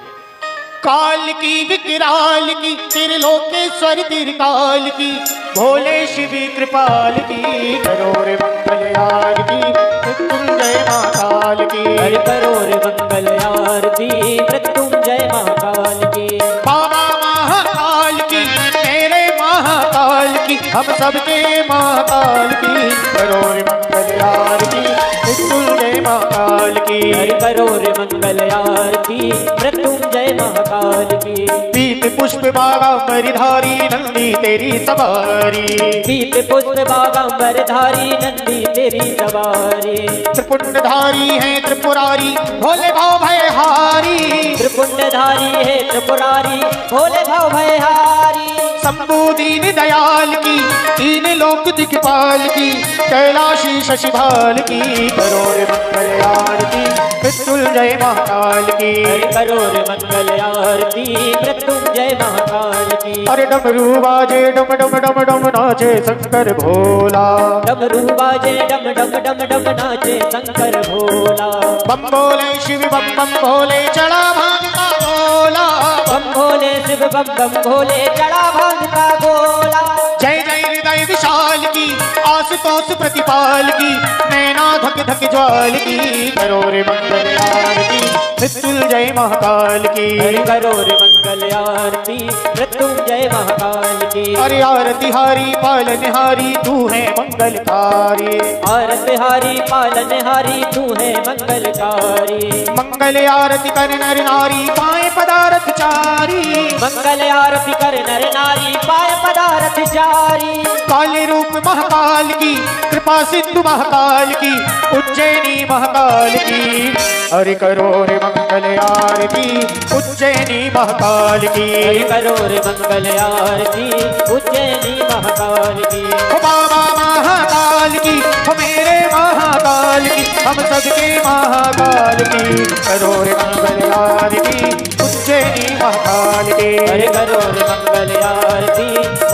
काल की विकराल की, त्रिलोकेश्वर त्रिकाल की, भोले शिव कृपाल की, करो रे मंगल आरती मृत्युंजय महाकाल की। हरि करो रे मंगल आरती मृत्युंजय महाकाल की। बाबा महाकाल की, मेरे महाकाल की, हम सबके महाकाल की, करो रे मंगल आरती मृत्युंजय महाकाल की। हरि करो रे मंगल आरती मृत्युंजय महाकाल की। पीत पुष्प बागांबरधारी नंदी तेरी सवारी, पीत पुष्प बागांबरधारी नंदी तेरी सवारी। त्रिपुंडधारी है त्रिपुरारी, भोले भाव भयहारी। त्रिपुंडधारी है त्रिपुरारी, भोले भाव भयहारी। शंभु दीन दयाल की, तीन लोक दिक्पाल की, कैलाशी शशिभाल की, करो रे मंगल आरती मृत्युंजय महाकाल की। हरि करो रे मंगल आरती मृत्युंजय महाकाल की। अरे डमरू बाजे डम डम डम डम नाचे शंकर भोला। डमरू बाजे डम डम डम डम नाचे शंकर भोला। बम भोले शिव बम बम भोले, चढ़ा भांग का गोला। बम भोले शिव बम बम भोले, चढ़ा भांग का गोला। जय जय हृदय विशाल की, आशुतोष प्रतिपाल की, नैना धक धक ज्वाल की, करो रे मंगल आरती मृत्युंजय महाकाल की। हरि करो रे मंगल आरती मृत्युंजय महाकाल की। अरे आरती हारी पालनहारी, तू है मंगलकारी। आरती हारी पालनहारी, तू है मंगलकारी। मंगल आरती कर नर नारी, पाए पदार्थ चारी। मंगल आरती कर नर नारी, पाए पदार्थ चारी। काले रूप महाकाल की, कृपा सिंधु महाकाल की, उज्जैनी महाकाल की, हरि करो रे मंगल आरती उज्जैनी महाकाल की। हरि करो रे मंगल आरती उज्जैनी महाकाल की। हो बाबा महाकाल की, हो मेरे महाकाल की, हम सबके महाकाल की, करो रे मंगल आरती उज्जैनी महाकाल की। हरि करो रे मंगल आरती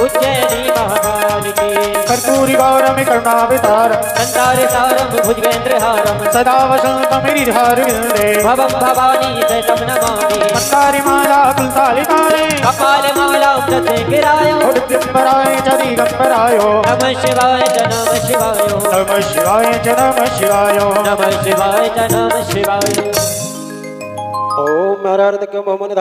उज्जैनी महाकाल की। कर्पूरी गौरम करुणावतारम, संतारसारम भुजगेंद्रहारम, सदा वसंतम हृदय भवं भवानी सहितं नमामि। मंदारी माला कुलतालिकाले, कपाल माला उदते गिरायो, उद्दिम्बराय च दिगंबरायो, नमः शिवाय च नमः शिवाय, नमः शिवाय च नमः शिवाय, नमः शिवाय च नमः शिवाय। ओम नारायण मोहम्मद